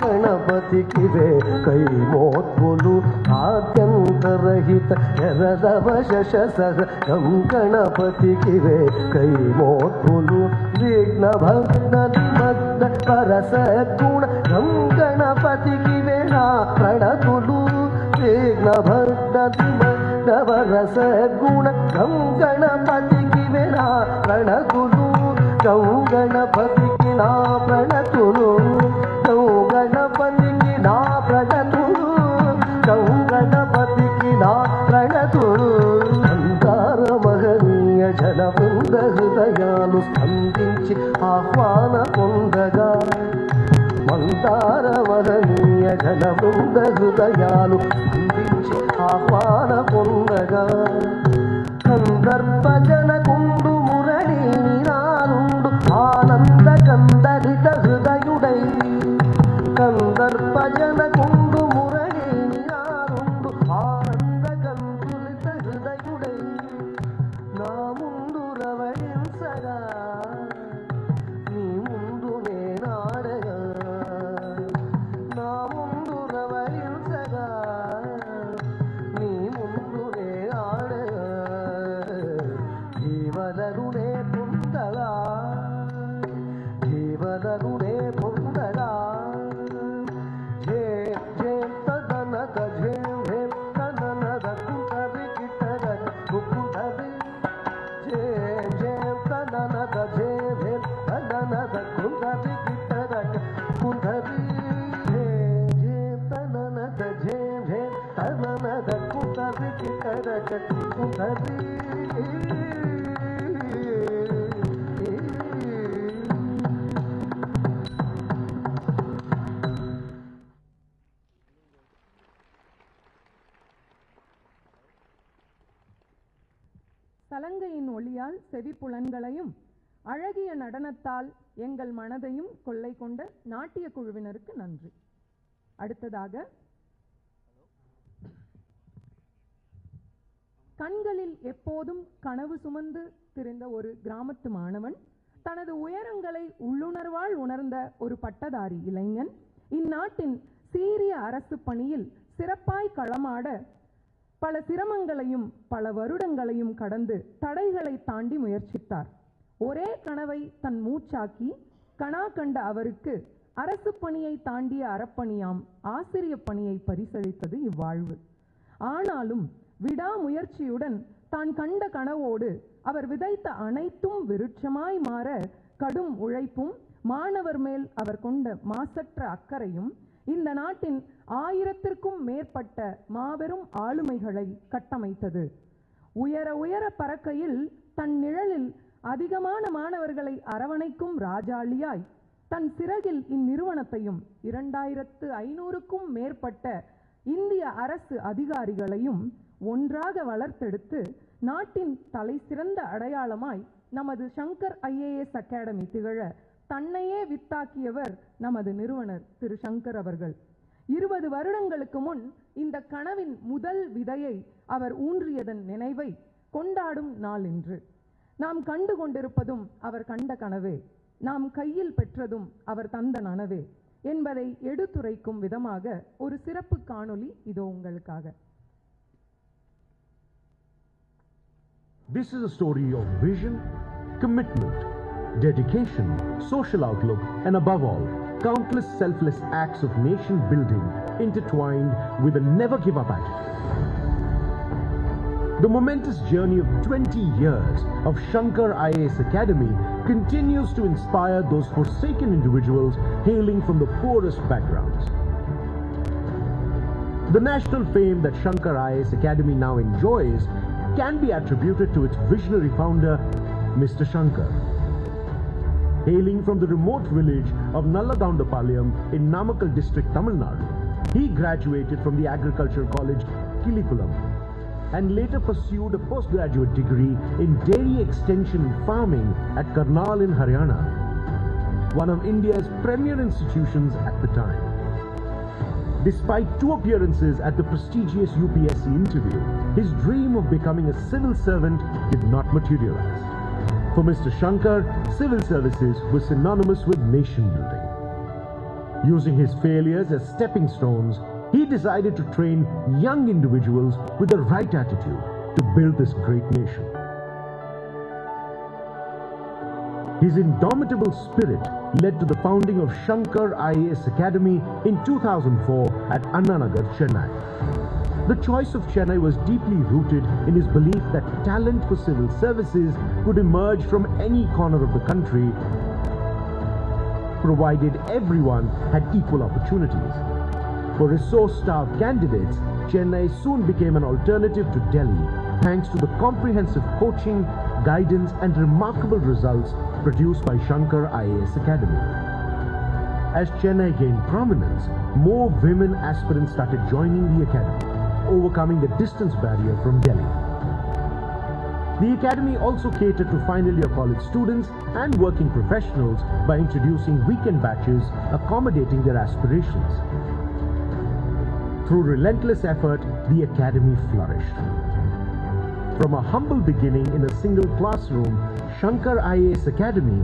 ಗಣಪತಿಗೆ ಕೈ ಮೋತ್ಪುಲು ಆದ್ಯಂತರಹಿತ ಎರದವಶಸದ ಗಣಪತಿಗೆ ಕೈ ಮೋತ್ಪುಲು ವಿಘ್ನ ಭಗ್ನ ನಿಮಗ್ನ ಪರಸ ಗುಣ ಗಣಪತಿಗೆ ನಾ ಪ್ರಣತುಲು ವಿಘ್ನ ಭಗ್ನ ನಿಮಗ್ನ ಪರಸ ಗುಣ ಗಣಪತಿಗೆ ನಾ ಪ್ರಣತುಲು ಗಣಪತಿಗೆ ನಾ ಪ್ರಣತುಲು ಗಣಪತಿಗೆ ನಾ ಪ್ರಣತುಲು ಗಣಪತಿಗೆ ನಾ ಪ್ರಣತುಲು ಅಂತಾರ ಮಹನೀಯ ಜನವೃಂದ ಹೃದಯಾಲು ಸ್ಪಂದಿಂచి ఆహ్వాన పొందగా మందార మహనీయ జనవృంద హృదయాలు స్పందించి ఆహ్వాన పొందగా సందర్భ జనకుండు మురళీ నానుండు ఆనంద కందరిత హృదయుడై కందర్ప జనకుండు మురళీ నానుండు ఆనంద కందులిత హృదయుడై నా ముందు రవళించగా నీ ముందు నేనాడగా నా ముందు రవళించగా నీ ముందు నేనాడగా జీవనరుడే పొందలా జీవనరుడే పొందలా జే జే తదనక జే జే తదనద కుంటరి కిటర కుంటరి జే జే తదనద జే జే తదనద కుంటరి కిటర కుంటరి జే జే తదనద జే జే తదనద కుంటరి కిటర కుంటరి சலங்கையின் ஒளியால் செவிப்புலன்களையும் அழகிய நடனத்தால் எங்கள் மனதையும் கொள்ளை கொண்ட நாட்டிய குழுவினருக்கு நன்றி. அடுத்ததாக கண்களில் எப்போதும் கனவு சுமந்து திரிந்த ஒரு கிராமத்து மாணவன், தனது உயரங்களை உள்ளுணர்வால் உணர்ந்த ஒரு பட்டதாரி இளைஞன், இந்நாட்டின் சீரிய அரசு பணியில் சிறப்பாய் களமாட பல சிரமங்களையும் பல வருடங்களையும் கடந்து தடைகளை தாண்டி முயற்சித்தார். ஒரே கனவை தன் மூச்சாக்கி கனா கண்ட அவருக்கு அரசு பணியை தாண்டிய அறப்பணியாம் ஆசிரிய பணியை பரிசளித்தது இவ்வாழ்வு. ஆனாலும் விடாமுயற்சியுடன் தான் கண்ட கனவோடு அவர் விதைத்த அனைத்தும் விருட்சமாய் மாற கடும் உழைப்பும் மாணவர் மேல் அவர் கொண்ட மாசற்ற அக்கறையும் இந்த நாட்டின் 1000க்கும் மேற்பட்ட மாபெரும் ஆளுமைகளை கட்டமைத்தது. உயர உயர பறக்கையில் தன் நிழலில் அதிகமான மாணவர்களை அரவணைக்கும் ராஜாளியாய் தன் சிறகில் இந்நிறுவனத்தையும் 2500க்கும் மேற்பட்ட இந்திய அரசு அதிகாரிகளையும் ஒன்றாக வளர்த்தெடுத்து நாட்டின் தலை சிறந்த அடையாளமாய் நமது சங்கர் ஐஏஎஸ் அகாடமி திகழ தன்னையே வித்தாக்கியவர் நமது நிறுவனர் திரு சங்கர் அவர்கள். 20 வருடங்களுக்கு முன் இந்த கனவின் முதல் விதையை அவர் ஊன்றியதன் நினைவை கொண்டாடும் நாள் இன்று. நாம் கண்டு கொண்டிருப்பதும் அவர் கண்ட கனவே, நாம் கையில் பெற்றதும் அவர் தந்த நனவே. என்பதை எடுத்துரைக்கும் விதமாக ஒரு சிறப்பு காணொளி இதோ உங்களுக்காக. This is a story of vision, commitment, dedication, social outlook, and above all, countless selfless acts of nation building intertwined with a never give up attitude. The momentous journey of 20 years of Shankar IAS Academy continues to inspire those forsaken individuals hailing from the poorest backgrounds. The national fame that Shankar IAS Academy now enjoys can be attributed to its visionary founder, Mr. Shankar. Hailing from the remote village of Nallagaundapalayam in Namakkal district, Tamil Nadu, he graduated from the Agricultural College, Kilikulam, and later pursued a postgraduate degree in dairy extension and farming at Karnal in Haryana, one of India's premier institutions at the time. Despite 2 appearances at the prestigious UPSC interview, his dream of becoming a civil servant did not materialize. For Mr. Shankar, civil services was synonymous with nation building. Using his failures as stepping stones, he decided to train young individuals with the right attitude to build this great nation. His indomitable spirit led to the founding of Shankar IAS Academy in 2004 at Anna Nagar, Chennai. The choice of Chennai was deeply rooted in his belief that talent for civil services could emerge from any corner of the country, provided everyone had equal opportunities. For resource-starved candidates, Chennai soon became an alternative to Delhi, thanks to the comprehensive coaching, guidance, and remarkable results produced by Shankar IAS Academy. As Chennai gained prominence, more women aspirants started joining the academy, overcoming the distance barrier from Delhi. The academy also catered to final year college students and working professionals by introducing weekend batches accommodating their aspirations. Through relentless effort, the academy flourished. From a humble beginning in a single classroom, Shankar IAS Academy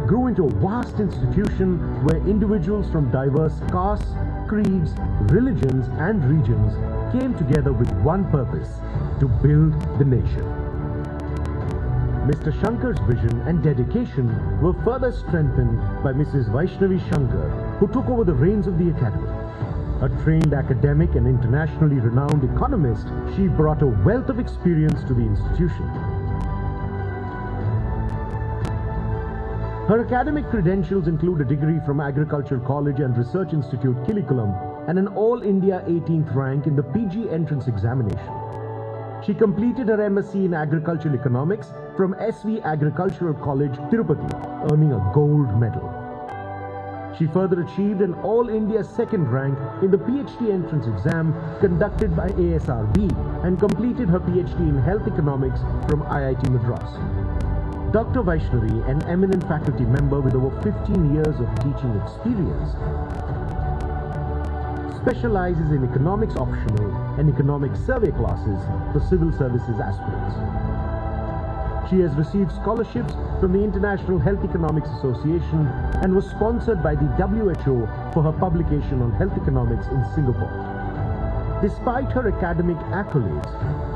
grew into a vast institution where individuals from diverse castes, creeds, religions, and regions came together with one purpose: to build the nation. Mr. Shankar's vision and dedication were further strengthened by Mrs. Vaishnavi Shankar, who took over the reins of the academy. A trained academic and internationally renowned economist, she brought a wealth of experience to the institution. Her academic credentials include a degree from Agricultural College and Research Institute, Kilikulam, and an All-India 18th rank in the PG entrance examination. She completed her MSc in Agricultural Economics from SV Agricultural College, Tirupati, earning a gold medal. She further achieved an All-India 2nd rank in the PhD entrance exam conducted by ASRB and completed her PhD in Health Economics from IIT Madras. Dr. Vaishnavi, an eminent faculty member with over 15 years of teaching experience, specializes in economics optional and economics survey classes for civil services aspirants. She has received scholarships from the International Health Economics Association and was sponsored by the WHO for her publication on health economics in Singapore. Despite her academic accolades,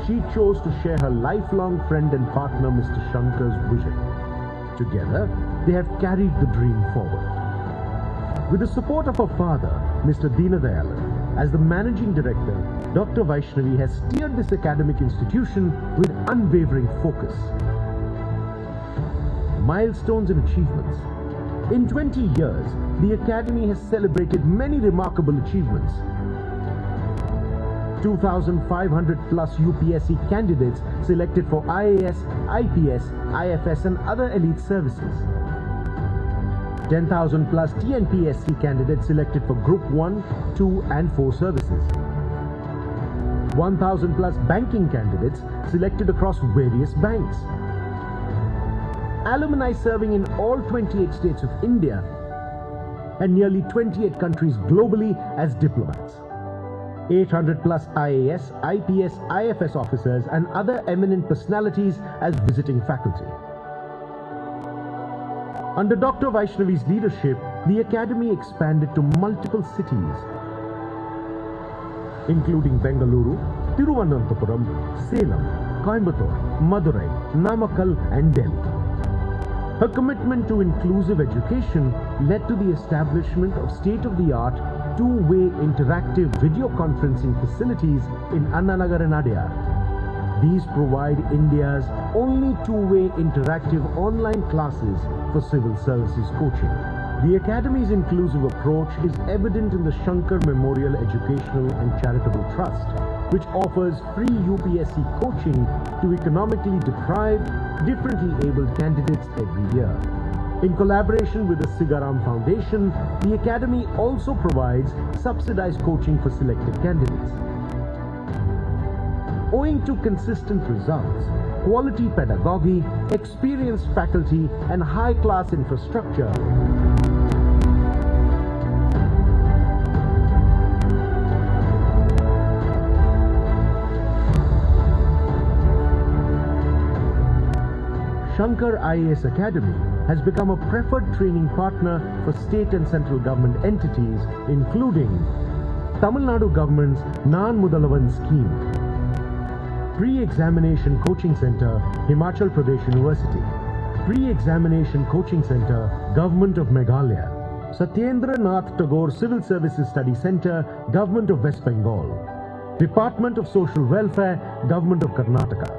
she chose to share her lifelong friend and partner Mr. Shankar's vision. Together, they have carried the dream forward. With the support of her father, Mr. Deenadayalan, as the managing director, Dr. Vaishnavi has steered this academic institution with unwavering focus. Milestones and achievements. In 20 years, the Academy has celebrated many remarkable achievements. 2,500 plus UPSC candidates selected for IAS, IPS, IFS and other elite services. 10,000 plus TNPSC candidates selected for Group 1, 2 and 4 services. 1,000 plus banking candidates selected across various banks. Alumni serving in all 28 states of India and nearly 28 countries globally as diplomats. 800 plus IAS, IPS, IFS officers and other eminent personalities as visiting faculty. Under Dr. Vaishnavi's leadership, the Academy expanded to multiple cities, including Bengaluru, Thiruvananthapuram, Salem, Coimbatore, Madurai, Namakkal and Delhi. Her commitment to inclusive education led to the establishment of state-of-the-art two-way interactive video conferencing facilities in Annanagar and Adyar. These provide India's only two-way interactive online classes for civil services coaching. The Academy's inclusive approach is evident in the Shankar Memorial Educational and Charitable Trust, which offers free UPSC coaching to economically deprived, differently abled candidates every year. In collaboration with the Sigaram Foundation, the Academy also provides subsidized coaching for selected candidates. Owing to consistent results, quality pedagogy, experienced faculty, and high-class infrastructure, Shankar IAS Academy has become a preferred training partner for state and central government entities, including Tamil Nadu government's Naan Mudalavan scheme, Pre-Examination Coaching Center, Himachal Pradesh University, Pre-Examination Coaching Center, Government of Meghalaya, Satyendra Nath Tagore Civil Services Study Center, Government of West Bengal, Department of Social Welfare, Government of Karnataka,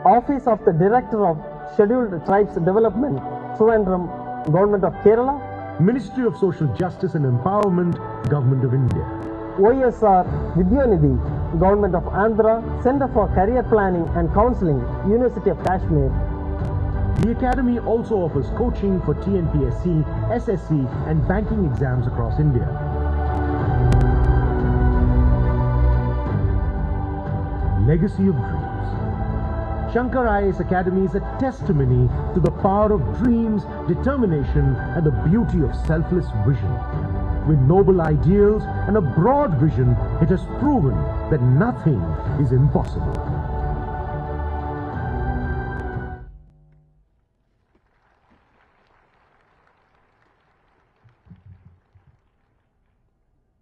Office of the Director of Scheduled Tribes Development, Trivandrum, Government of Kerala, Ministry of Social Justice and Empowerment, Government of India, OSR Vidyanidhi, Government of Andhra, Center for Career Planning and Counseling, University of Kashmir. The Academy also offers coaching for TNPSC, SSC and banking exams across India. Legacy of Dreams. Shankar IAS Academy is a testimony to the power of dreams, determination and the beauty of selfless vision. With noble ideals and a broad vision, it has proven that nothing is impossible.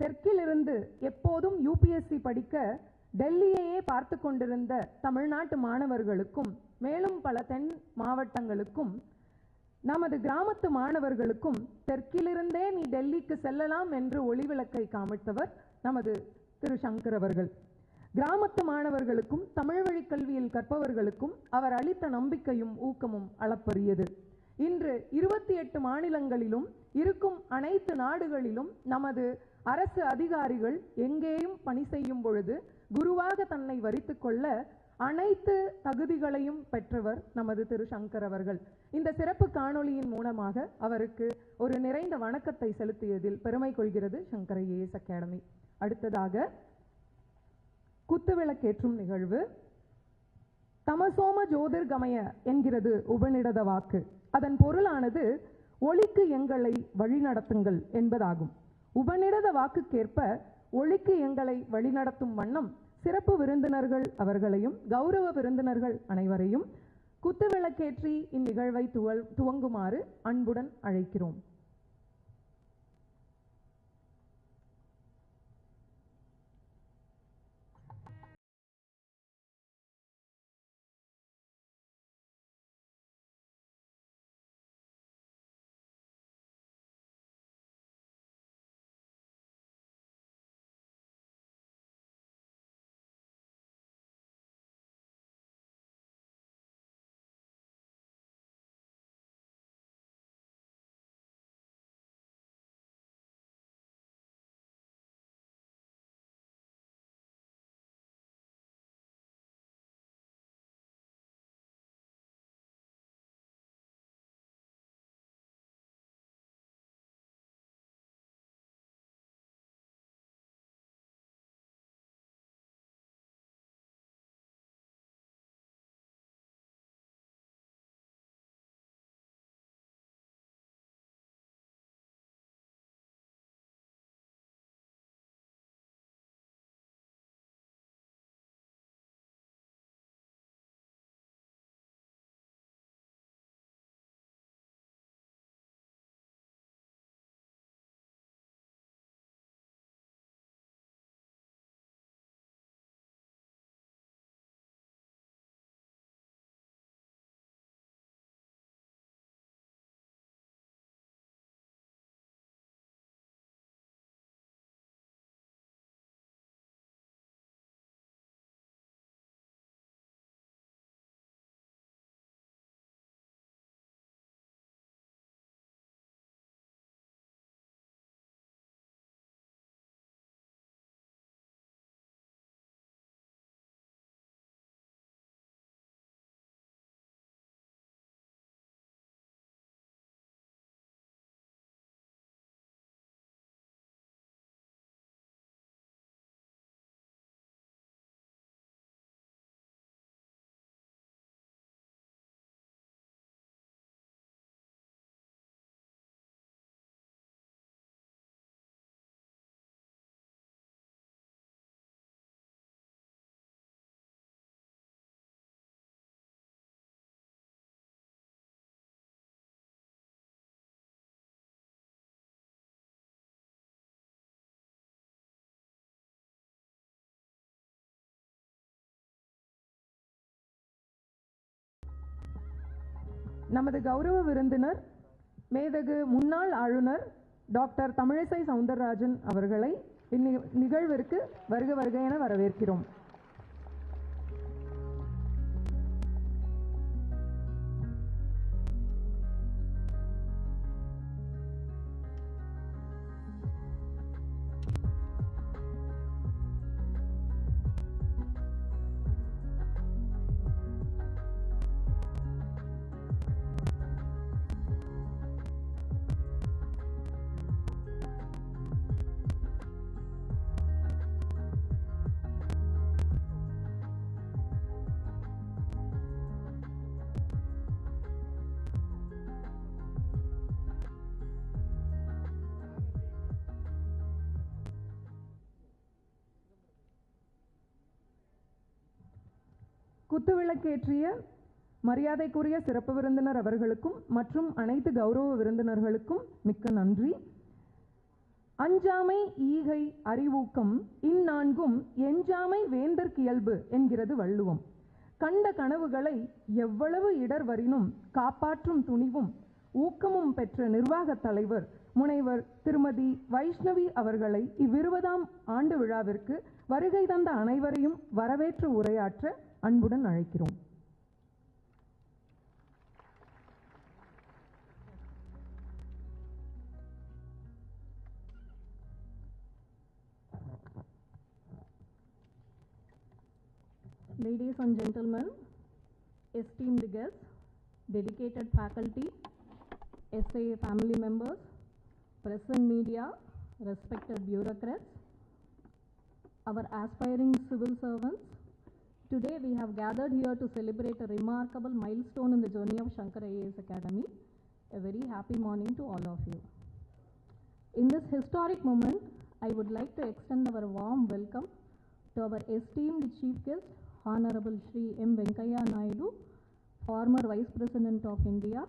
தெற்கிலிருந்து எப்போதும் UPSC படிக்க டெல்லியையே பார்த்து கொண்டிருந்த தமிழ்நாட்டு மாணவர்களுக்கும் மேலும் பல தென் மாவட்டங்களுக்கும் நமது கிராமத்து மாணவர்களுக்கும் தெற்கிலிருந்தே நீ டெல்லிக்கு செல்லலாம் என்று ஒளிவிளக்கை காமித்தவர் நமது திரு சங்கர் அவர்கள். கிராமத்து மாணவர்களுக்கும் தமிழ் வழி கல்வியில் கற்பவர்களுக்கும் அவர் அளித்த நம்பிக்கையும் ஊக்கமும் அளப்பரியது. இன்று 28 மாநிலங்களிலும் இருக்கும் அனைத்து நாடுகளிலும் நமது அரசு அதிகாரிகள் எங்கேயும் பணி செய்யும் பொழுது குருவாக தன்னை வரித்து கொள்ள அனைத்து தகுதிகளையும் பெற்றவர் நமது திரு சங்கர் அவர்கள். இந்த சிறப்பு காணொளியின் மூலமாக அவருக்கு ஒரு நிறைந்த வணக்கத்தை செலுத்தியதில் பெருமை கொள்கிறது சங்கர் ஐஏஎஸ் அகாடமி. அடுத்ததாக குத்துவிளக்கேற்றும் நிகழ்வு. தமசோம ஜோதிர்கமய என்கிறது உபநிடத வாக்கு. அதன் பொருளானது ஒளிக்கு எங்களை வழிநடத்துங்கள் என்பதாகும். உபநிடத வாக்குக்கேற்ப ஒளிக்கு எங்களை வழிநடத்தும் வண்ணம் சிறப்பு விருந்தினர்கள் அவர்களையும் கௌரவ விருந்தினர்கள் அனைவரையும் குத்துவிளக்கேற்றி இந்நிகழ்வை துவங்குமாறு அன்புடன் அழைக்கிறோம். நமது கௌரவ விருந்தினர் மேதகு முன்னாள் ஆளுநர் டாக்டர் தமிழிசை சவுந்தரராஜன் அவர்களை இந்நிகழ்விற்கு வருக வருக என வரவேற்கிறோம். குத்துவிளக்கேற்றிய மரியாதைக்குரிய சிறப்பு விருந்தினர் அவர்களுக்கும் மற்றும் அனைத்து கௌரவ விருந்தினர்களுக்கும் மிக்க நன்றி. அஞ்சாமை ஈகை அறிவூக்கம் இந்நான்கும் எஞ்சாமை வேந்தற்கியல்பு என்கிறது வள்ளுவம். கண்ட கனவுகளை எவ்வளவு இடர் வரினும் காப்பாற்றும் துணிவும் ஊக்கமும் பெற்ற நிர்வாக தலைவர் முனைவர் திருமதி வைஷ்ணவி அவர்களை இவ்விருபதாம் ஆண்டு விழாவிற்கு வருகை தந்த அனைவரையும் வரவேற்று உரையாற்ற அன்புடன் அழைக்கிறோம். Ladies and gentlemen, esteemed guests, dedicated faculty, SA family members, press and media, respected bureaucrats, our aspiring civil servants, today we have gathered here to celebrate a remarkable milestone in the journey of Shankar IAS Academy. A very happy morning to all of you. In this historic moment, I would like to extend our warm welcome to our esteemed chief guest, Honorable Shri M. Venkaiah Naidu, former Vice President of India.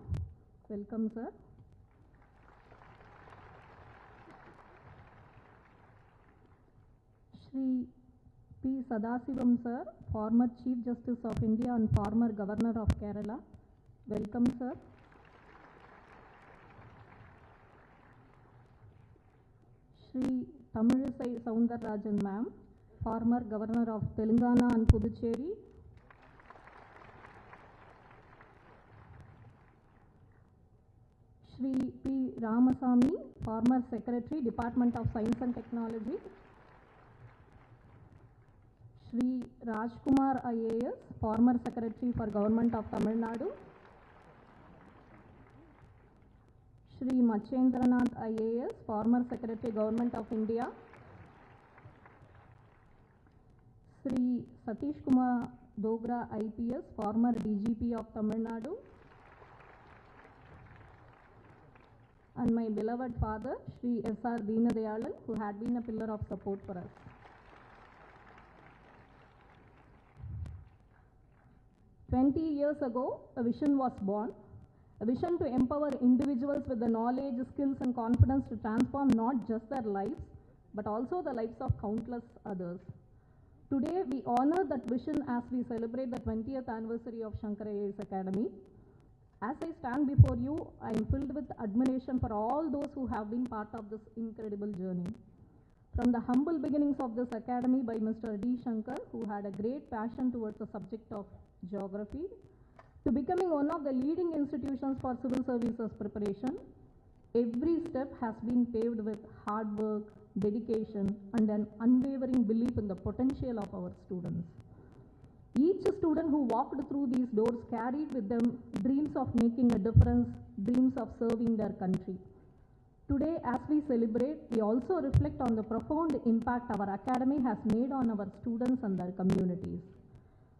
Welcome, sir. Shri P. Sadasivam, sir, former Chief Justice of India and former Governor of Kerala. Welcome, sir. Shri Tamilsai Soundararajan, ma'am, former Governor of Telangana and Puducherry. Shri P. Ramasamy, former Secretary, Department of Science and Technology. Shri Rajkumar IAS, former Secretary for Government of Tamil Nadu. Shri Machendranath IAS, former Secretary, Government of India. Shri Satish Kumar Dogra IPS, former DGP of Tamil Nadu. And my beloved father, Shri S.R. Deenadayalan, who had been a pillar of support for us. "20 years ago, a vision was born, a vision to empower individuals with the knowledge, skills and confidence to transform not just their lives, but also the lives of countless others. Today, we honor that vision as we celebrate the 20th anniversary of Shankar IAS Academy. As I stand before you, I am filled with admiration for all those who have been part of this incredible journey. From the humble beginnings of this academy by Mr. D. Shankar, who had a great passion towards the subject of geography, to becoming one of the leading institutions for civil services preparation, every step has been paved with hard work, dedication, and an unwavering belief in the potential of our students. Each student who walked through these doors carried with them dreams of making a difference, dreams of serving their country. Today, as we celebrate, we also reflect on the profound impact our academy has made on our students and their communities.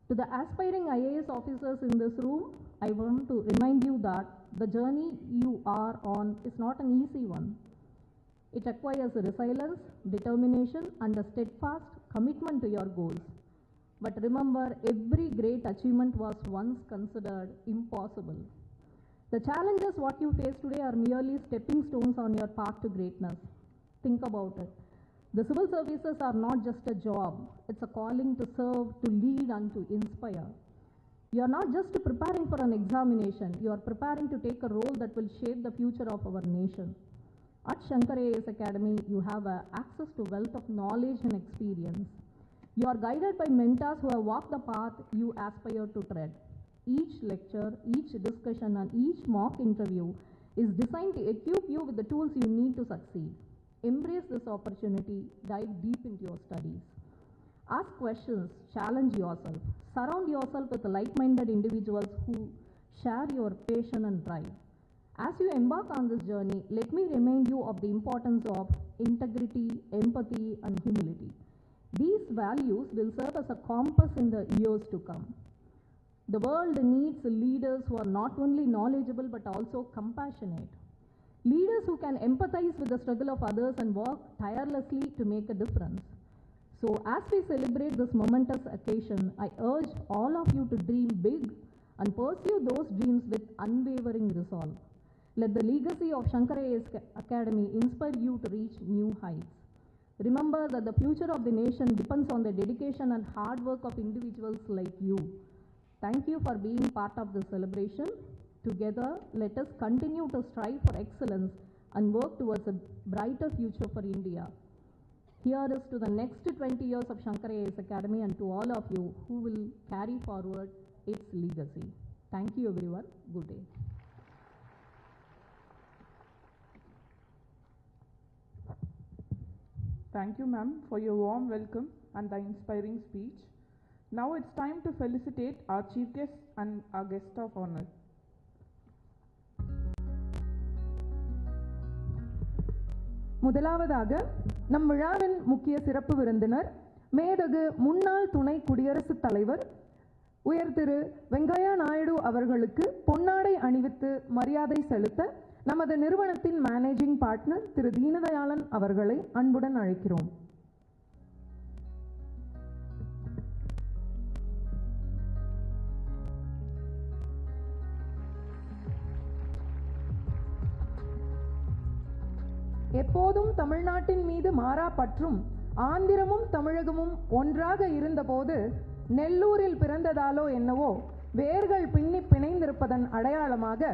To the aspiring IAS officers in this room, I want to remind you that the journey you are on is not an easy one. It requires resilience, determination, and a steadfast commitment to your goals. But remember, every great achievement was once considered impossible. The challenges what you face today are merely stepping stones on your path to greatness. Think about it. The civil services are not just a job, it's a calling to serve, to lead and to inspire. You are not just preparing for an examination, you are preparing to take a role that will shape the future of our nation. At Shankar IAS Academy, you have access to wealth of knowledge and experience. You are guided by mentors who have walked the path you aspire to tread. Each lecture, each discussion, and each mock interview is designed to equip you with the tools you need to succeed. Embrace this opportunity, dive deep into your studies. Ask questions, challenge yourself, surround yourself with like-minded individuals who share your passion and drive. As you embark on this journey, let me remind you of the importance of integrity, empathy, and humility. These values will serve as a compass in the years to come. The world needs leaders who are not only knowledgeable but also compassionate. Leaders who can empathize with the struggle of others and work tirelessly to make a difference. So as we celebrate this momentous occasion, I urge all of you to dream big and pursue those dreams with unwavering resolve. Let the legacy of Shankar IAS Academy inspire you to reach new heights. Remember that the future of the nation depends on the dedication and hard work of individuals like you. Thank you for being part of this celebration. Together, let us continue to strive for excellence and work towards a brighter future for India. Here is to the next 20 years of Shankar IAS Academy and to all of you who will carry forward its legacy. Thank you everyone. Good day. Thank you, ma'am, for your warm welcome and the inspiring speech. Now it's time to felicitate our chief guest and our guest of honor. முதலாவதாக நம் விழாவின் முக்கிய சிறப்பு விருந்தினர் மேதகு முன்னாள் துணை குடியரசுத் தலைவர் உயர் திரு வெங்கையா நாயுடு அவர்களுக்கு பொன்னாடை அணிவித்து மரியாதை செலுத்த நமது நிறுவனத்தின் மேனேஜிங் பார்ட்னர் திரு தீனதயாளன் அவர்களை அன்புடன் அழைக்கிறோம். எப்போதும் தமிழ்நாட்டின் மீது மாறா பற்றும் ஆந்திரமும் தமிழகமும் ஒன்றாக இருந்தபோது நெல்லூரில் பிறந்ததாலோ என்னவோ வேர்கள் பின்னி பிணைந்திருப்பதன் அடையாளமாக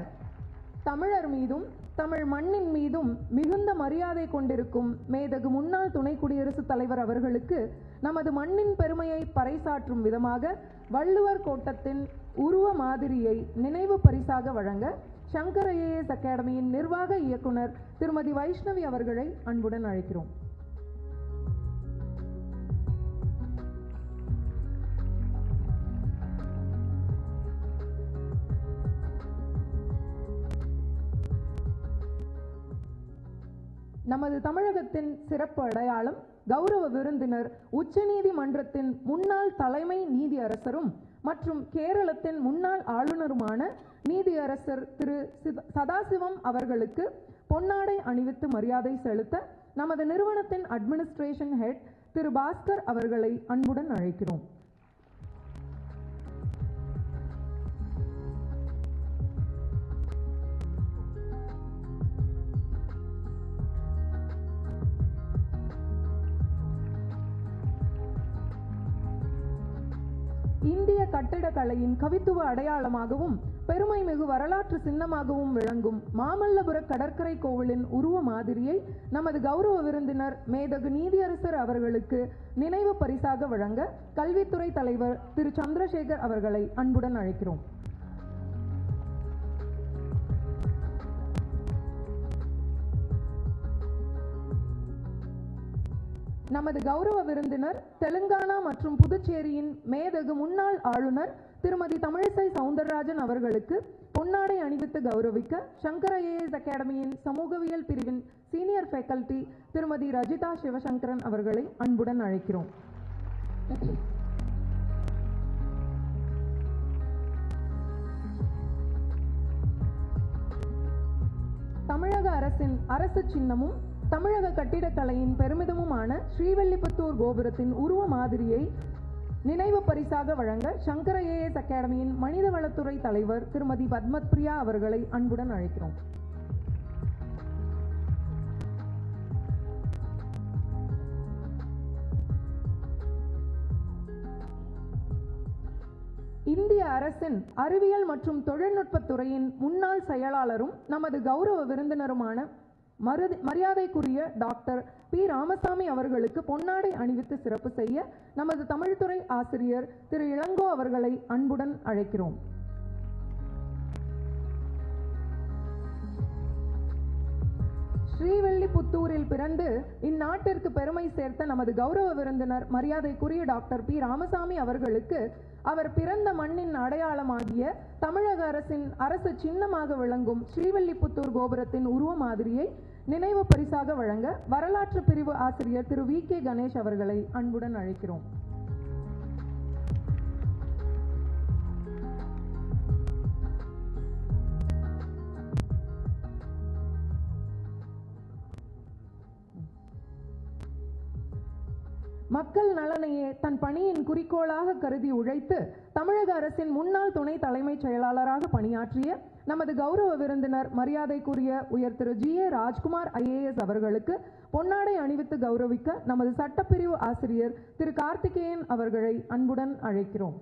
தமிழர் மீதும் தமிழ் மண்ணின் மீதும் மிகுந்த மரியாதை கொண்டிருக்கும் மேதகு முன்னாள் துணை குடியரசுத் தலைவர் அவர்களுக்கு நமது மண்ணின் பெருமையை பறைசாற்றும் விதமாக வள்ளுவர் கோட்டத்தின் உருவ மாதிரியை நினைவு பரிசாக வழங்க சங்கர் ஐஏஎஸ் அகாடமியின் நிர்வாக இயக்குனர் திருமதி வைஷ்ணவி அவர்களை அன்புடன் அழைக்கிறோம். நமது தமிழகத்தின் சிறப்பு அடையாளம் கௌரவ விருந்தினர் உச்சநீதிமன்றத்தின் முன்னாள் தலைமை நீதியரசரும் மற்றும் கேரளத்தின் முன்னாள் ஆளுநருமான நீதியரசர் திரு சதாசிவம் அவர்களுக்கு பொன்னாடை அணிவித்து மரியாதை செலுத்த நமது நிறுவனத்தின் அட்மினிஸ்ட்ரேஷன் ஹெட் திரு பாஸ்கர் அவர்களை அன்புடன் அழைக்கிறோம். இந்திய கட்டிடக்கலையின் கவித்துவ அடையாளமாகவும் பெருமைமிகு வரலாற்று சின்னமாகவும் விளங்கும் மாமல்லபுர கடற்கரை கோவிலின் உருவ மாதிரியை நமது கௌரவ விருந்தினர் மேதகு நீதியரசர் அவர்களுக்கு நினைவு பரிசாக வழங்க கல்வித்துறை தலைவர் திரு சந்திரசேகர் அவர்களை அன்புடன் அழைக்கிறோம். நமது கௌரவ விருந்தினர் தெலுங்கானா மற்றும் புதுச்சேரியின் மேதகு முன்னாள் ஆளுநர் திருமதி தமிழிசை சவுந்தரராஜன் அவர்களுக்கு பொன்னாடை அணிவித்து கௌரவிக்க சங்கர் ஐஏஎஸ் அகாடமியின் சமூகவியல் பிரிவின் சீனியர் ஃபேக்கல்டி திருமதி ரஜிதா சிவசங்கரன் அவர்களை அன்புடன் அழைக்கிறோம். தமிழக அரசின் அரசு சின்னமும் தமிழக கட்டிடக்கலையின் பெருமிதமுமான ஸ்ரீவில்லிபுத்தூர் கோபுரத்தின் உருவ மாதிரியை நினைவு பரிசாக வழங்க சங்கர் ஐஏஎஸ் அகாடமியின் மனிதவளத்துறை தலைவர் திருமதி பத்மப்ரியா அவர்களை அன்புடன் அழைக்கிறோம். இந்திய அரசின் அறிவியல் மற்றும் தொழில்நுட்பத் துறையின் முன்னாள் செயலாளரும் நமது கௌரவ விருந்தினருமான மரியாதைக்குரிய டாக்டர் பி. ராமசாமி அவர்களுக்கு பொன்னாடை அணிவித்து சிறப்பு செய்ய நமது தமிழ்துறை ஆசிரியர் திரு இளங்கோ அவர்களை அன்புடன் அழைக்கிறோம். ஸ்ரீவில்லிபுத்தூரில் பிறந்து இந்நாட்டிற்கு பெருமை சேர்த்த நமது கௌரவ விருந்தினர் மரியாதைக்குரிய டாக்டர் பி. ராமசாமி அவர்களுக்கு அவர் பிறந்த மண்ணின் அடையாளமாகிய தமிழக அரசின் அரசு சின்னமாக விளங்கும் ஸ்ரீவில்லிபுத்தூர் கோபுரத்தின் உருவ மாதிரியை நினைவு பரிசாக வழங்க வரலாற்று பிரிவு ஆசிரியர் திரு வி. கே. கணேஷ் அவர்களை அன்புடன் அழைக்கிறோம். மக்கள் நலனையே தன் பணியின் குறிக்கோளாக கருதி உழைத்து தமிழக அரசின் முன்னாள் துணை தலைமைச் செயலாளராக பணியாற்றிய நமது கௌரவ விருந்தினர் மரியாதைக்குரிய உயர் திரு ஜி. ஏ. ராஜ்குமார் ஐஏஎஸ் அவர்களுக்கு பொன்னாடை அணிவித்து கௌரவிக்க நமது சட்டப்பிரிவு ஆசிரியர் திரு கார்த்திகேயன் அவர்களை அன்புடன் அழைக்கிறோம்.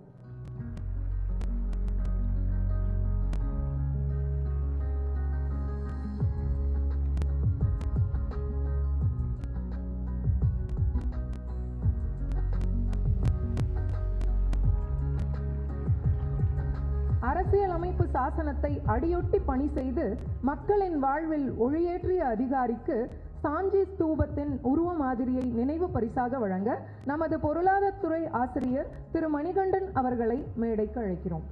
அரசியலமைப்பு சாசனத்தை அடியொட்டி பணி செய்து மக்களின் வாழ்வில் ஒளியேற்றிய அதிகாரிக்கு சாஞ்சி ஸ்தூபத்தின் உருவ மாதிரியை நினைவு பரிசாக வழங்க நமது பொருளாதாரத்துறை ஆசிரியர் திரு மணிகண்டன் அவர்களை மேடைக்கு அழைக்கிறோம்.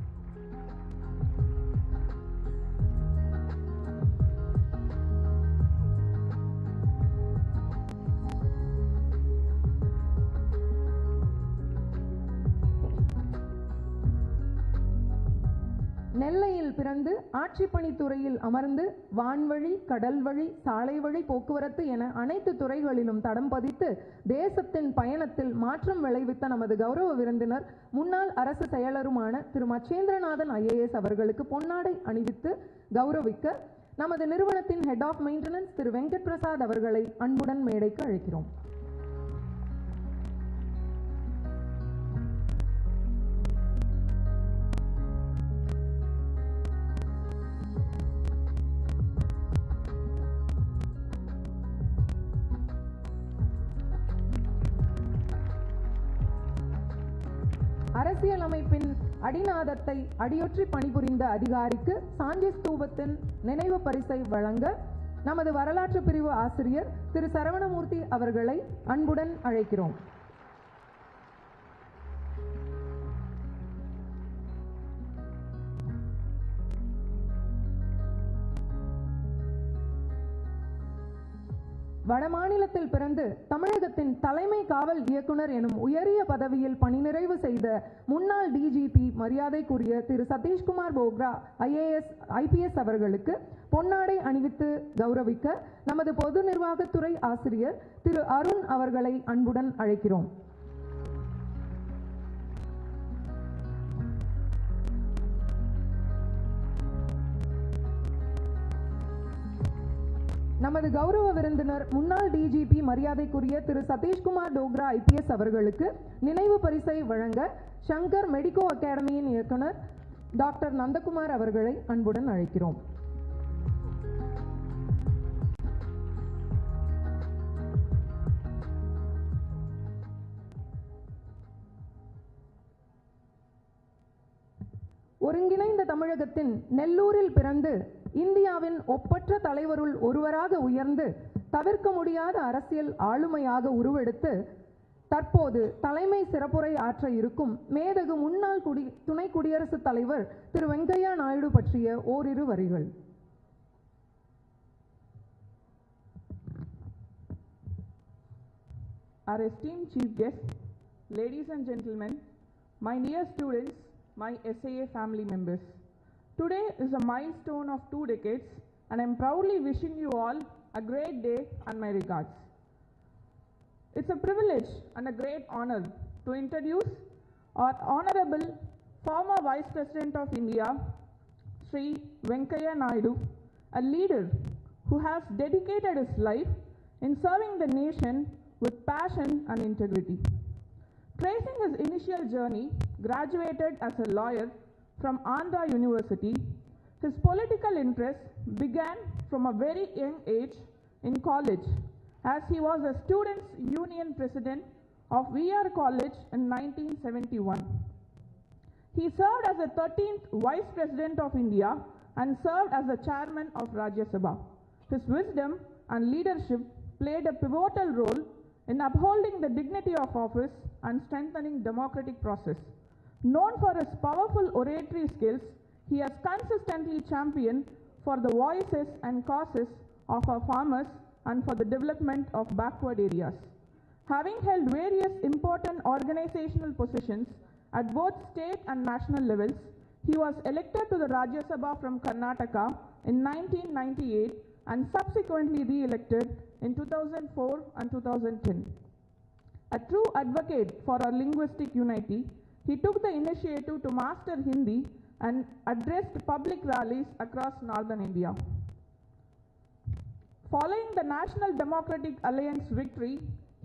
நெல்லையில் பிறந்து ஆட்சிப்பணித்துறையில் அமர்ந்து வான்வழி, கடல் வழி, சாலை வழி போக்குவரத்து என அனைத்து துறைகளிலும் தடம் பதித்து தேசத்தின் பயணத்தில் மாற்றம் விளைவித்த நமது கௌரவ விருந்தினர் முன்னாள் அரசு செயலருமான திரு மச்சேந்திரநாதன் ஐஏஎஸ் அவர்களுக்கு பொன்னாடை அணிவித்து கௌரவிக்க நமது நிறுவனத்தின் ஹெட் ஆஃப் மெயின்டெனன்ஸ் திரு வெங்கட் பிரசாத் அவர்களை அன்புடன் மேடைக்கு அழைக்கிறோம். அரசியலமைப்பின் அடிநாதத்தை அடியொற்றி பணிபுரிந்த அதிகாரிக்கு சாஞ்சி ஸ்தூபத்தின் நினைவு பரிசை வழங்க நமது வரலாற்று பிரிவு ஆசிரியர் திரு சரவணமூர்த்தி அவர்களை அன்புடன் அழைக்கிறோம். வடமாநிலத்தில் பிறந்து தமிழகத்தின் தலைமை காவல் இயக்குனர் எனும் உயரிய பதவியில் பணி நிறைவு செய்த முன்னாள் டிஜிபி மரியாதைக்குரிய திரு சதீஷ்குமார் போக்ரா ஐபிஎஸ் அவர்களுக்கு பொன்னாடை அணிவித்து கௌரவிக்க நமது பொது நிர்வாகத்துறை ஆசிரியர் திரு அருண் அவர்களை அன்புடன் அழைக்கிறோம். நமது கௌரவ விருந்தினர் முன்னாள் டிஜிபி மரியாதைக்குரிய திரு சதீஷ்குமார் டோக்ரா ஐபிஎஸ் அவர்களுக்கு நினைவு பரிசை வழங்க சங்கர் மெடிக்கோ அகாடமியின் இயக்குனர் டாக்டர் நந்தகுமார் அவர்களை அன்புடன் அழைக்கிறோம். ஒருங்கிணைந்த தமிழகத்தின் நெல்லூரில் பிறந்து இந்தியாவின் ஒப்பற்ற தலைவருள் ஒருவராக உயர்ந்து தவிர்க்க முடியாத அரசியல் ஆளுமையாக உருவெடுத்து தற்போது தலைமை சிறப்புரை ஆற்ற இருக்கும் மேதகு முன்னாள் துணை குடியரசுத் தலைவர் திரு வெங்கையா நாயுடு பற்றிய ஓரிரு வரிகள். Our esteemed chief guests, ladies and gentlemen, my dear students, my SAA family members. Today is a milestone of 2 decades and I am proudly wishing you all a great day and my regards. It's a privilege and a great honor to introduce our Honorable former Vice President of India, Sri Venkaiah Naidu, a leader who has dedicated his life in serving the nation with passion and integrity. Tracing his initial journey, graduated as a lawyer from Andhra University, his political interest began from a very young age in college, as he was a Students' Union President of VR College in 1971. He served as the 13th Vice President of India and served as the Chairman of Rajya Sabha. His wisdom and leadership played a pivotal role in upholding the dignity of office and strengthening democratic process. Known for his powerful oratory skills, he has consistently championed for the voices and causes of our farmers and for the development of backward areas. Having held various important organizational positions at both state and national levels, he was elected to the Rajya Sabha from Karnataka in 1998 and subsequently re-elected in 2004 and 2010. A true advocate for our linguistic unity, he took the initiative to master Hindi and addressed public rallies across northern India. Following the National Democratic Alliance victory,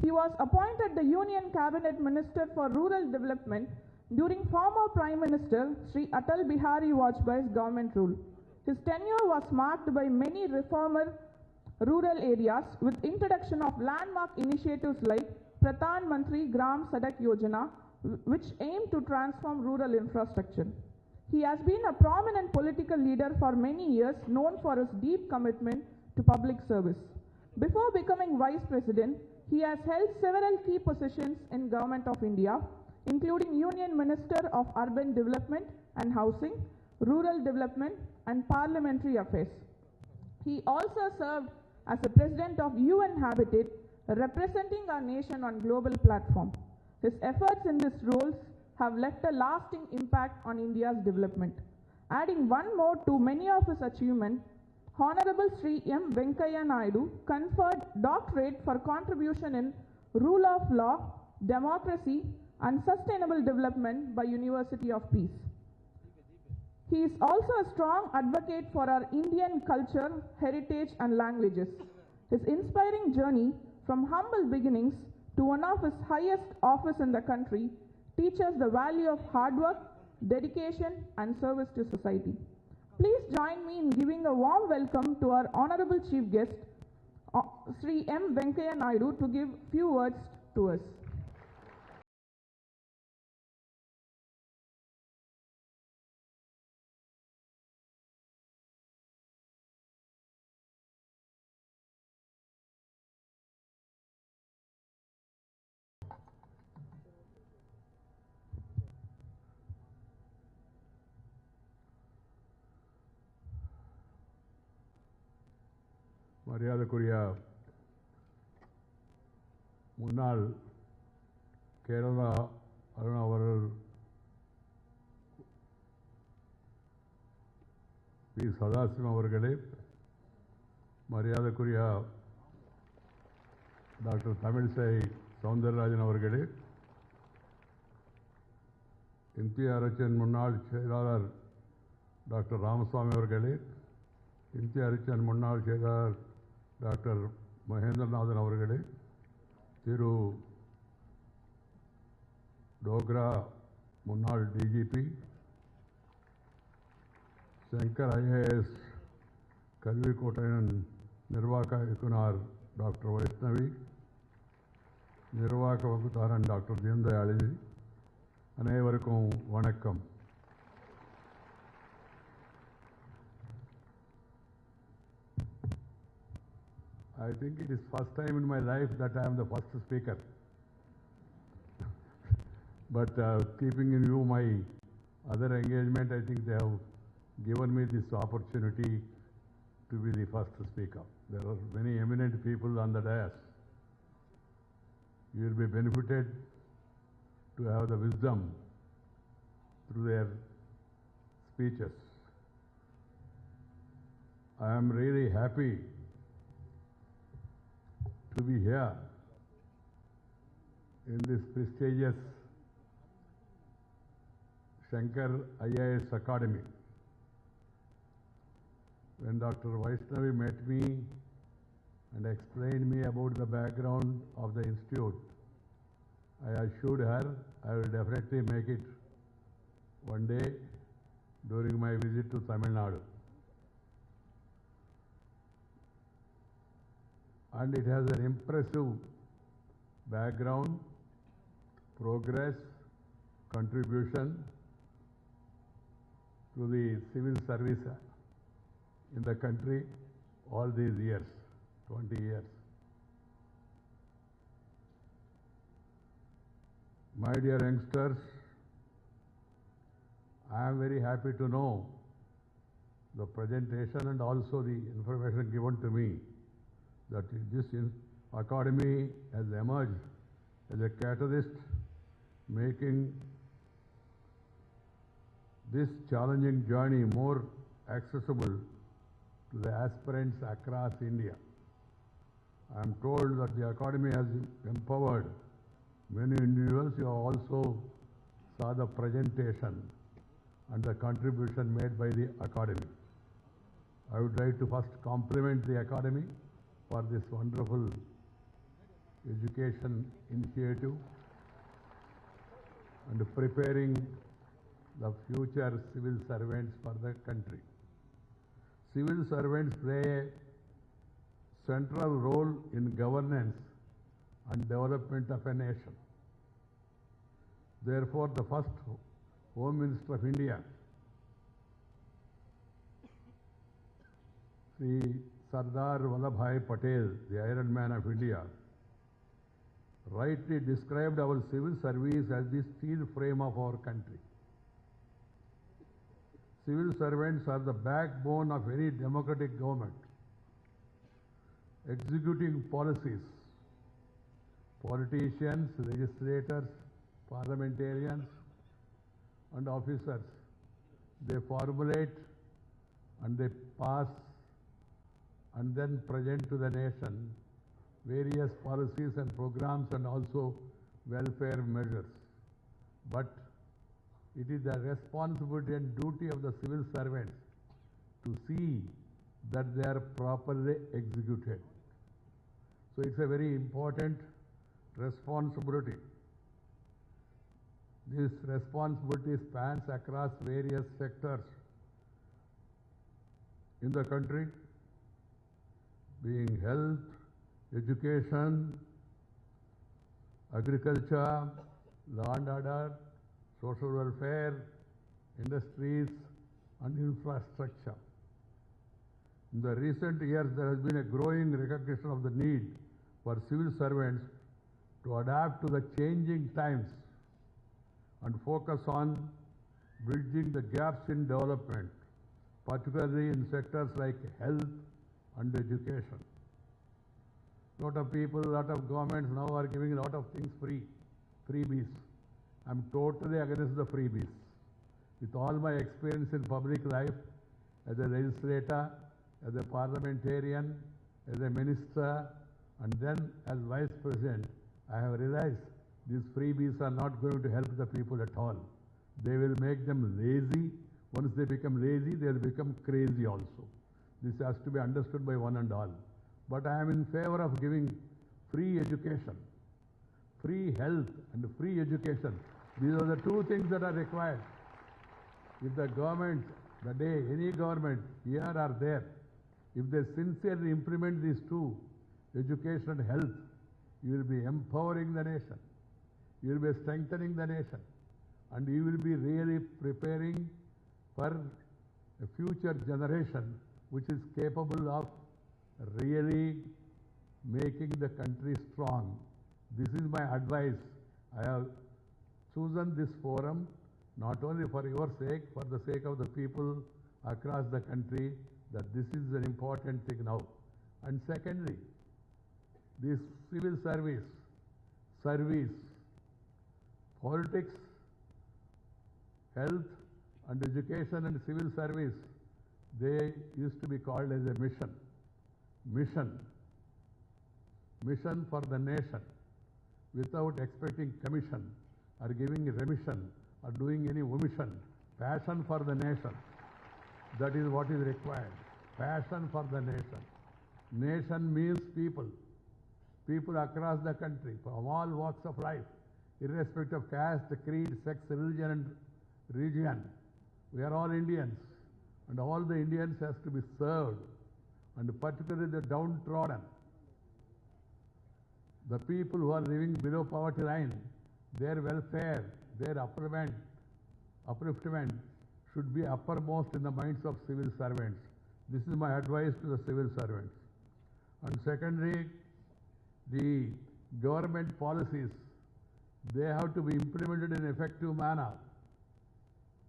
he was appointed the Union Cabinet Minister for Rural Development during former Prime Minister Sri Atal Bihari Vajpayee's government rule. His tenure was marked by many reformer rural areas with introduction of landmark initiatives like Pradhan Mantri Gram Sadak Yojana, which aimed to transform rural infrastructure. He has been a prominent political leader for many years, known for his deep commitment to public service. Before becoming Vice President, he has held several key positions in Government of India, including Union Minister of Urban Development and Housing, Rural Development and Parliamentary Affairs. He also served as the President of UN Habitat, representing our nation on global platform. His efforts in these roles have left a lasting impact on India's development. Adding one more to many of his achievements, Honorable Sri M. Venkaiah Naidu conferred doctorate for contribution in rule of law, democracy and sustainable development by University of Peace. He is also a strong advocate for our Indian culture, heritage and languages. His inspiring journey from humble beginnings to one of his highest office in the country teaches the value of hard work, dedication and service to society. Please join me in giving a warm welcome to our Honorable Chief Guest, Sri M. Venkaiah Naidu, to give few words to us. மரியாதைக்குரிய முன்னாள் கேரளா அருண் அவர்கள் B. Sadasivam அவர்களே, மரியாதைக்குரிய doctor Tamilisai Soundararajan அவர்களே, இந்திய அரசின் முன்னாள் செயலாளர் டாக்டர் ராமசாமி அவர்களே, இந்திய அரசின் முன்னாள் செயலாளர் டாக்டர் மகேந்திரநாதன் அவர்களே, திரு டோக்ரா முன்னாள் டிஜிபி, சங்கர் ஐஏஎஸ் கல்விக்கோட்டையின் நிர்வாக இயக்குனர் டாக்டர் வைஷ்ணவி, நிர்வாக வகுப்பாளர் டாக்டர் தீன்தயாளி, அனைவருக்கும் வணக்கம். I think it is first time in my life that I am the first speaker. But keeping in view my other engagement, I think they have given me this opportunity to be the first speaker. There are many eminent people on the dais. You will be benefited to have the wisdom through their speeches. I am really happy to be here in this prestigious Shankar IAS Academy. When Dr. Vaishnavi met me and explained me about the background of the institute, I assured her I will definitely make it one day during my visit to Tamil Nadu. And it has an impressive background, progress, contribution to the civil service in the country all these years, 20 years. My dear youngsters, I am very happy to know the presentation and also the information given to me that this academy has emerged as a catalyst making this challenging journey more accessible to the aspirants across India. I am told that the academy has empowered many individuals. You also saw the presentation and the contribution made by the academy. I would like to first compliment the academy for this wonderful education initiative and preparing the future civil servants for the country. Civil servants play a central role in governance and development of a nation. Therefore, the first Home Minister of India, Sri Sardar Vallabhbhai Patel, the Iron Man of India, rightly described our civil service as the steel frame of our country. Civil servants are the backbone of any democratic government, executing policies. Politicians, legislators, parliamentarians, and officers, they formulate and they pass and then present to the nation various policies and programs and also welfare measures. But it is the responsibility and duty of the civil servants to see that they are properly executed. So it's a very important responsibility. This responsibility spans across various sectors in the country, being health, education, agriculture, law and order, social welfare, industries, and infrastructure. In the recent years, there has been a growing recognition of the need for civil servants to adapt to the changing times and focus on bridging the gaps in development, particularly in sectors like health and education. A lot of people, a lot of governments now are giving a lot of things free, freebies. I'm totally against the freebies. With all my experience in public life, as a legislator, as a parliamentarian, as a minister, and then as vice president, I have realized these freebies are not going to help the people at all. They will make them lazy. Once they become lazy, they will become crazy also. This has to be understood by one and all. But I am in favor of giving free education, free health and free education. These are the two things that are required. If the government, the day any government here or there, if they sincerely implement these two, education and health, you will be empowering the nation. You will be strengthening the nation. And you will be really preparing for a future generation which is capable of really making the country strong. This is my advice. I have chosen this forum not only for your sake, for the sake of the people across the country, that this is an important thing now. And secondly, this civil service, politics, health and education and civil service, they used to be called as a mission for the nation, without expecting commission or giving remission or doing any omission. Passion for the nation, that is what is required. Passion for the nation. Nation means people across the country, from all walks of life. irrespective of caste, creed, sex, religion and region. We are all Indians, and all the Indians has to be served, and particularly the downtrodden. The people who are living below poverty line, their welfare, their upliftment should be uppermost in the minds of civil servants. This is my advice to the civil servants. And secondly, the government policies, they have to be implemented in an effective manner.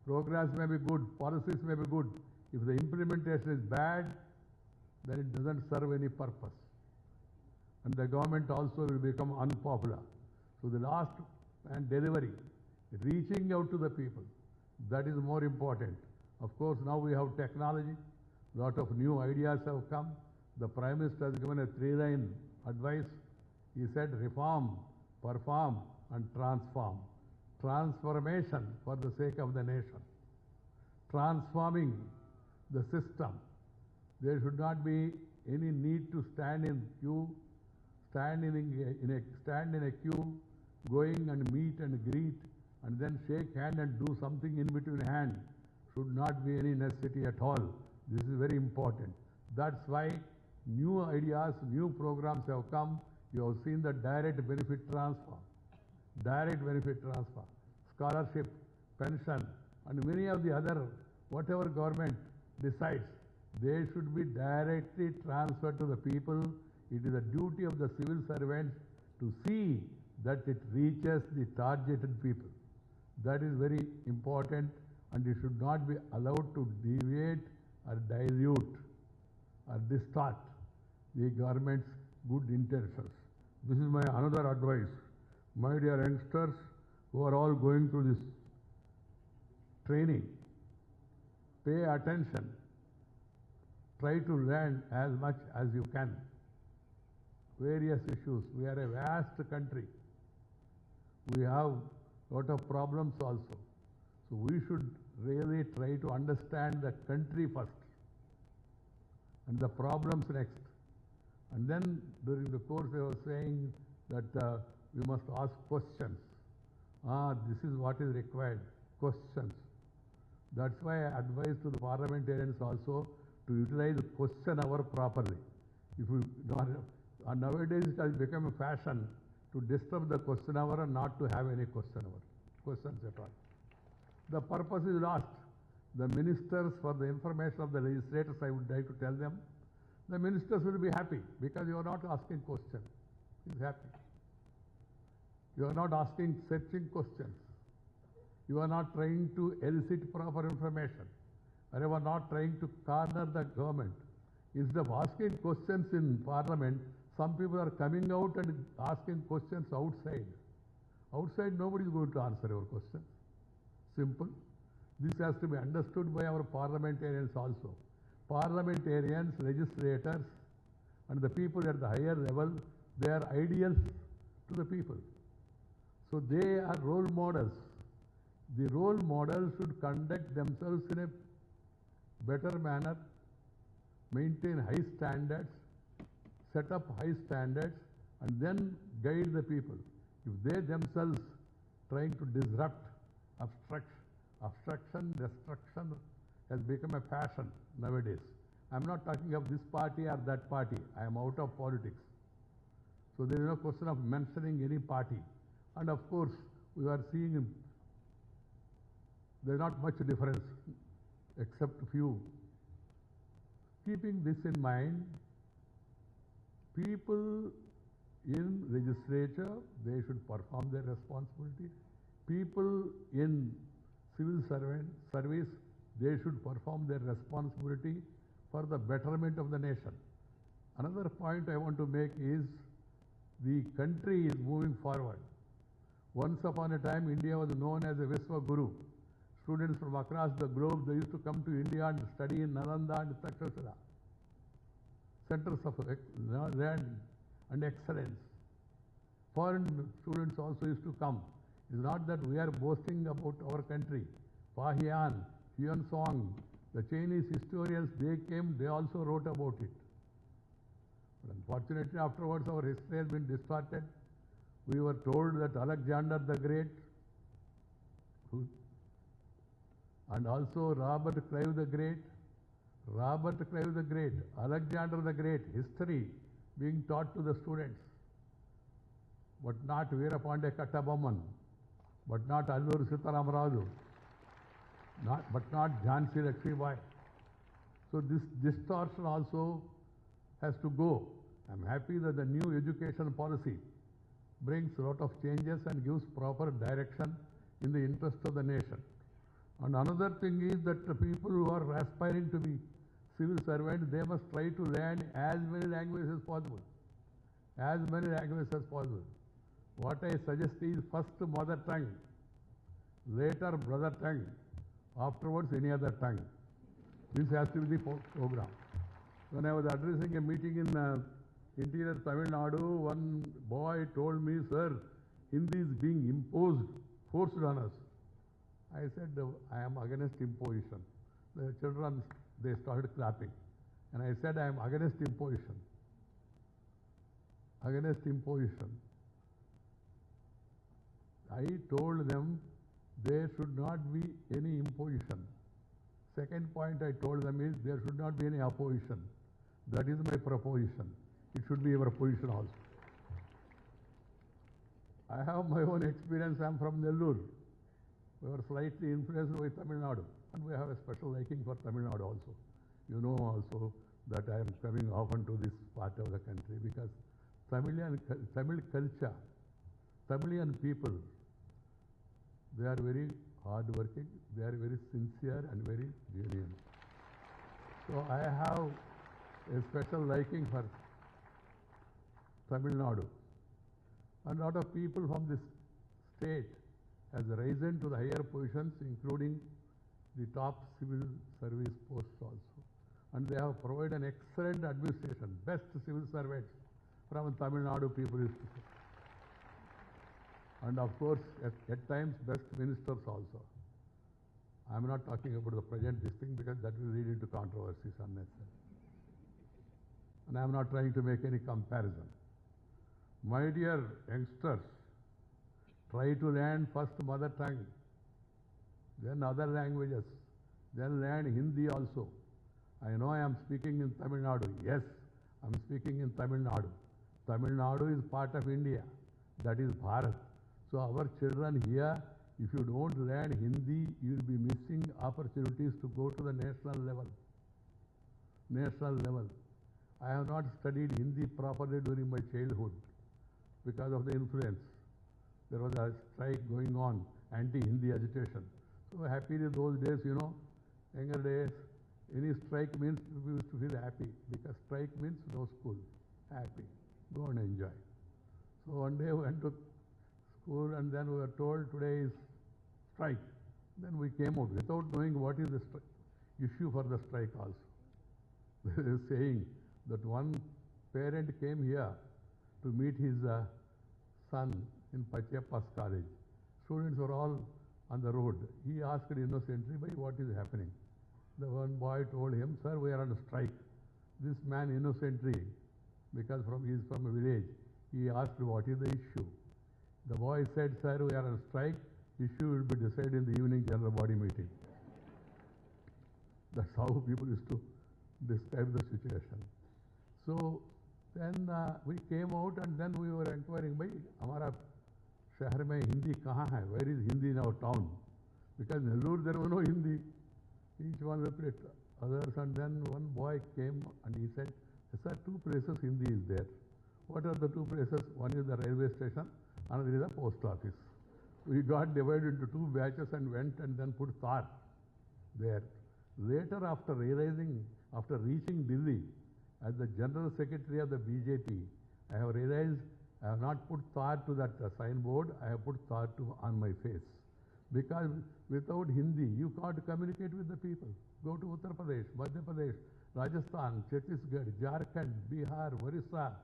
Programs may be good, policies may be good. If the implementation is bad, then it doesn't serve any purpose. And the government also will become unpopular. So the last and delivery, reaching out to the people, that is more important. Of course, now we have technology, lot of new ideas have come. The Prime Minister has given a 3-line advice. He said reform, perform and transform. Transformation for the sake of the nation. Transforming the system. There should not be any need to stand in queue, stand in a queue, going and meet and greet and then shake hand and do something in between hand. Should not be any necessity at all. This is very important. That's why new ideas, new programs have come. You have seen the direct benefit transfer, scholarship, pension, and many of the other, whatever government decides, they should be directly transferred to the people. It is the duty of the civil servants to see that it reaches the targeted people. That is very important, and it should not be allowed to deviate or dilute or distort the government's good intentions. This is my another advice. My dear youngsters who are all going through this training, pay attention. Try to learn as much as you can. Various issues. We are a vast country. We have a lot of problems also. So we should really try to understand the country first and the problems next. And then during the course I was saying that we must ask questions. This is what is required, questions. That's why I advise to the parliamentarians also to utilize the question hour properly. If we nowadays it has become a fashion to disturb the question hour and not to have any questions at all. The purpose is lost. The ministers, for the information of the legislators, I would like to tell them, the ministers will be happy because you are not asking questions. He is happy. You are not asking searching questions. You are not trying to elicit proper information. Or you are not trying to corner the government. Instead of asking questions in parliament, some people are coming out and asking questions outside. Outside, nobody is going to answer your question. Simple. This has to be understood by our parliamentarians also. Parliamentarians, legislators, and the people at the higher level, they are ideals to the people. So they are role models. The role models should conduct themselves in a better manner, maintain high standards, set up high standards, and then guide the people. If they themselves trying to disrupt, obstruction, destruction has become a fashion nowadays. I am not talking of this party or that party. I am out of politics. So there is no question of mentioning any party. And of course, we are seeing there is not much difference except few. Keeping this in mind, people in legislature, they should perform their responsibility. People in civil service, they should perform their responsibility for the betterment of the nation. Another point I want to make is the country is moving forward. Once upon a time, India was known as a Viswa Guru. Students from across the globe, they used to come to India and study in Nalanda and Takshashila. Centers of learning and excellence. Foreign students also used to come. It is not that we are boasting about our country. Fahian, Huan Song, the Chinese historians, they came, they also wrote about it. But unfortunately, afterwards, our history has been distorted. We were told that Alexander the Great, and also Robert Clive the Great, Alexander the Great, history being taught to the students, but not Veerapande Kattabomman, but not Allur Sitaramraju, but not Jhansi Lakshmibai. So this distortion also has to go. I'm happy that the new education policy brings a lot of changes and gives proper direction in the interest of the nation. And another thing is that the people who are aspiring to be civil servants, they must try to learn as many languages as possible. As many languages as possible. What I suggest is first mother tongue, later brother tongue, afterwards any other tongue. This has to be the program. When I was addressing a meeting in interior Tamil Nadu, one boy told me, sir, Hindi is being imposed, forced on us. I said, I am against imposition. The children, they started clapping. And I said, I am against imposition. Against imposition. I told them there should not be any imposition. Second point I told them is there should not be any opposition. That is my proposition. It should be your position also. I have my own experience. I am from Nellore. We were slightly influenced by Tamil Nadu, and we have a special liking for Tamil Nadu also. You know also that I am coming often to this part of the country because Tamil culture, Tamilian people, they are very hard-working, they are very sincere and very genuine. So I have a special liking for Tamil Nadu. And a lot of people from this state has risen to the higher positions, including the top civil service posts also. And they have provided an excellent administration, best civil servants from Tamil Nadu people is to say. And of course, at times, best ministers also. I am not talking about the present this thing because that will lead into controversies unnecessary. And I am not trying to make any comparison. My dear youngsters, try to learn first mother tongue, then other languages, then learn Hindi also. I know I am speaking in Tamil Nadu. Yes, I am speaking in Tamil Nadu. Tamil Nadu is part of India. That is Bharat. So our children here, if you don't learn Hindi, you will be missing opportunities to go to the national level. National level. I have not studied Hindi properly during my childhood because of the influence. There was a strike going on, anti-Hindi agitation. So happy in those days, you know, younger days, any strike means we used to feel happy because strike means no school. Happy. Go and enjoy. So one day we went to school and then we were told today is strike. Then we came out without knowing what is the issue for the strike also. There is saying that one parent came here to meet his son in Pachappa's college. Students were all on the road. He asked innocently, what is happening? The one boy told him, sir, we are on a strike. This man innocently, because he is from a village, he asked what is the issue. The boy said, sir, we are on strike. Issue will be decided in the evening general body meeting. That's how people used to describe the situation. So then we came out and then we were inquiring, Hamara shahar mein Hindi kahan hai? Where is Hindi in our town? Because in Nellore there was no Hindi. Each one replied others, and then one boy came and he said, sir, two places Hindi is there. What are the two places? One is the railway station, another is the post office. We got divided into two batches and went and then put tar there. Later, after reaching Delhi as the General Secretary of the BJP, I have realized I have not put tar to that signboard, I have put tar on my face. Because without Hindi, you can't communicate with the people. Go to Uttar Pradesh, Madhya Pradesh, Rajasthan, Chhattisgarh, Jharkhand, Bihar, Orissa,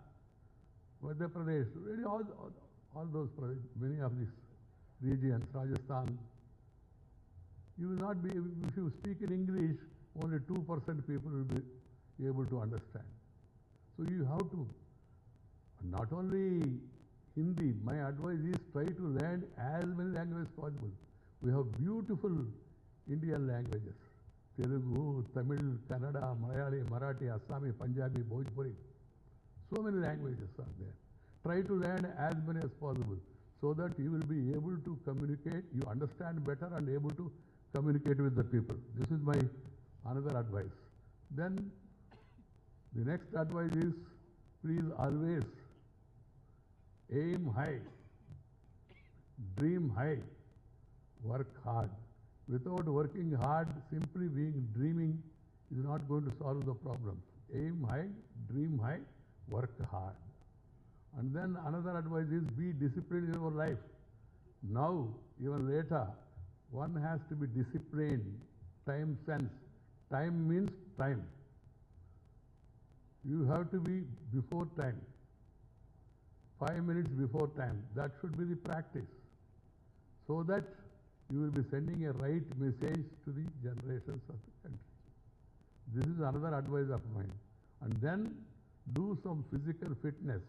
Madhya Pradesh, really all those, many of these regions, Rajasthan. You will not be, if you speak in English, only 2% people will be able to understand. So you have to, not only Hindi. My advice is try to learn as many languages possible. We have beautiful Indian languages. Telugu, Tamil, Kannada, Malayali, Marathi, Assami, Punjabi, Bhojpuri. So many languages are there. Try to learn as many as possible so that you will be able to communicate, you understand better and able to communicate with the people. This is my another advice. Then the next advice is please always aim high, dream high, work hard. Without working hard, simply dreaming is not going to solve the problem. Aim high, dream high, work hard. And then another advice is be disciplined in your life. Now, even later, one has to be disciplined. Time sense. Time means time. You have to be before time. 5 minutes before time. That should be the practice. So that you will be sending a right message to the generations of the country. This is another advice of mine. And then do some physical fitness.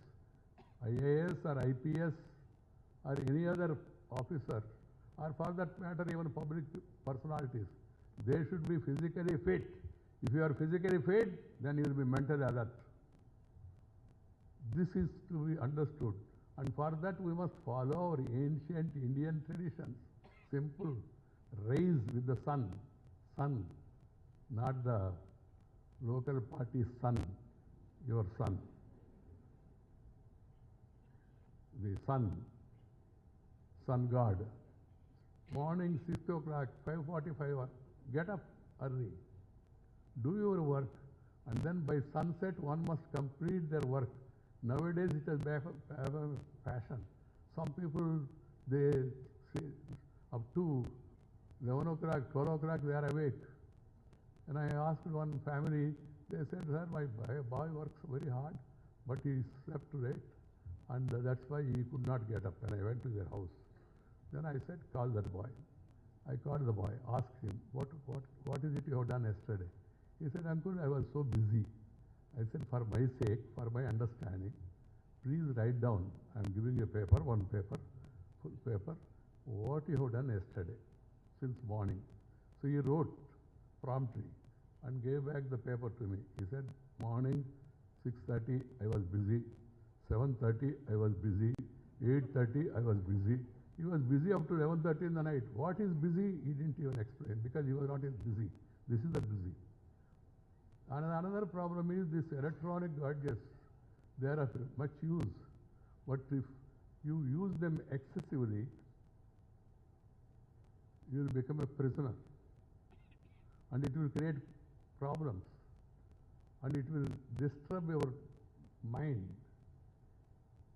IAS or IPS or any other officer, or for that matter even public personalities, they should be physically fit. If you are physically fit, then you will be mentally alert. This is to be understood. And for that we must follow our ancient Indian traditions. Simple. Rise with the sun. Sun. Not the local party sun. Your sun. The sun god. Morning 6 o'clock, 5:45, get up early. Do your work, and then by sunset one must complete their work. Nowadays it has become fashion. Some people, they say up to 11 o'clock, 12 o'clock they are awake. And I asked one family, they said, sir, my boy works very hard, but he slept late. And that's why he could not get up. And I went to their house. Then I said, call that boy. I called the boy, asked him, what is it you have done yesterday? He said, uncle, I was so busy. I said, for my sake, for my understanding, please write down. I am giving you a paper, one paper, full paper, what you have done yesterday, since morning. So he wrote promptly and gave back the paper to me. He said, morning, 6:30, I was busy. 7:30, I was busy. 8:30, I was busy. He was busy up to 11:30 in the night. What is busy? He didn't even explain because he was not yet busy. This is the busy. And another problem is this electronic gadgets. They are of much use. But if you use them excessively, you will become a prisoner. And it will create problems. And it will disturb your mind.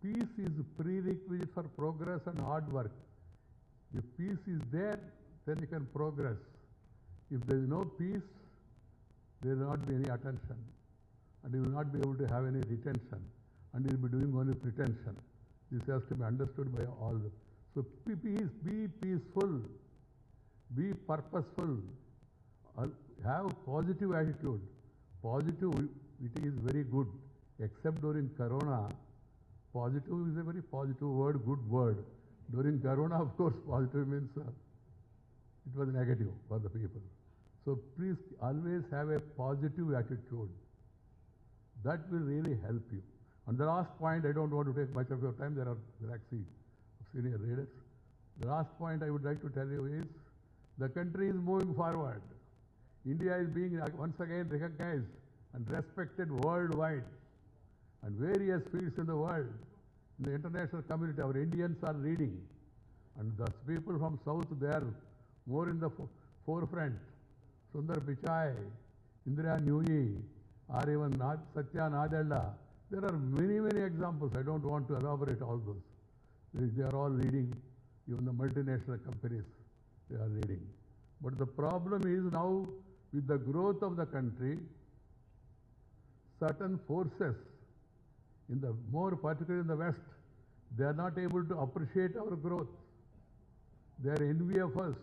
Peace is prerequisite for progress and hard work. If peace is there, then you can progress. If there is no peace, there will not be any attention. And you will not be able to have any retention. And you will be doing only pretension. This has to be understood by all. So be peaceful. Be purposeful. Have positive attitude. Positivity is very good. Except during Corona, positive is a very positive word, good word. During Corona, of course, positive means it was negative for the people. So please always have a positive attitude. That will really help you. And the last point, I don't want to take much of your time, there are actually senior leaders. The last point I would like to tell you is, the country is moving forward. India is being once again recognized and respected worldwide. And various fields in the world, in the international community, our Indians are leading. And the people from South, they are more in the forefront. Sundar Pichai, Indira Nooyi, or even Satya Nadella. There are many, many examples. I don't want to elaborate all those. They are all leading. Even the multinational companies, they are leading. But the problem is now, with the growth of the country, certain forces, more particularly in the West, they are not able to appreciate our growth. They are envy of us.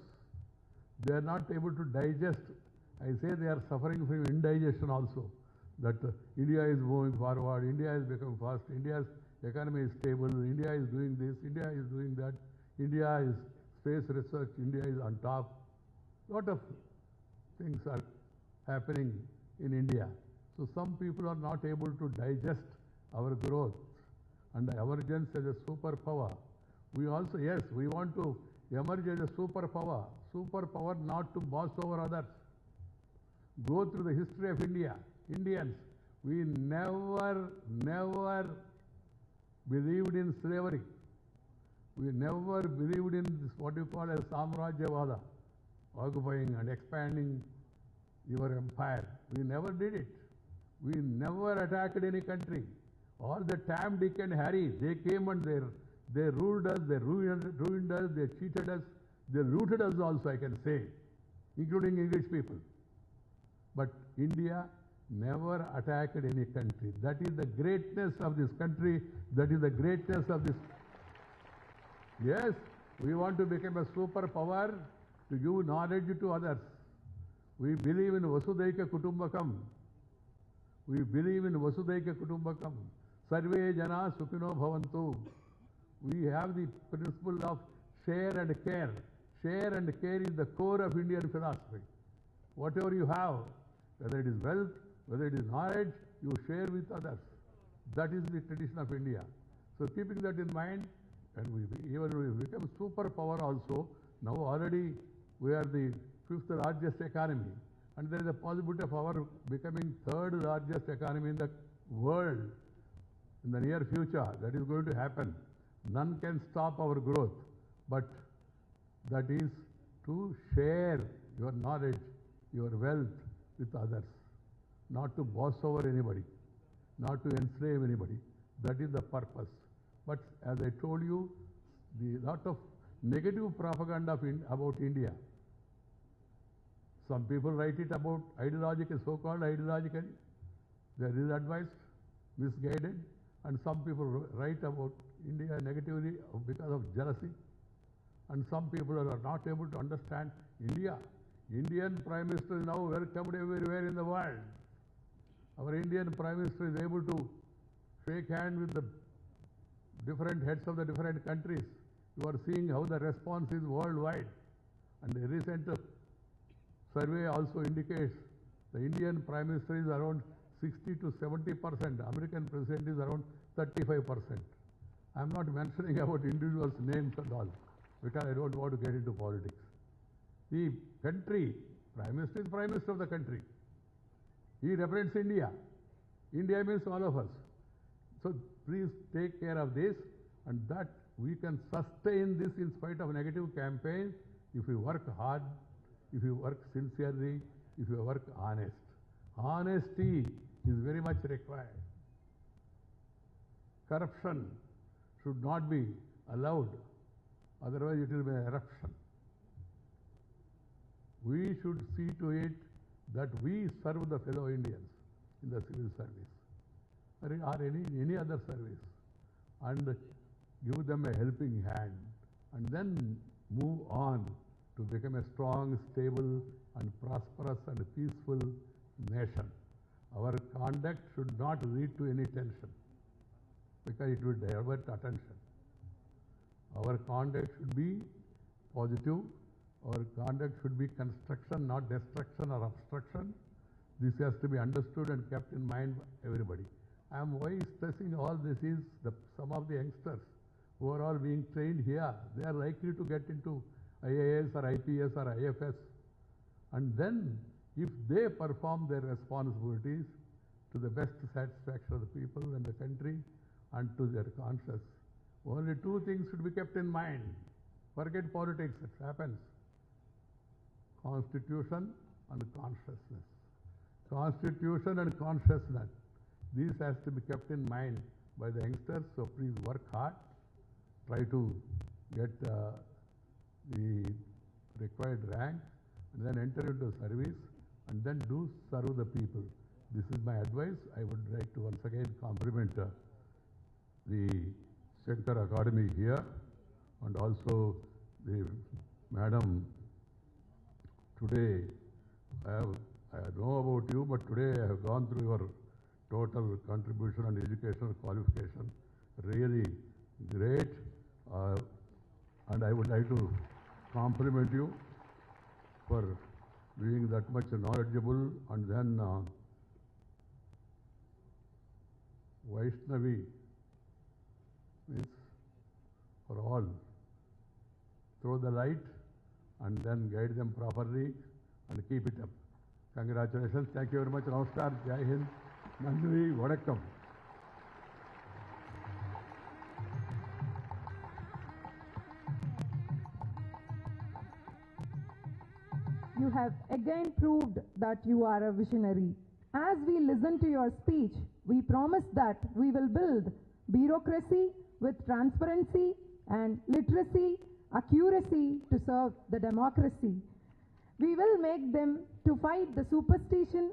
They are not able to digest. I say they are suffering from indigestion also. That India is moving forward, India is becoming fast, India is economy is stable, India is doing this, India is doing that, India is space research, India is on top. Lot of things are happening in India. So some people are not able to digest our growth and emergence as a superpower. We also, yes, we want to emerge as a superpower. Superpower not to boss over others. Go through the history of India. Indians, we never believed in slavery. We never believed in this, what you call as Samrajyavada, occupying and expanding your empire. We never did it. We never attacked any country. All the time, Dick and Harry, they came and they ruled us, they ruined us, they cheated us, they looted us also, I can say, including English people. But India never attacked any country. That is the greatness of this country. That is the greatness of this. Yes, we want to become a superpower to give knowledge to others. We believe in Vasudaika Kutumbakam. We believe in Vasudaika Kutumbakam. Sarve Jana Sukhino Bhavantu. We have the principle of share and care. Share and care is the core of Indian philosophy. Whatever you have, whether it is wealth, whether it is knowledge, you share with others. That is the tradition of India. So keeping that in mind, and we become superpower also. Now already we are the 5th largest economy, and there is a possibility of our becoming 3rd largest economy in the world in the near future. That is going to happen. None can stop our growth, but that is to share your knowledge, your wealth with others, not to boss over anybody, not to enslave anybody. That is the purpose. But as I told you, the lot of negative propaganda about India. Some people write it about ideological, so-called ideologically. They are ill-advised, misguided, and some people write about India negatively because of jealousy. And some people are not able to understand India. Indian Prime Minister is now welcomed everywhere in the world. Our Indian Prime Minister is able to shake hands with the different heads of the different countries. You are seeing how the response is worldwide. And the recent survey also indicates the Indian Prime Minister is around 60 to 70%. American President is around 35%. I am not mentioning about individuals' names and all, because I don't want to get into politics. The country, Prime Minister is Prime Minister of the country. He represents India. India means all of us. So please take care of this, and that we can sustain this in spite of negative campaigns if we work hard, if you work sincerely, if you work honest. Honesty is very much required. Corruption should not be allowed, otherwise it will be an eruption. We should see to it that we serve the fellow Indians in the civil service or any other service, and give them a helping hand, and then move on to become a strong, stable, and prosperous and peaceful nation. Our conduct should not lead to any tension, because it will divert attention. Our conduct should be positive. Our conduct should be construction, not destruction or obstruction. This has to be understood and kept in mind by everybody. Why stressing all this is some of the youngsters who are all being trained here, they are likely to get into IAS or IPS or IFS. And then, if they perform their responsibilities to the best satisfaction of the people and the country and to their conscience, only two things should be kept in mind. Forget politics, it happens. Constitution and consciousness. Constitution and consciousness. This has to be kept in mind by the youngsters, so please work hard. Try to get the required rank, and then enter into service, and then do serve the people. This is my advice. I would like to once again compliment the Shankar Academy here, and also the Madam. Today, I know about you, but today I have gone through your total contribution and educational qualification. really great. And I would like to compliment you for being that much knowledgeable, and then Vaishnavi means for all. Throw the light and then guide them properly and keep it up. Congratulations. Thank you very much. Namaskar. Jai Hind. Nandri. Vanakkam. You have again proved that you are a visionary. As we listen to your speech, we promise that we will build bureaucracy with transparency and literacy, accuracy to serve the democracy. We will make them to fight the superstition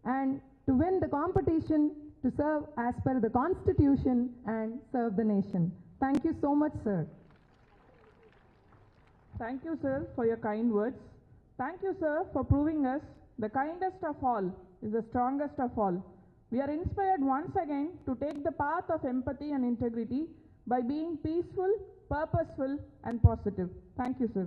and to win the competition to serve as per the Constitution and serve the nation. Thank you so much, sir. Thank you, sir, for your kind words. Thank you, sir, for proving us the kindest of all is the strongest of all. We are inspired once again to take the path of empathy and integrity by being peaceful, purposeful, and positive. Thank you, sir.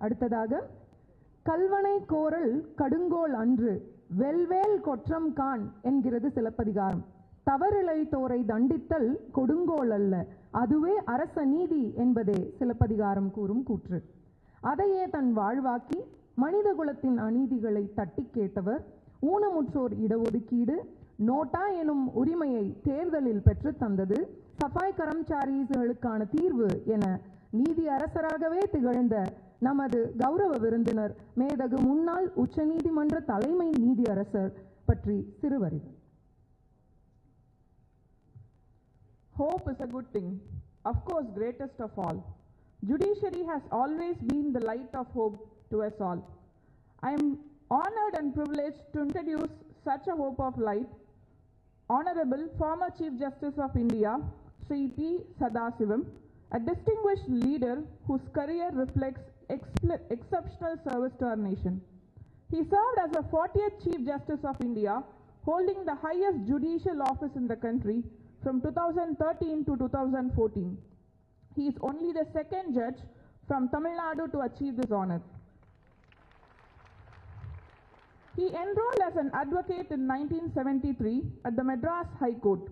அடுத்ததாக கல்வனை கோரல் கடுங்கோல் அன்று வெல்வேல் கொற்றம் கான் என்கிறது சிலப்பதிகாரம். தவறிழைத்தோரை தண்டித்தல் கொடுங்கோல் அல்ல, அதுவே அரச நீதி என்பதே சிலப்பதிகாரம் கூறும் கூற்று. அதையே தன் வாழ்வாக்கி மனித குலத்தின் அநீதிகளை தட்டி கேட்டவர் ஊனமுற்றோர் இடஒதுக்கீடு, நோட்டா எனும் உரிமையை தேர்தலில் பெற்று தந்தது, சஃபாய் கரம்சாரிகளுக்கான தீர்வு என நீதி அரசராகவே திகழ்ந்த நமது கௌரவ விருந்தினர் மேதகு முன்னாள் உச்சநீதிமன்ற தலைமை நீதியரசர் பற்றி சிறுவரிகள். Hope is a good thing, of course greatest of all. Judiciary has always been the light of hope to us all. I am honored and privileged to introduce such a hope of light, Honorable former Chief Justice of India, Sri P. Sadasivam, a distinguished leader whose career reflects exceptional service to our nation. He served as the 40th Chief Justice of India, holding the highest judicial office in the country from 2013 to 2014. He is only the second judge from Tamil Nadu to achieve this honor. He enrolled as an advocate in 1973 at the Madras High Court.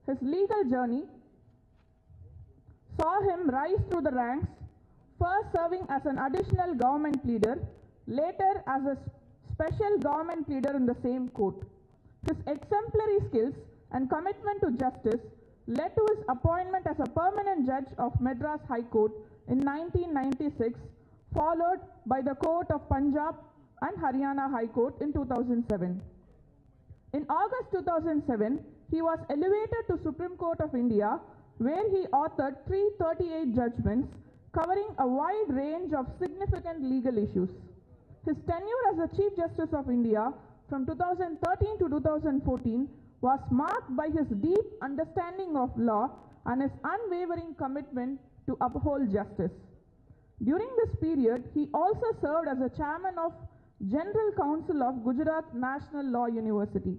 His legal journey saw him rise through the ranks, first serving as an additional government pleader, later as a special government pleader in the same court. His exemplary skills and commitment to justice led to his appointment as a permanent judge of Madras High Court in 1996, followed by the Court of Punjab and Haryana High Court in 2007. In August 2007, he was elevated to Supreme Court of India, where he authored 338 judgments covering a wide range of significant legal issues. His tenure as the Chief Justice of India from 2013 to 2014 was marked by his deep understanding of law and his unwavering commitment to uphold justice. During this period, he also served as the chairman of General Council of Gujarat National Law University.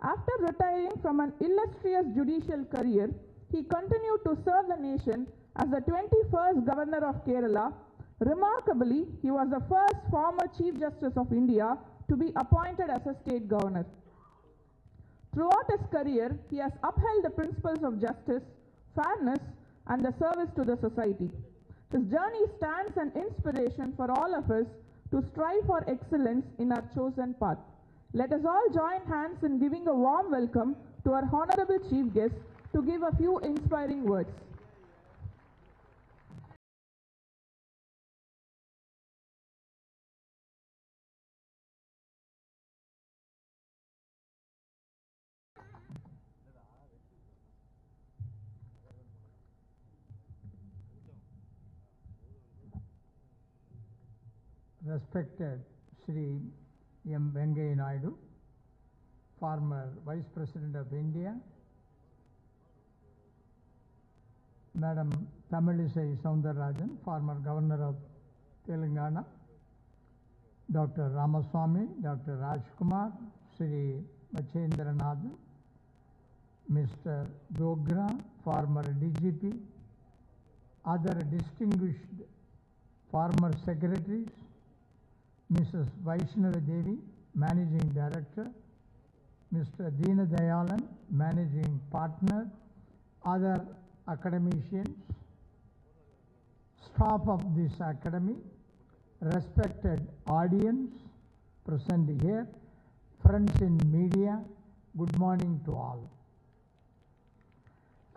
After retiring from an illustrious judicial career, he continued to serve the nation as the 21st Governor of Kerala. Remarkably, he was the first former Chief Justice of India to be appointed as a state governor. Throughout his career, he has upheld the principles of justice, fairness, and the service to the society. His journey stands an inspiration for all of us to strive for excellence in our chosen path. Let us all join hands in giving a warm welcome to our honorable chief guest to give a few inspiring words. Respected Shri M. Venkaiah Naidu, former Vice President of India, Madam Tamilisai Soundararajan, former Governor of Telangana, Dr. Ramaswamy, Dr. Rajkumar, Shri Machendranathan, Mr. Dogra, former DGP, other distinguished former secretaries, Mrs. Vaishnava Devi, Managing Director, Mr. Deena Dayalan, Managing Partner, other academicians, staff of this academy, respected audience present here, friends in media, good morning to all.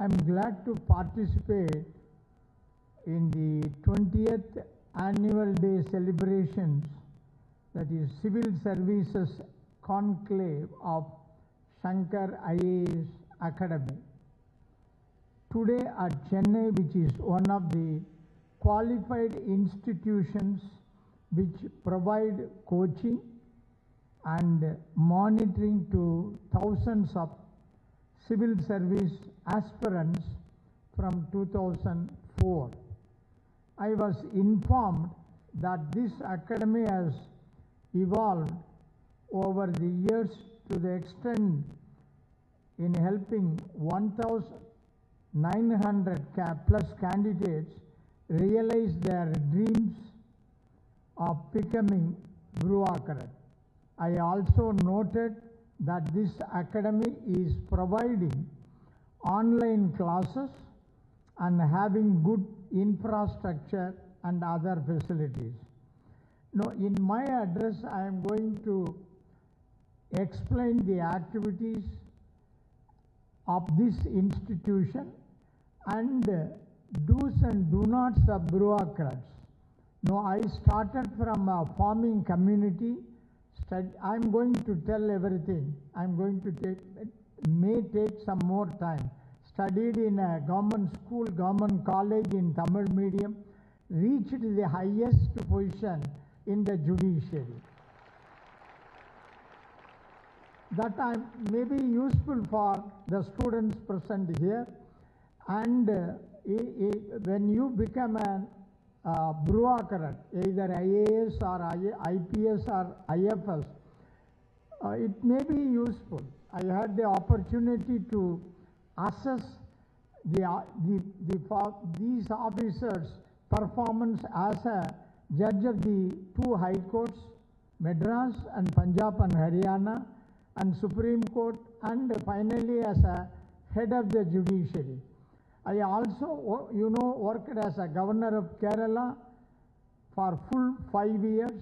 I am glad to participate in the 20th Annual Day celebrations, that is Civil Services Conclave of Shankar IAS Academy. Today at Chennai, which is one of the qualified institutions which provide coaching and monitoring to thousands of civil service aspirants from 2004. I was informed that this academy has evolved over the years to the extent in helping 1,900 plus candidates realize their dreams of becoming Bruvakarat. I also noted that this academy is providing online classes and having good infrastructure and other facilities. Now, in my address, I am going to explain the activities of this institution and do's and do nots of bureaucrats. Now, I started from a farming community. I am going to tell everything. I am going to take, it may take some more time. Studied in a government school, government college in Tamil medium, reached the highest position in the judiciary. That may be useful for the students present here. And when you become a Bruvakarat, either IAS or IPS or IFS, it may be useful. I had the opportunity to assess these officers' performance as a judge of the two high courts, Madras and Punjab and Haryana, and Supreme Court, and finally as a head of the judiciary. I also, worked as a governor of Kerala for full 5 years.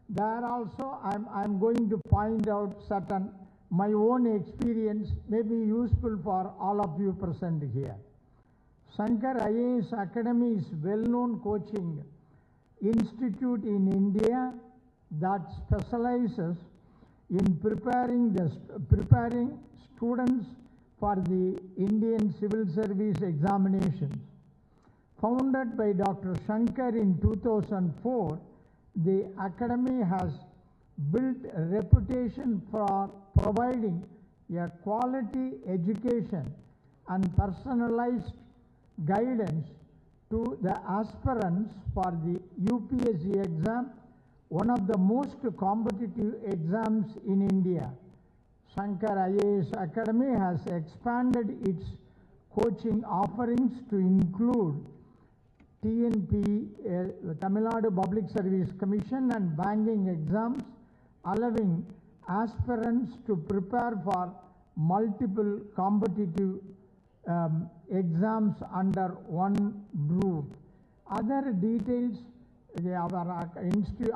There also I'm going to point out certain my own experience may be useful for all of you present here. Shankar IAS Academy is well-known coaching institute in India that specializes in preparing students for the Indian Civil Service examinations. Founded by Dr. Shankar in 2004, the Academy has built a reputation for providing a quality education and personalized guidance to the aspirants for the UPSC exam, one of the most competitive exams in India. Shankar IAS Academy has expanded its coaching offerings to include TNP, Tamil Nadu Public Service Commission, and banking exams, allowing aspirants to prepare for multiple competitive exams under one roof. Other details our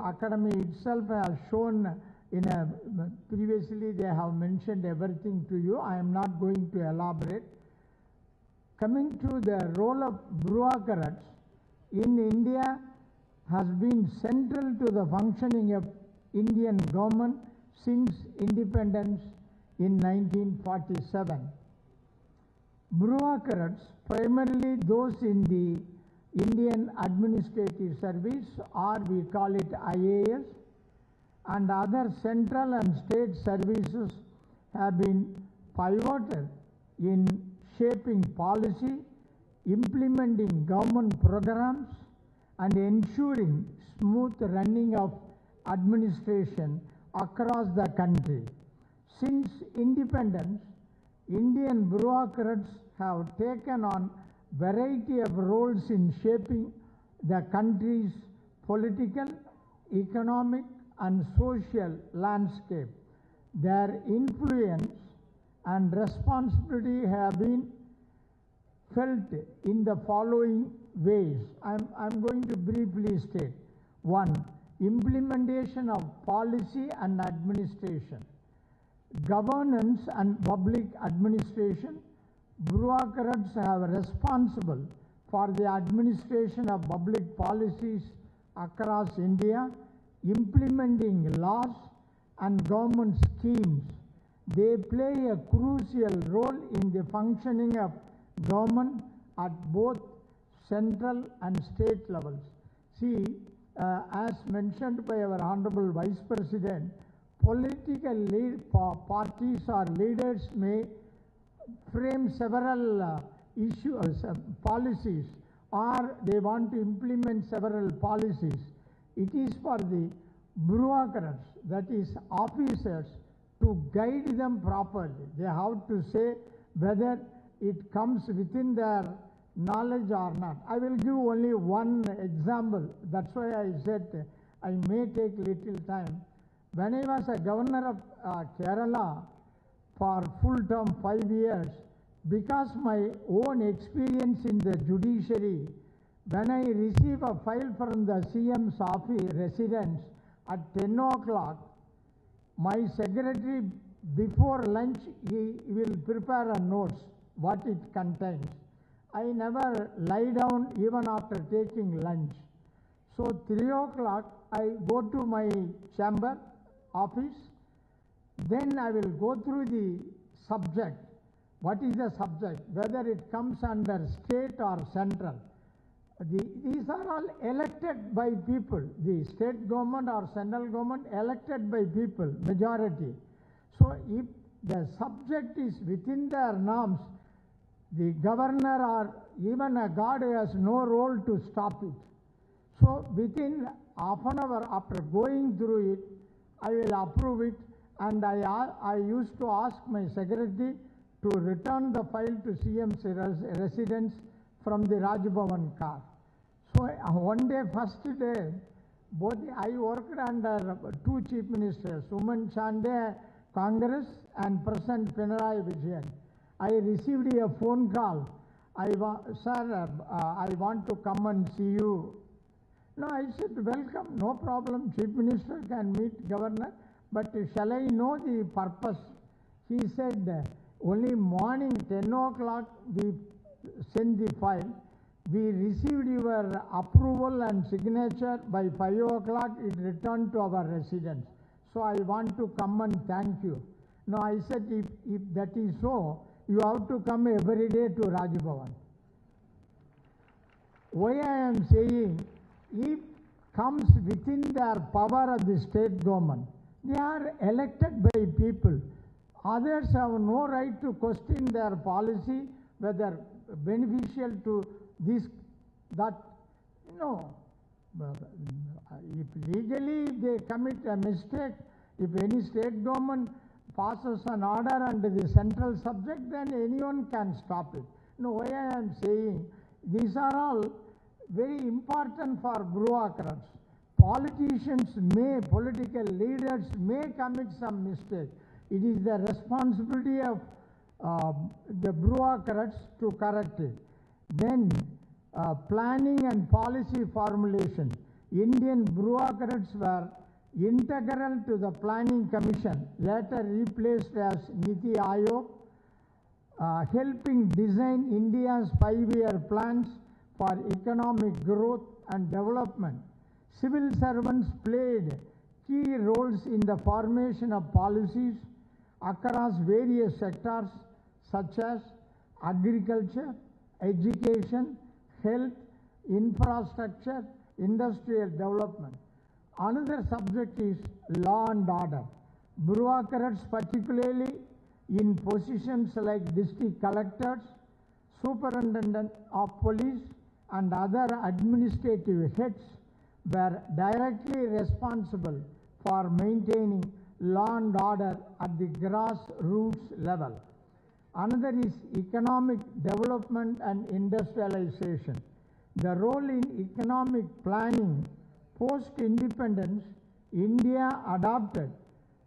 academy itself has shown previously they have mentioned everything to you. I am not going to elaborate. Coming to the role of bureaucrats in India has been central to the functioning of Indian government since independence in 1947. Bureaucrats, primarily those in the Indian Administrative Service, or we call it IAS, and other central and state services have been pivotal in shaping policy, implementing government programs, and ensuring smooth running of administration across the country. Since independence, Indian bureaucrats have taken on variety of roles in shaping the country's political, economic, and social landscape. Their influence and responsibility have been felt in the following ways. I'm going to briefly state. 1. Implementation of policy and administration. Governance and public administration. Bureaucrats are responsible for the administration of public policies across India, implementing laws and government schemes. They play a crucial role in the functioning of government at both central and state levels. See, as mentioned by our Honorable Vice President, political parties or leaders may frame several issues, policies, or they want to implement several policies. It is for the bureaucrats, that is officers, to guide them properly. They have to say whether it comes within their knowledge or not. I will give only one example. That's why I said I may take little time. When I was a governor of Kerala for full term 5 years, because my own experience in the judiciary, when I receive a file from the CM's office residence at 10 o'clock, my secretary before lunch, he will prepare a notes, what it contains. I never lie down even after taking lunch. So 3 o'clock, I go to my chamber, office, then I will go through the subject. What is the subject? Whether it comes under state or central. These are all elected by people. The state government or central government elected by people, majority. So if the subject is within their norms, the governor or even a guard has no role to stop it. So within half an hour after going through it, I will approve it, and I used to ask my secretary to return the file to CM's residence from the Rajbhavan car. So one day, first day, I worked under two chief ministers, Suman Chande, Congress, and President Pinarayi Vijayan. I received a phone call. Sir, I want to come and see you. No, I said, welcome, no problem. Chief Minister can meet Governor, but shall I know the purpose? He said, only morning 10 o'clock we sent the file. We received your approval and signature. By 5 o'clock it returned to our residence. So I want to come and thank you. No, I said, if that is so, you have to come every day to Rajbhavan. Why I am saying, if comes within their power of the state government, they are elected by people. Others have no right to question their policy, whether beneficial to this, that. No. If legally they commit a mistake, if any state government passes an order under the central subject, then anyone can stop it. No, why I am saying, these are all very important for bureaucrats. Politicians may, political leaders may commit some mistake. It is the responsibility of the bureaucrats to correct it. Then planning and policy formulation. Indian bureaucrats were integral to the Planning Commission, later replaced as Niti Aayog, helping design India's 5-year plans for economic growth and development. Civil servants played key roles in the formation of policies across various sectors such as agriculture, education, health, infrastructure, industrial development. Another subject is law and order. Bureaucrats, particularly in positions like district collectors, superintendent of police, and other administrative heads, were directly responsible for maintaining law and order at the grassroots level. Another is economic development and industrialization. The role in economic planning post-independence, India adopted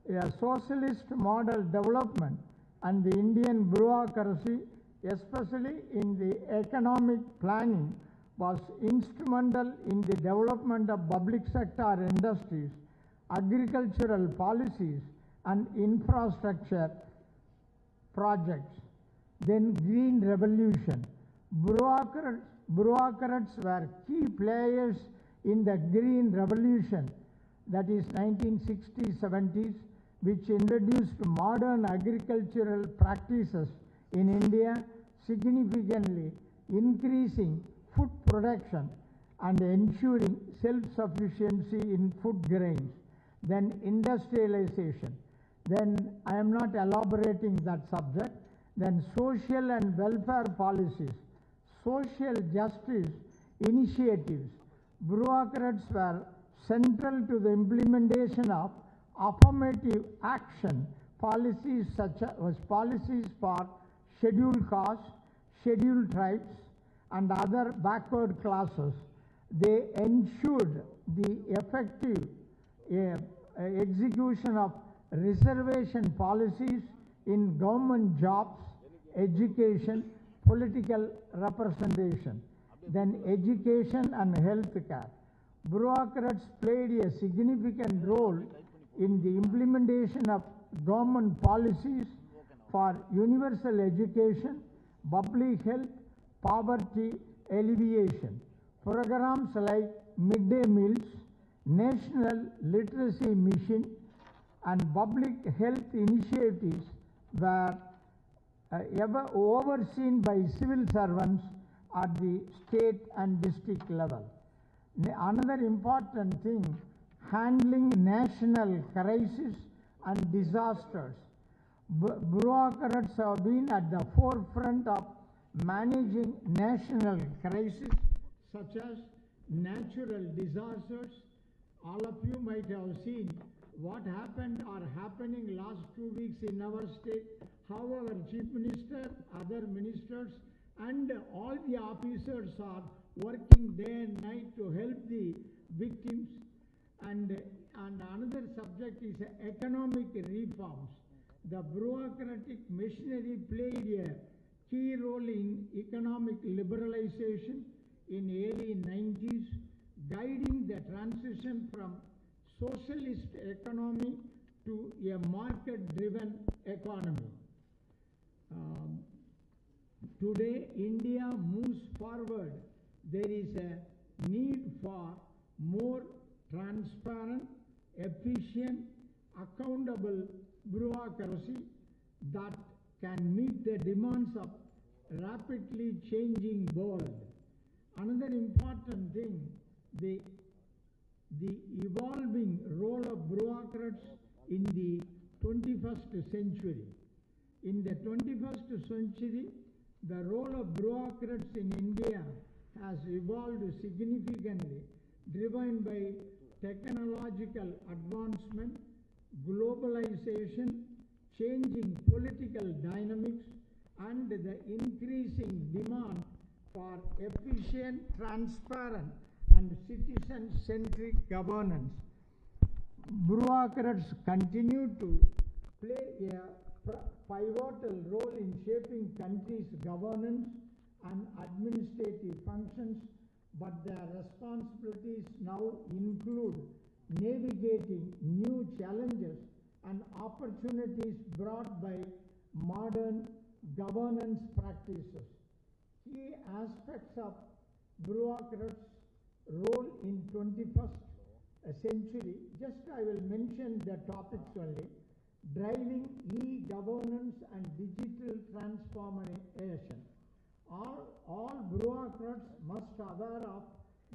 a socialist model development, and the Indian bureaucracy, especially in the economic planning, was instrumental in the development of public sector industries, agricultural policies, and infrastructure projects. Then Green Revolution. Bureaucrats were key players in the Green Revolution, that is 1960s-70s, which introduced modern agricultural practices in India, significantly increasing food production and ensuring self-sufficiency in food grains. Then industrialization. Then I am not elaborating that subject. Then social and welfare policies, social justice initiatives. Bureaucrats were central to the implementation of affirmative action policies such as policies for scheduled castes, scheduled tribes, and other backward classes. They ensured the effective execution of reservation policies in government jobs, education, political representation. Then education and health care. Bureaucrats played a significant role in the implementation of government policies for universal education, public health, poverty alleviation. Programs like midday meals, national literacy mission, and public health initiatives were overseen by civil servants at the state and district level. Another important thing, handling national crises and disasters. Bureaucrats have been at the forefront of managing national crises such as natural disasters. All of you might have seen what happened or happening last 2 weeks in our state, how our chief minister, other ministers, and all the officers are working day and night to help the victims. And another subject is economic reforms. The bureaucratic machinery played a key role in economic liberalization in early 90s, guiding the transition from socialist economy to a market-driven economy. Today, India moves forward. There is a need for more transparent, efficient, accountable bureaucracy that can meet the demands of rapidly changing world. Another important thing, the evolving role of bureaucrats in the 21st century. In the 21st century, the role of bureaucrats in India has evolved significantly, driven by technological advancement, globalization, changing political dynamics, and the increasing demand for efficient, transparent, and citizen-centric governance. Bureaucrats continue to play a pivotal role in shaping countries' governance and administrative functions but their responsibilities now include navigating new challenges and opportunities brought by modern governance practices. Key aspects of bureaucrats' role in 21st century, just I will mention the topics only. Driving e-governance and digital transformation. All bureaucrats must be aware of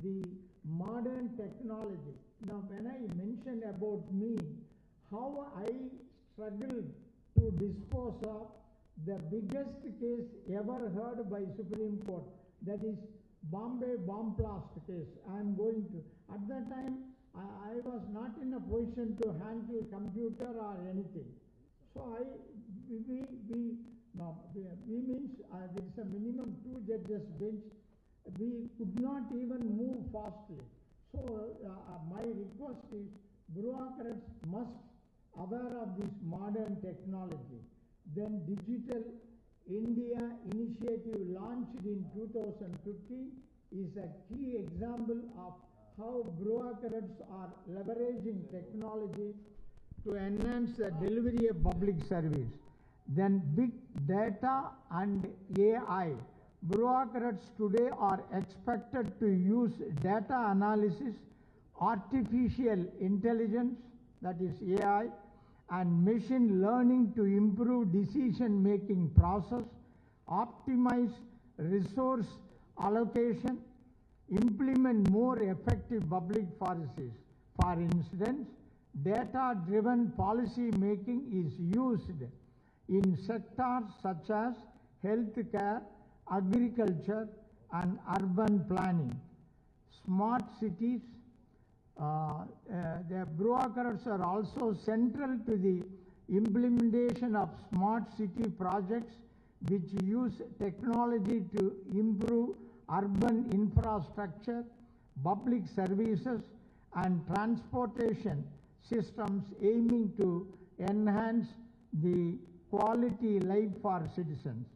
the modern technology. Now, when I mention about me, how I struggled to dispose of the biggest case ever heard by Supreme Court, that is Bombay bomb blast case. I am going to, at that time, I was not in a position to handle computer or anything. So we means there is a minimum 2 judges bench. We could not even move fastly. So my request is bureaucrats must aware of this modern technology. Then Digital India initiative launched in 2015 is a key example of how bureaucrats are leveraging technology to enhance the delivery of public service. Then big data and AI. Bureaucrats today are expected to use data analysis, artificial intelligence, that is AI, and machine learning to improve decision-making process, optimize resource allocation, implement more effective public policies. For instance, data-driven policy making is used in sectors such as healthcare, agriculture, and urban planning. Smart cities. The bureaucrats are also central to the implementation of smart city projects which use technology to improve urban infrastructure, public services, and transportation systems, aiming to enhance the quality life for citizens.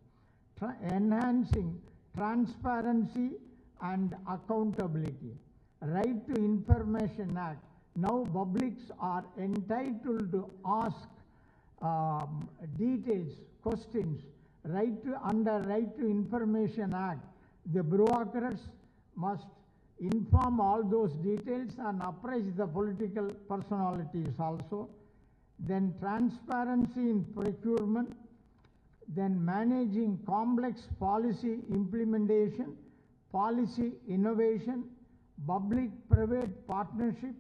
Enhancing transparency and accountability. Right to Information Act. Now publics are entitled to ask details, questions. Under Right to Information Act, the bureaucrats must inform all those details and apprise the political personalities also. Then transparency in procurement. Then managing complex policy implementation, policy innovation, public-private partnership,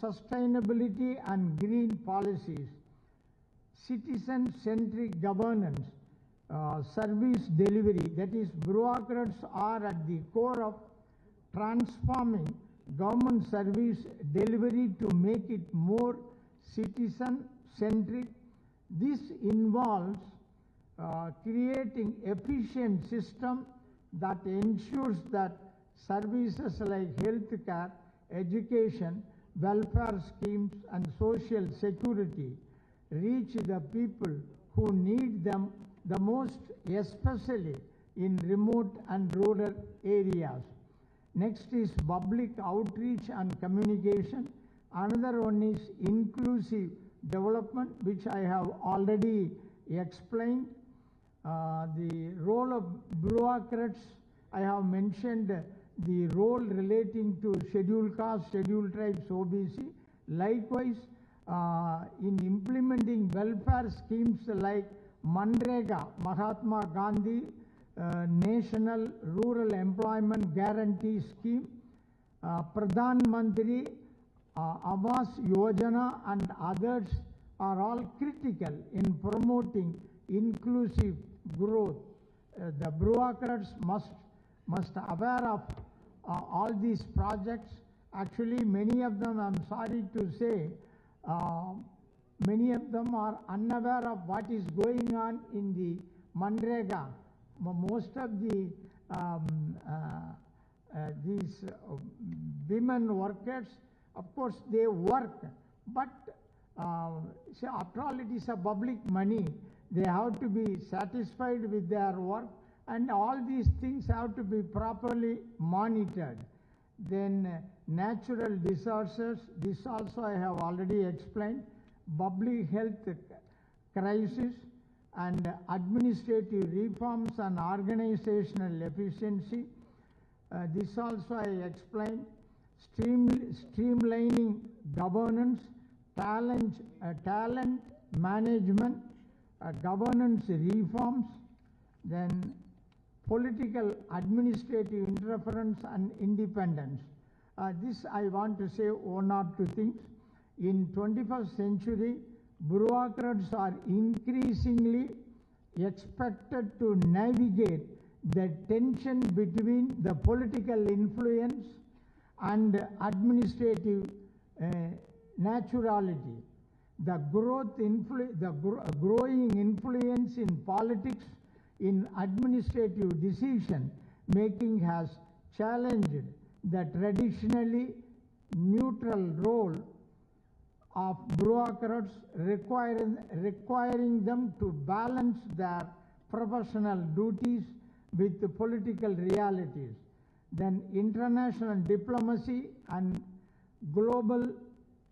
sustainability and green policies, citizen-centric governance, service delivery. That is, bureaucrats are at the core of transforming government service delivery to make it more citizen-centric. This involves creating efficient system that ensures that services like healthcare, education, welfare schemes, and social security reach the people who need them the most, especially in remote and rural areas. Next is public outreach and communication. Another one is inclusive development, which I have already explained. The role of bureaucrats, I have mentioned the role relating to scheduled castes, scheduled tribes, OBC. Likewise, in implementing welfare schemes like Manrega, Mahatma Gandhi National Rural Employment Guarantee Scheme, Pradhan Mantri Awas Yojana, and others are all critical in promoting inclusive growth. The bureaucrats must aware of all these projects. Actually, many of them, I'm sorry to say, many of them are unaware of what is going on in the Manrega. Most of the these women workers, of course, they work, but after all, it is a public money. They have to be satisfied with their work, and all these things have to be properly monitored. Then natural disasters, this also I have already explained. Public health crisis and administrative reforms and organizational efficiency. This also I explained. Streamlining governance, talent management, governance reforms, then political administrative interference and independence. This I want to say one or two things. In 21st century, bureaucrats are increasingly expected to navigate the tension between the political influence and administrative naturality. The growing influence in politics in administrative decision making has challenged the traditionally neutral role of bureaucrats, requiring them to balance their professional duties with the political realities. Then international diplomacy and global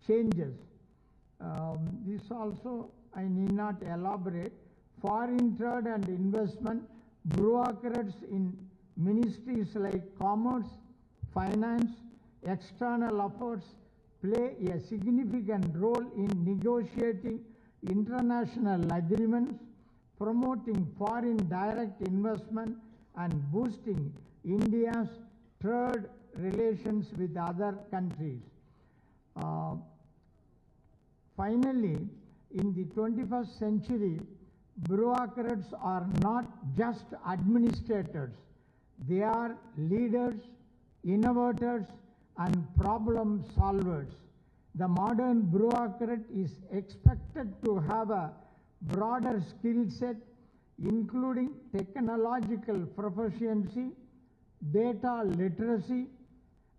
changes. This also I need not elaborate. Foreign trade and investment, bureaucrats in ministries like commerce, finance, external affairs play a significant role in negotiating international agreements, promoting foreign direct investment, and boosting India's trade relations with other countries. Finally, in the 21st century, bureaucrats are not just administrators. They are leaders, innovators, and problem solvers. The modern bureaucrat is expected to have a broader skill set, including technological proficiency, data literacy,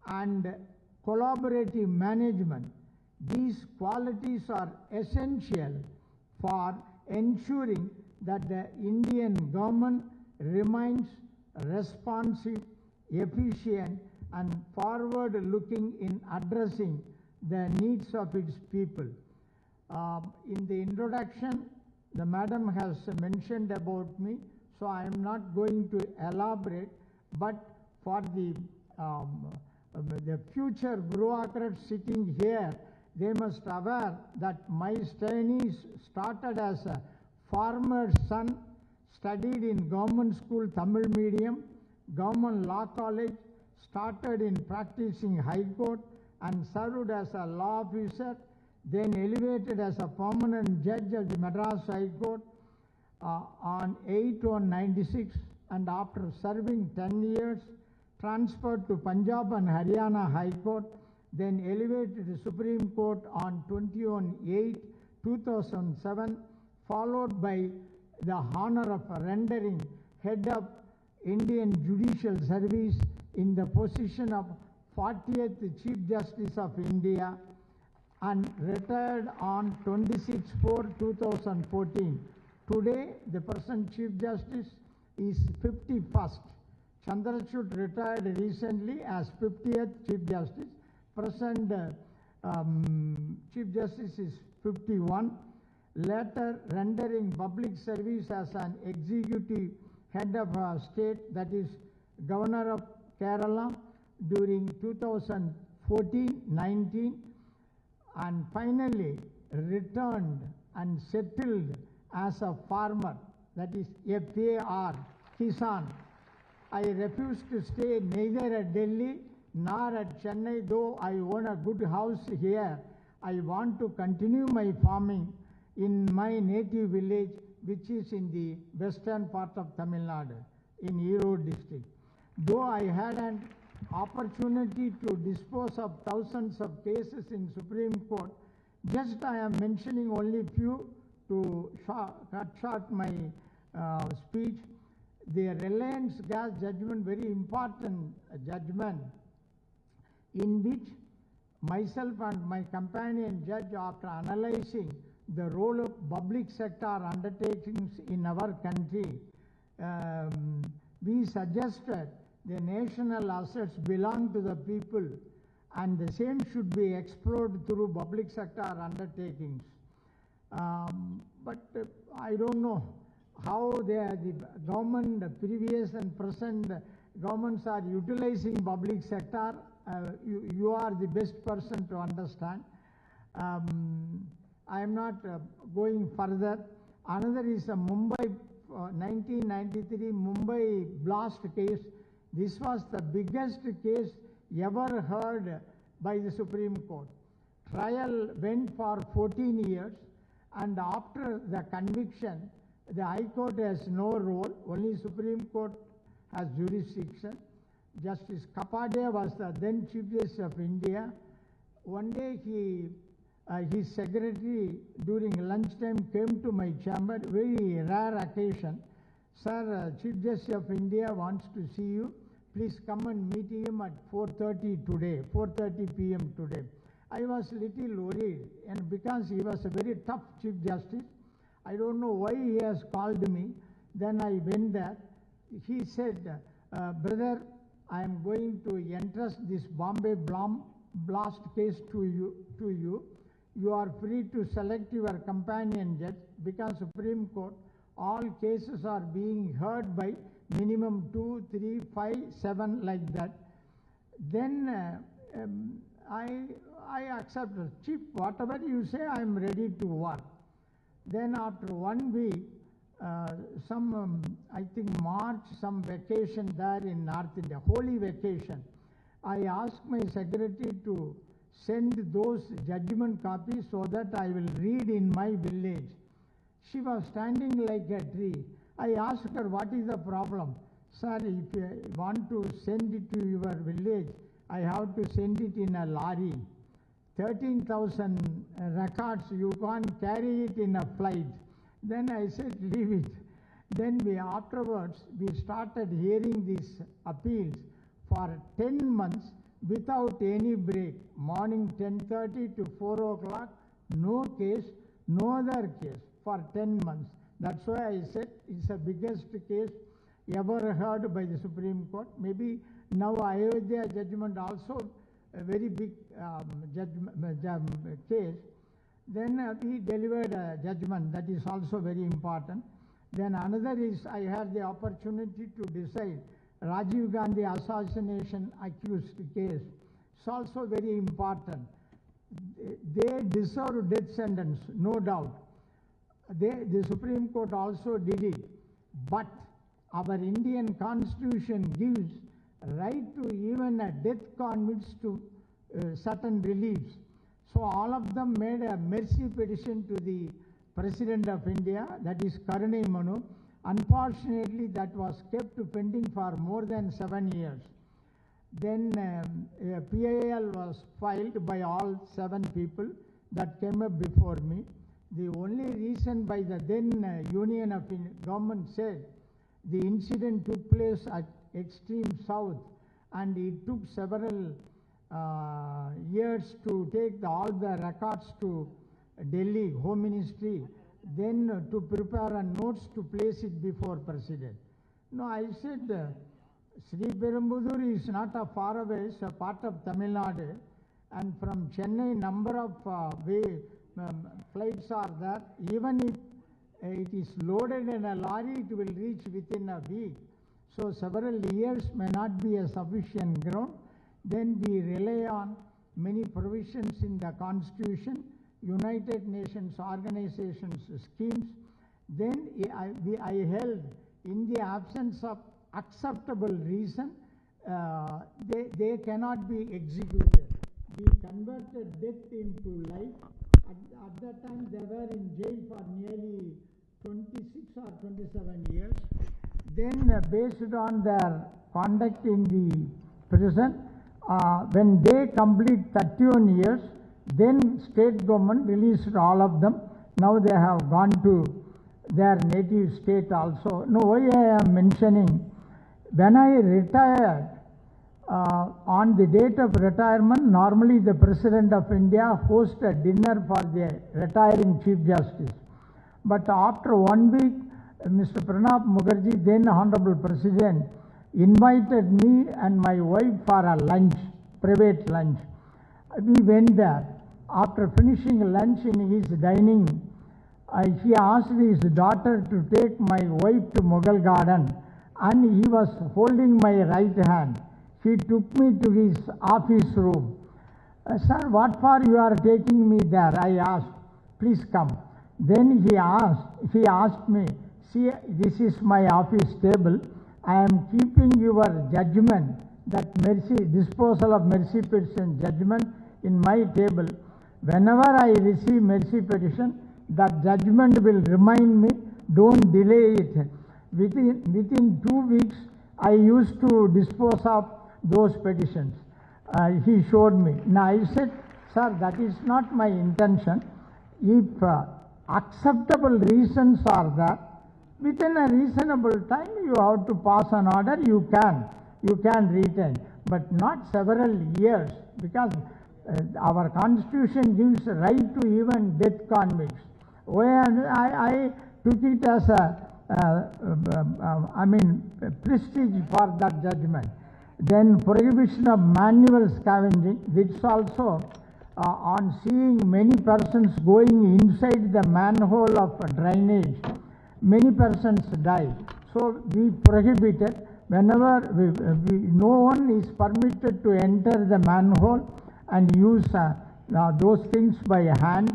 and collaborative management. These qualities are essential for ensuring that the Indian government remains responsive, efficient, and forward-looking in addressing the needs of its people. In the introduction, the madam has mentioned about me, so I am not going to elaborate, but for the future bureaucrats sitting here, they must aware that my studies started as a farmer's son, studied in government school Tamil medium, government law college, started in practicing high court and served as a law officer, then elevated as a permanent judge of the Madras High Court on 8/1/96, and after serving 10 years, transferred to Punjab and Haryana High Court, then elevated to Supreme Court on 21/8/2007, followed by the honor of rendering head of Indian Judicial Service in the position of 40th Chief Justice of India, and retired on 26/4/2014. Today, the present Chief Justice is 51st. Chandrachud retired recently as 50th Chief Justice. Present Chief Justice is 51. Later, rendering public service as an executive head of a state, that is Governor of Kerala, during 2014-19, and finally returned and settled as a farmer, that is FAR, Kisan. I refuse to stay neither at Delhi nor at Chennai, though I own a good house here. I want to continue my farming in my native village, which is in the western part of Tamil Nadu, in Erode district. Though I had an opportunity to dispose of thousands of cases in Supreme Court, just I am mentioning only few to cut short my speech. The Reliance Gas judgment, very important judgment, in which myself and my companion judge, after analyzing the role of public sector undertakings in our country, we suggested the national assets belong to the people, and the same should be explored through public sector undertakings. But I don't know how the government, the previous and present governments are utilizing public sector. You are the best person to understand. I am not going further. Another is a Mumbai 1993 Mumbai blast case. This was the biggest case ever heard by the Supreme Court. Trial went for 14 years, and after the conviction, the High Court has no role, only Supreme Court has jurisdiction. Justice Kapadia was the then Chief Justice of India. One day his secretary during lunchtime came to my chamber, very rare occasion. Sir, Chief Justice of India wants to see you. Please come and meet him at 4:30 today, 4:30 p.m. today. I was little worried, and because he was a very tough Chief Justice, I don't know why he has called me. Then I went there. He said, brother, I am going to entrust this Bombay blast case to you. You are free to select your companion judge, because Supreme Court, all cases are being heard by minimum 2, 3, 5, 7 like that. Then I accepted. Chief, whatever you say, I am ready to work. Then after 1 week, I think March, some vacation there in North India, holy vacation. I asked my secretary to send those judgment copies so that I will read in my village. She was standing like a tree. I asked her, what is the problem? Sir, if you want to send it to your village, I have to send it in a lorry. 13,000 records, you can't carry it in a flight. Then I said, leave it. Then afterwards, we started hearing these appeals for 10 months without any break. Morning 10:30 to 4 o'clock, no case, no other case for 10 months. That's why I said it's the biggest case ever heard by the Supreme Court. Maybe now Ayodhya judgment also a very big case. Then he delivered a judgment that is also very important. Then another is I had the opportunity to decide Rajiv Gandhi assassination accused case. It's also very important. They deserve death sentence, no doubt. The Supreme Court also did it. But our Indian Constitution gives right to even a death convicts to certain reliefs. So all of them made a mercy petition to the President of India, that is Karunai Manu. Unfortunately, that was kept pending for more than 7 years. Then a PIL was filed by all 7 people that came up before me. The only reason by the then Union of Government said the incident took place at extreme south, and it took several years to take all the records to Delhi Home Ministry, then to prepare a notes to place it before President. No, I said Sri Perumbudur is not a far away, it's a part of Tamil Nadu, and from Chennai number of flights are there. Even if it is loaded in a lorry, it will reach within a week. So several years may not be a sufficient ground. Then we rely on many provisions in the Constitution, United Nations organizations schemes. Then I held, in the absence of acceptable reason, they cannot be executed. We converted death into life. At that time, they were in jail for nearly 26 or 27 years. Then, based on their conduct in the prison, when they complete 31 years, then state government released all of them. Now they have gone to their native state also. No, why I am mentioning, when I retired, on the date of retirement, normally the President of India hosts a dinner for the retiring Chief Justice. But after 1 week, Mr. Pranab Mukherjee, then Honorable President, invited me and my wife for a lunch, private lunch. We went there. After finishing lunch in his dining, he asked his daughter to take my wife to Mughal Garden, and he was holding my right hand. He took me to his office room. Sir, what for you are taking me there? I asked. Please come. Then he asked me, see, this is my office table. I am keeping your judgment, that disposal of mercy petition judgment in my table. Whenever I receive mercy petition, that judgment will remind me, don't delay it. Within 2 weeks, I used to dispose of those petitions. He showed me. Now I said, sir, that is not my intention. If acceptable reasons are there, within a reasonable time you have to pass an order, you can retain, but not several years, because our constitution gives right to even death convicts. I took it as prestige for that judgment. Then prohibition of manual scavenging, this also on seeing many persons going inside the manhole of drainage, many persons die. So we prohibited, whenever no one is permitted to enter the manhole and use those things by hand.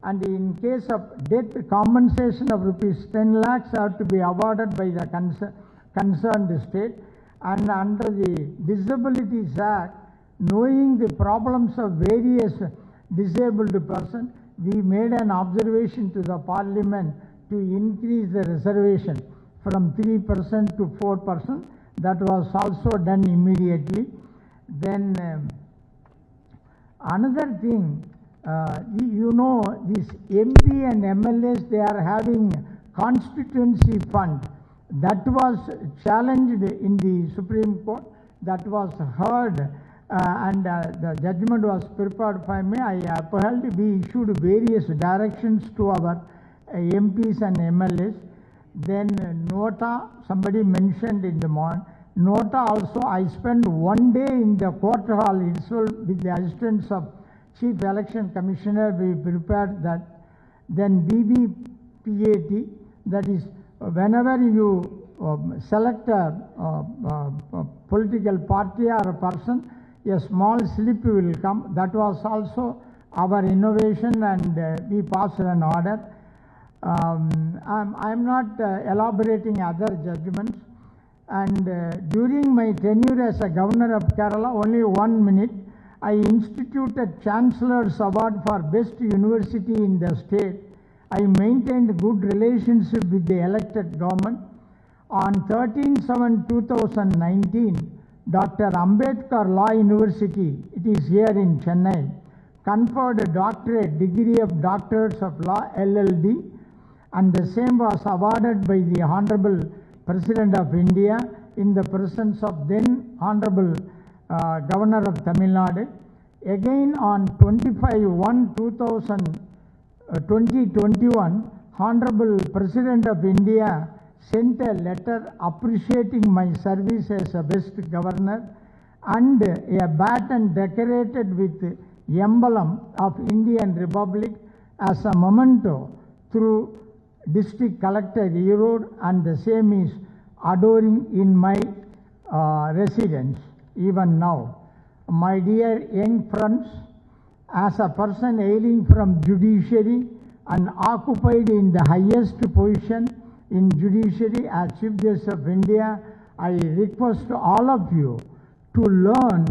And in case of death, compensation of ₹10 lakhs have to be awarded by the concerned state. And under the Disabilities Act, knowing the problems of various disabled persons, we made an observation to the Parliament to increase the reservation from 3% to 4%. That was also done immediately. Then another thing, you know, these MP and MLAs, they are having constituency fund. That was challenged in the Supreme Court. That was heard and the judgment was prepared by me. I upheld. We issued various directions to our MPs and MLAs. Then Nota, somebody mentioned in the morning. Nota also, I spent 1 day in the court hall itself with the assistance of Chief Election Commissioner. We prepared that. Then BBPAT, that is, whenever you select a political party or a person, a small slip will come. That was also our innovation, and we passed an order. I'm not elaborating other judgments. And during my tenure as a Governor of Kerala, only 1 minute, I instituted Chancellor's Award for Best University in the state. I maintained good relationship with the elected government. On 13/7/2019, Dr. Ambedkar Law University, it is here in Chennai, conferred a doctorate degree of Doctors of Law, LLD, and the same was awarded by the Honorable President of India in the presence of then Honorable Governor of Tamil Nadu. Again on 25/1/2021, Honorable President of India sent a letter appreciating my service as a best governor and a baton decorated with the emblem of Indian Republic as a memento through District Collector Erode, and the same is adoring in my residence even now. My dear young friends, as a person hailing from judiciary and occupied in the highest position in judiciary as Chief Justice of India, I request all of you to learn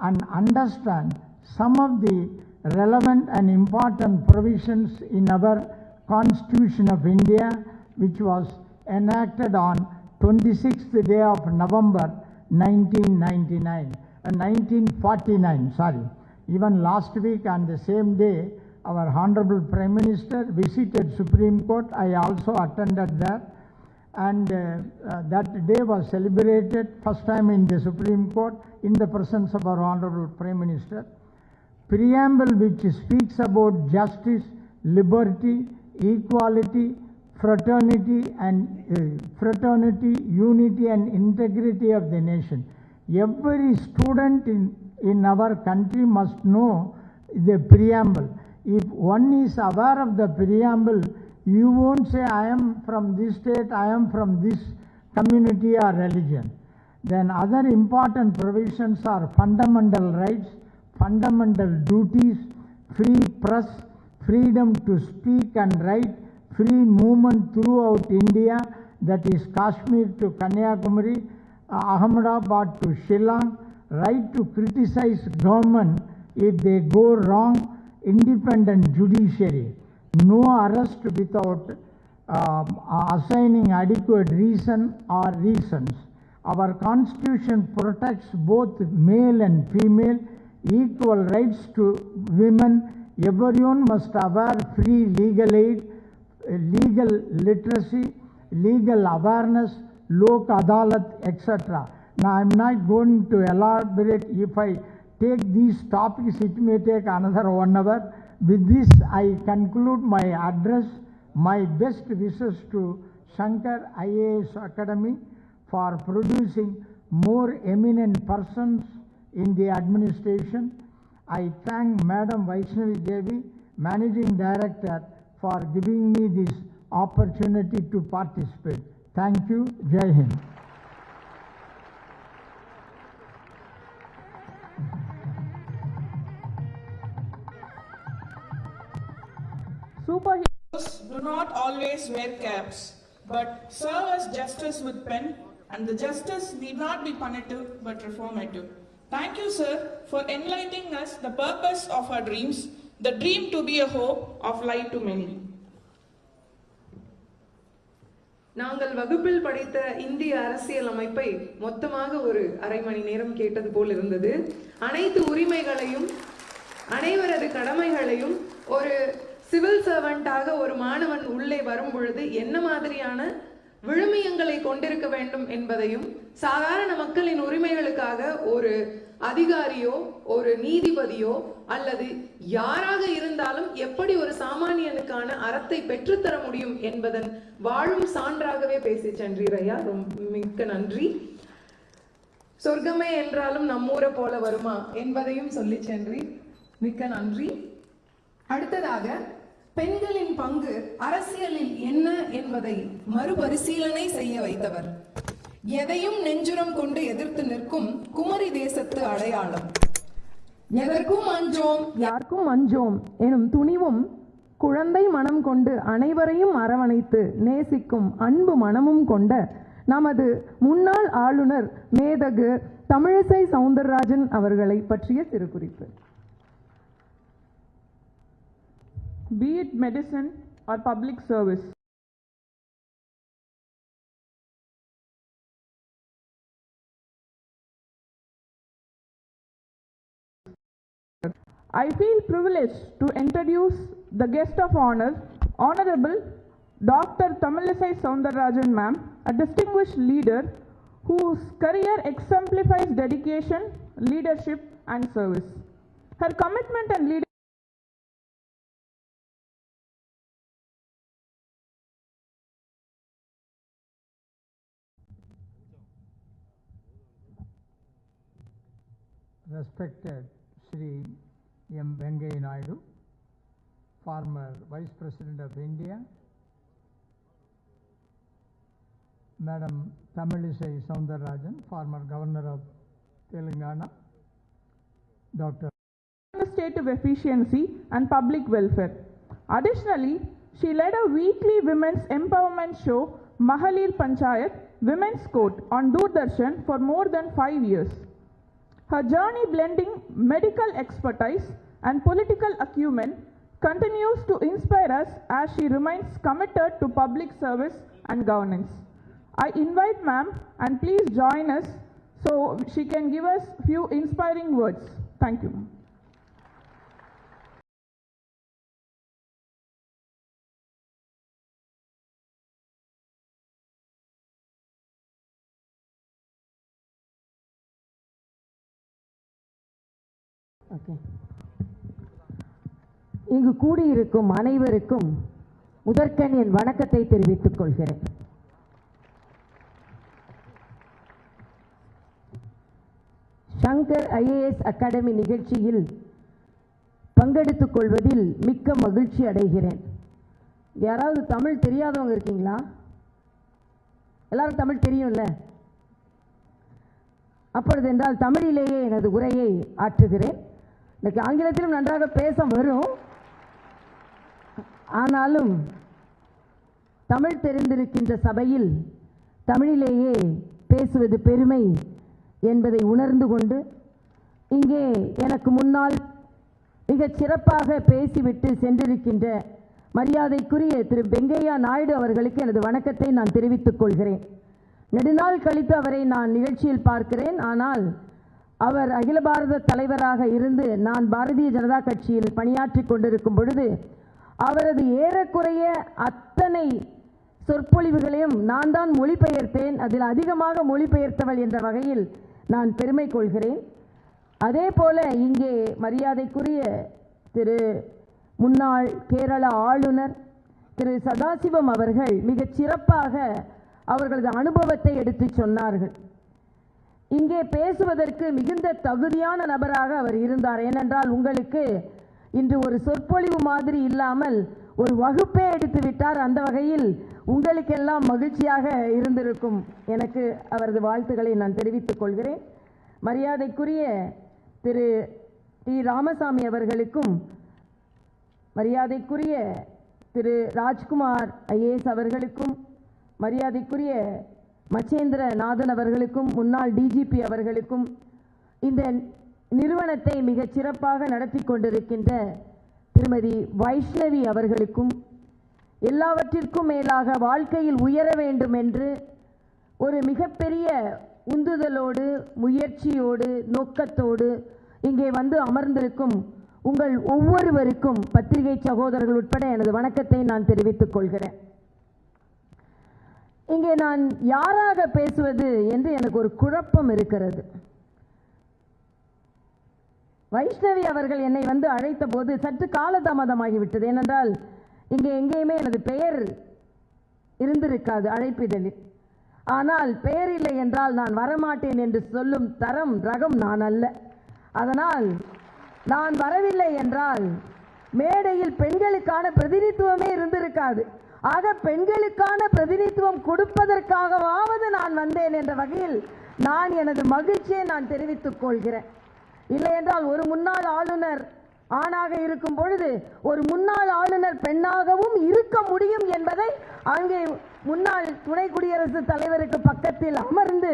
and understand some of the relevant and important provisions in our Constitution of India, which was enacted on 26th day of November 1949, sorry. Even last week on the same day, our Honorable Prime Minister visited Supreme Court. I also attended there, and that day was celebrated first time in the Supreme Court in the presence of our Honorable Prime Minister. Preamble which speaks about justice, liberty, equality, fraternity, unity and integrity of the nation. Every student in our country must know the preamble. If one is aware of the preamble, you won't say, I am from this state, I am from this community or religion. Then other important provisions are fundamental rights, fundamental duties, free press, freedom to speak and write, free movement throughout India, that is Kashmir to Kanyakumari, Ahmedabad to Shillong, right to criticize government if they go wrong, independent judiciary, no arrest without assigning adequate reason or reasons. Our constitution protects both male and female, equal rights to women. Everyone must have free legal aid, legal literacy, legal awareness, lok adalat, etc. Now I am not going to elaborate. If I take these topics, it may take another 1 hour. With this, I conclude my address. My best wishes to Shankar IAS Academy for producing more eminent persons in the administration. I thank Madam Vaishnavi Devi, Managing Director, for giving me this opportunity to participate. Thank you. Jai Hind. Superheroes do not always wear caps, but serve as justice with pen, and the justice need not be punitive but reformative. Thank you, sir, for enlightening us the purpose of our dreams, the dream to be a hope of light to many. நாங்கள் வகுப்பில் படித்த இந்திய அரசியல் அமைப்பை மொத்தமாக ஒரு அரை மணி நேரம் கேட்டது போல் இருந்தது. அனைத்து உரிமைகளையும் அனைவரது கடமைகளையும் ஒரு சிவில் சர்வெண்டாக ஒரு மாணவன் உள்ளே வரும் பொழுது என்ன மாதிரியான விழுமியங்களை கொண்டிருக்க வேண்டும் என்பதையும், சாதாரண மக்களின் உரிமைகளுக்காக ஒரு அதிகாரியோ ஒரு நீதிபதியோ அல்லது யாராக இருந்தாலும் எப்படி ஒரு சாமானியனுக்கான அறத்தை பெற்றுத்தர முடியும் என்பதன் வாழும் சான்றாகவே பேசி சென்றீர் ஐயா. மிக்க நன்றி. சொர்க்கமே என்றாலும் நம்மூரை போல வருமா என்பதையும் சொல்லி சென்றீர். மிக்க நன்றி. அடுத்ததாக பெண்களின் பங்கு அரசியலில் என்ன என்பதை மறுபரிசீலனை செய்ய வைத்தவர். எதையும் நெஞ்சுரம் கொண்டு எதிர்த்து நிற்கும் குமரி தேசத்து அடையாளம். எதற்கும் அஞ்சோம் யாருக்கும் அஞ்சோம் எனும் துணிவும், குழந்தை மனம் கொண்டு அனைவரையும் அரவணைத்து நேசிக்கும் அன்பு மனமும் கொண்ட நமது முன்னாள் ஆளுநர் மேதகு தமிழிசை சவுந்தரராஜன் அவர்களை பற்றிய சிறுகுறிப்பு. Be it medicine or public service, I feel privileged to introduce the guest of honor, Honorable Dr. Tamilisai Soundararajan ma'am, a distinguished leader whose career exemplifies dedication, leadership and service. Her commitment and leadership Respected Shri M. Venkaiah Naidu, former Vice President of India, Madam Tamilisai Soundararajan, former Governor of Telangana, Dr. administrative efficiency and public welfare. Additionally, she led a weekly women's empowerment show, Mahalir Panchayat Women's Court, on Doordarshan for more than 5 years. Her journey blending medical expertise and political acumen continues to inspire us as she remains committed to public service and governance. I invite ma'am and please join us so she can give us few inspiring words. Thank you. இங்கு கூடியிருக்கும் அனைவருக்கும் முதற்கண் என் வணக்கத்தை தெரிவித்துக் கொள்கிறேன். Shankar IAS academy நிகழ்ச்சியில் பங்கெடுத்துக் கொள்வதில் மிக்க மகிழ்ச்சி அடைகிறேன். யாராவது தமிழ் தெரியாதவங்க இருக்கீங்களா? எல்லாரும் தமிழ் தெரியும்ல? அப்பொழுது என்றால் தமிழிலேயே எனது உரையை ஆற்றுகிறேன். எனக்கு ஆங்கிலத்திலும் நன்றாக பேச வரும், ஆனாலும் தமிழ் தெரிந்திருக்கின்ற சபையில் தமிழிலேயே பேசுவது பெருமை என்பதை உணர்ந்து கொண்டு இங்கே எனக்கு முன்னால் மிகச் சிறப்பாக பேசிவிட்டு சென்றிருக்கின்ற மரியாதைக்குரிய திரு வெங்கையா நாயுடு அவர்களுக்கு எனது வணக்கத்தை நான் தெரிவித்துக் கொள்கிறேன். நெடுநாள் கழித்து அவரை நான் நிகழ்ச்சியில் பார்க்கிறேன். ஆனால் அவர் அகில பாரத தலைவராக இருந்து நான் பாரதிய ஜனதா கட்சியில் பணியாற்றி கொண்டிருக்கும் பொழுது அவரது ஏறக்குறைய அத்தனை சொற்பொழிவுகளையும் நான் தான் மொழிபெயர்த்தேன். அதில் அதிகமாக மொழிபெயர்த்தவள் என்ற வகையில் நான் பெருமை கொள்கிறேன். அதே போல இங்கே மரியாதைக்குரிய திரு முன்னாள் கேரள ஆளுநர் திரு சதாசிவம் அவர்கள் மிகச் சிறப்பாக அவர்களது அனுபவத்தை எடுத்து சொன்னார்கள். இங்கே பேசுவதற்கு மிகுந்த தகுதியான நபராக அவர் இருந்தார். ஏனென்றால் உங்களுக்கு இன்று ஒரு சொற்பொழிவு மாதிரி இல்லாமல் ஒரு வகுப்பே எடுத்து விட்டார். அந்த வகையில் உங்களுக்கெல்லாம் மகிழ்ச்சியாக இருந்திருக்கும். எனக்கு அவரது வாழ்த்துக்களை நான் தெரிவித்துக் கொள்கிறேன். மரியாதைக்குரிய திரு டி ராமசாமி அவர்களுக்கும் மரியாதைக்குரிய திரு ராஜ்குமார் ஐஏஎஸ் அவர்களுக்கும் மரியாதைக்குரிய மச்சேந்திர நாதன் அவர்களுக்கும் முன்னாள் டிஜிபி அவர்களுக்கும் இந்த நிறுவனத்தை மிகச் சிறப்பாக நடத்தி கொண்டிருக்கின்ற திருமதி வைஷ்ணவி அவர்களுக்கும் எல்லாவற்றிற்கும் மேலாக வாழ்க்கையில் உயர வேண்டும் என்று ஒரு மிகப்பெரிய உந்துதலோடு முயற்சியோடு நோக்கத்தோடு இங்கே வந்து அமர்ந்திருக்கும் உங்கள் ஒவ்வொருவருக்கும் பத்திரிகை சகோதரர்கள் உட்பட எனது வணக்கத்தை நான் தெரிவித்துக் கொள்கிறேன். இங்கே நான் யாராக பேசுவது என்று எனக்கு ஒரு குழப்பம் இருக்கிறது. வைஷ்ணவி அவர்கள் என்னை வந்து அழைத்த போது சற்று காலதாமதமாகிவிட்டது. ஏனென்றால் இங்கே எங்கேயுமே எனது பெயர் இருந்திருக்காது அழைப்பிதழில். ஆனால் பெயர் இல்லை என்றால் நான் வரமாட்டேன் என்று சொல்லும் தரம் ரகம் நான் அல்ல. அதனால் நான் வரவில்லை என்றால் மேடையில் பெண்களுக்கான பிரதிநிதித்துவமே இருந்திருக்காது. ஆக பெண்களுக்கான பிரதிநிதித்துவம் கொடுப்பதற்காகவாவது நான் வந்தேன் என்ற வகையில் நான் எனது மகிழ்ச்சியை நான் தெரிவித்துக் கொள்கிறேன். இல்லை என்றால் ஒரு முன்னாள் ஆளுநர் ஆணாக இருக்கும் பொழுது ஒரு முன்னாள் ஆளுநர் பெண்ணாகவும் இருக்க முடியும் என்பதை அங்கே முன்னாள் துணை குடியரசுத் தலைவருக்கு பக்கத்தில் அமர்ந்து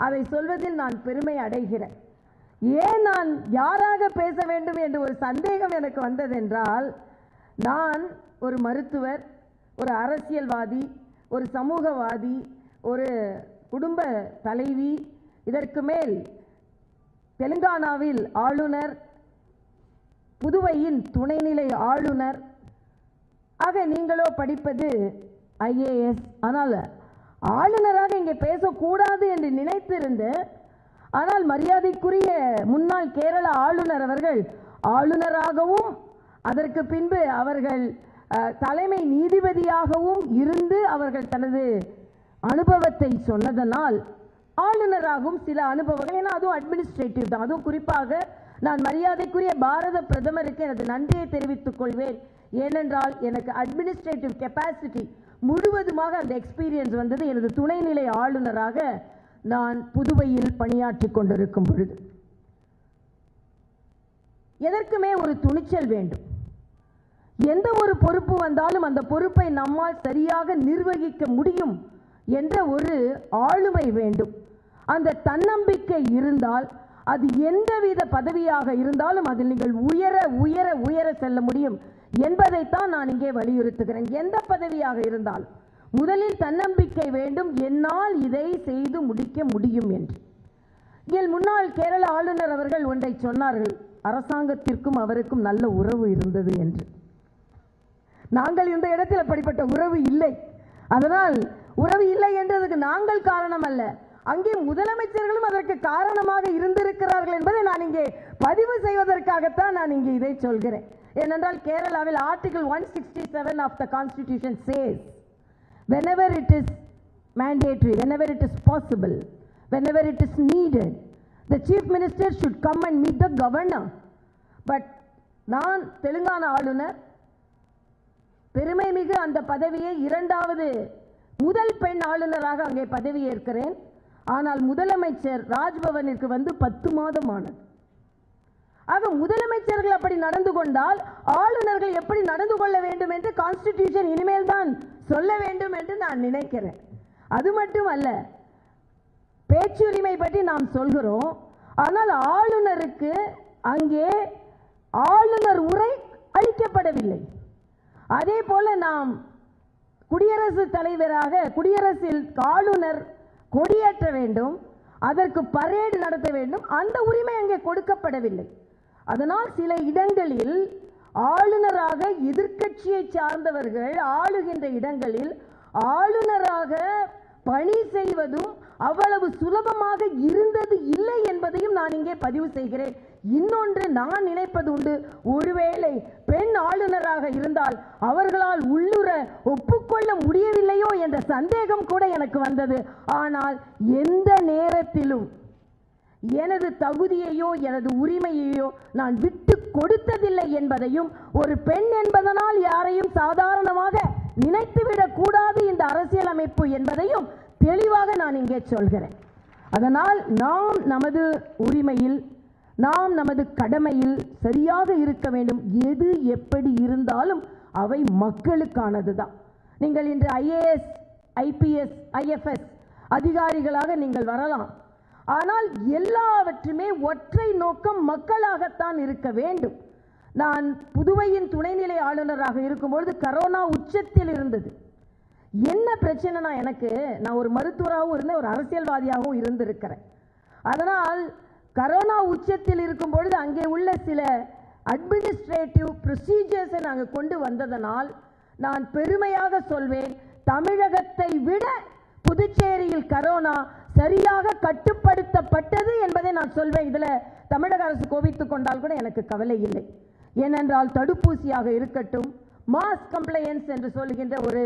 அதை சொல்வதில் நான் பெருமை அடைகிறேன். ஏன் நான் யாராக பேச வேண்டும் என்று ஒரு சந்தேகம் எனக்கு வந்ததென்றால், நான் ஒரு மருத்துவர், ஒரு அரசியல்வாதி, ஒரு சமூகவாதி, ஒரு குடும்ப தலைவி, இதற்கு மேல் தெலுங்கானாவில் ஆளுநர், புதுவையின் துணைநிலை ஆளுநர். ஆக நீங்களோ படிப்பது ஐஏஎஸ். ஆனால் ஆளுநராக இங்கே பேசக்கூடாது என்று நினைத்திருந்து, ஆனால் மரியாதைக்குரிய முன்னாள் கேரள ஆளுநர் அவர்கள் ஆளுநராகவும் அதற்கு பின்பு அவர்கள் தலைமை நீதிபதியாகவும் இருந்து அவர்கள் தனது அனுபவத்தை சொன்னதனால் ஆளுநராகவும் சில அனுபவங்கள், ஏன்னா அதுவும் அட்மினிஸ்ட்ரேட்டிவ் தான். அதுவும் குறிப்பாக நான் மரியாதைக்குரிய பாரத பிரதமருக்கு எனது நன்றியை தெரிவித்துக் கொள்வேன். ஏனென்றால் எனக்கு அட்மினிஸ்ட்ரேட்டிவ் கெப்பாசிட்டி முழுவதுமாக அந்த எக்ஸ்பீரியன்ஸ் வந்தது எனது துணைநிலை ஆளுநராக நான் புதுவையில் பணியாற்றி கொண்டிருக்கும் பொழுது. எதற்குமே ஒரு துணிச்சல் வேண்டும். எந்த ஒரு பொறுப்பு வந்தாலும் அந்த பொறுப்பை நம்மால் சரியாக நிர்வகிக்க முடியும் என்ற ஒரு ஆளுமை வேண்டும். அந்த தன்னம்பிக்கை இருந்தால் அது எந்தவித பதவியாக இருந்தாலும் அதில் நீங்கள் உயர உயர உயர செல்ல முடியும் என்பதைத்தான் நான் இங்கே வலியுறுத்துகிறேன். எந்த பதவியாக இருந்தாலும் முதலில் தன்னம்பிக்கை வேண்டும், என்னால் இதை செய்து முடிக்க முடியும் என்று. இதில் முன்னாள் கேரள ஆளுநர் அவர்கள் ஒன்றை சொன்னார்கள், அரசாங்கத்திற்கும் அவருக்கும் நல்ல உறவு இருந்தது என்று. நாங்கள் இந்த இடத்தில் அப்படிப்பட்ட உறவு இல்லை. அதனால் உறவு இல்லை என்றதுக்கு நாங்கள் காரணம் அல்ல, அங்கே முதலமைச்சர்களும் அதற்கு காரணமாக இருந்திருக்கிறார்கள் என்பதை நான் இங்கே பதிவு செய்வதற்காகத்தான் நான் இங்கே இதை சொல்கிறேன். ஏனென்றால் கேரளாவில் article 167 of the constitution says whenever it is mandatory, whenever it is possible, whenever it is needed, the chief minister should come and meet the governor. But நான் தெலுங்கானா ஆளுநர், பெருமை மிகு அந்த பதவியை இரண்டாவது முதல் பெண் ஆளுநராக அங்கே பதவியேற்கிறேன். ஆனால் முதலமைச்சர் ராஜ்பவனிற்கு வந்து 10 மாதம் ஆனது. ஆக முதலமைச்சர்கள் அப்படி நடந்து கொண்டால் ஆளுநர்கள் எப்படி நடந்து கொள்ள வேண்டும் என்று கான்ஸ்டிடியூஷன் இனிமேல் தான் சொல்ல வேண்டும் என்று நான் நினைக்கிறேன். அது மட்டுமல்ல, பேச்சுரிமை பற்றி நாம் சொல்கிறோம், ஆனால் ஆளுநருக்கு அங்கே ஆளுநர் உரை அளிக்கப்படவில்லை. அதே போல நாம் குடியரசுத் தலைவராக குடியரசில் ஆளுநர் கொடியேற்ற வேண்டும், அதற்கு பரேடு நடத்த வேண்டும், அந்த உரிமை அங்கே கொடுக்கப்படவில்லை. அதனால் சில இடங்களில் ஆளுநராக எதிர்க்கட்சியை சார்ந்தவர்கள் ஆளுகின்ற இடங்களில் ஆளுநராக பணி செய்வதும் அவ்வளவு சுலபமாக இருந்தது இல்லை என்பதையும் நான் இங்கே பதிவு செய்கிறேன். இன்னொன்று நான் நினைப்பது உண்டு, ஒருவேளை பெண் ஆளுநராக இருந்தால் அவர்களால் உள்ளுர ஒப்புக்கொள்ள முடியவில்லையோ என்ற சந்தேகம் கூட எனக்கு வந்தது. ஆனால் எந்த நேரத்திலும் எனது தகுதியையோ எனது உரிமையையோ நான் விட்டு கொடுத்ததில்லை என்பதையும், ஒரு பெண் என்பதனால் யாரையும் சாதாரணமாக நினைத்துவிடக் கூடாது இந்த அரசியலமைப்பு என்பதையும் தெளிவாக நான் இங்கே சொல்கிறேன். அதனால் நாம் நமது உரிமையில், நாம் நமது கடமையில் சரியாக இருக்க வேண்டும். எது எப்படி இருந்தாலும் அவை மக்களுக்கானது தான். நீங்கள் இன்று ஐஏஎஸ், ஐபிஎஸ், ஐஎஃப்எஸ் அதிகாரிகளாக நீங்கள் வரலாம், ஆனால் எல்லாவற்றுமே ஒற்றை நோக்கம் மக்களாகத்தான் இருக்க வேண்டும். நான் புதுவையின் துணைநிலை ஆளுநராக இருக்கும்பொழுது கரோனா உச்சத்தில் இருந்தது. என்ன பிரச்சனைனா, நான் ஒரு மருத்துவராகவும் இருந்தேன், ஒரு அரசியல்வாதியாகவும் இருந்திருக்கிறேன். அதனால் கரோனா உச்சத்தில் இருக்கும் பொழுது அங்கே உள்ள சில அட்மினிஸ்ட்ரேட்டிவ் ப்ரொசீஜர்ஸை நாங்கள் கொண்டு வந்ததனால் நான் பெருமையாக சொல்வேன், தமிழகத்தை விட புதுச்சேரியில் கரோனா சரியாக கட்டுப்படுத்தப்பட்டது என்பதை நான் சொல்வேன். இதில் தமிழக அரசு கோபித்துக் கொண்டால் கூட எனக்கு கவலை இல்லை. ஏனென்றால் தடுப்பூசியாக இருக்கட்டும், மாஸ் கம்ப்ளையன்ஸ் என்று சொல்லுகின்ற ஒரு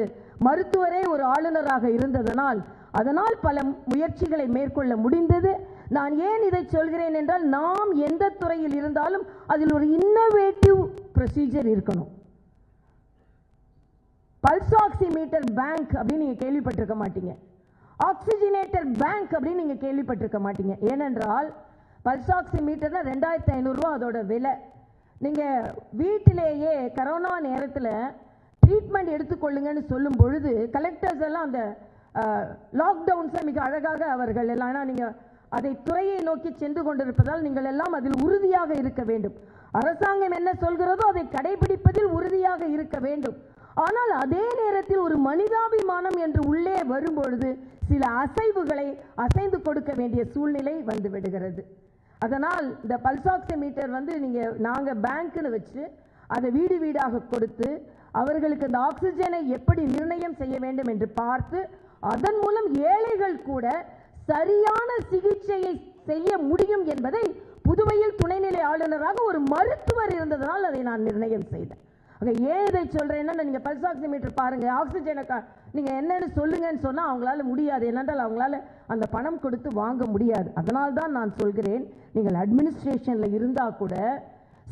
மருத்துவரே ஒரு ஆளுநராக இருந்ததனால் அதனால் பல முயற்சிகளை மேற்கொள்ள முடிந்தது. நான் ஏன் இதை சொல்கிறேன் என்றால், நாம் எந்த துறையில் இருந்தாலும் அதில் ஒரு இன்னோவேட்டிவ் ப்ரொசீஜர் இருக்கணும். பல்ஸ் ஆக்சிமீட்டர் பேங்க் அப்படின்னு நீங்கள் கேள்விப்பட்டிருக்க மாட்டீங்க, ஆக்சிஜனேட்டர் பேங்க் அப்படின்னு நீங்கள் கேள்விப்பட்டிருக்க மாட்டீங்க. ஏனென்றால் பல்ஸ் ஆக்சிமீட்டர்னா 2500 ரூபா அதோட விலை. நீங்கள் வீட்டிலேயே கரோனா நேரத்தில் ட்ரீட்மெண்ட் எடுத்துக்கொள்ளுங்கன்னு சொல்லும் பொழுது கலெக்டர்ஸ் எல்லாம் அந்த லாக்டவுன்ஸை மிக அழகாக அவர்கள் எல்லாம், ஏன்னா நீங்கள் அதை துறையை நோக்கி சென்று கொண்டிருப்பதால் நீங்கள் எல்லாம் அதில் உறுதியாக இருக்க வேண்டும். அரசாங்கம் என்ன சொல்கிறதோ அதை கடைபிடிப்பதில் உறுதியாக இருக்க வேண்டும். ஆனால் அதே நேரத்தில் ஒரு மனிதாபிமானம் என்று உள்ளே வரும்பொழுது சில அசைவுகளை அசைந்து கொடுக்க வேண்டிய சூழ்நிலை வந்து விடுகிறது. அதனால் இந்த பல்ஸ் ஆக்சிமீட்டர் நாங்கள் பேங்க்னு வச்சு அதை வீடு வீடாக கொடுத்து அவர்களுக்கு இந்த ஆக்சிஜனை எப்படி நிர்ணயம் செய்ய வேண்டும் என்று பார்த்து அதன் மூலம் ஏழைகள் கூட சரியான சிகிச்சையை செய்ய முடியும் என்பதை புதுவையில் துணைநிலை ஆளுநராக ஒரு மருத்துவர் இருந்ததனால் அதை நான் நிர்ணயம் செய்தேன். ஏன் இதை சொல்றேன்னா, நீங்க பல்ஸ் ஆக்சிமீட்டர் பாருங்க, ஆக்சிஜனை நீங்க என்னன்னு சொல்லுங்கன்னு சொன்னா அவங்களால முடியாது. என்னென்றால் அவங்களால அந்த பணம் கொடுத்து வாங்க முடியாது. அதனால் தான் நான் சொல்கிறேன், நீங்கள் அட்மினிஸ்ட்ரேஷன்ல இருந்தா கூட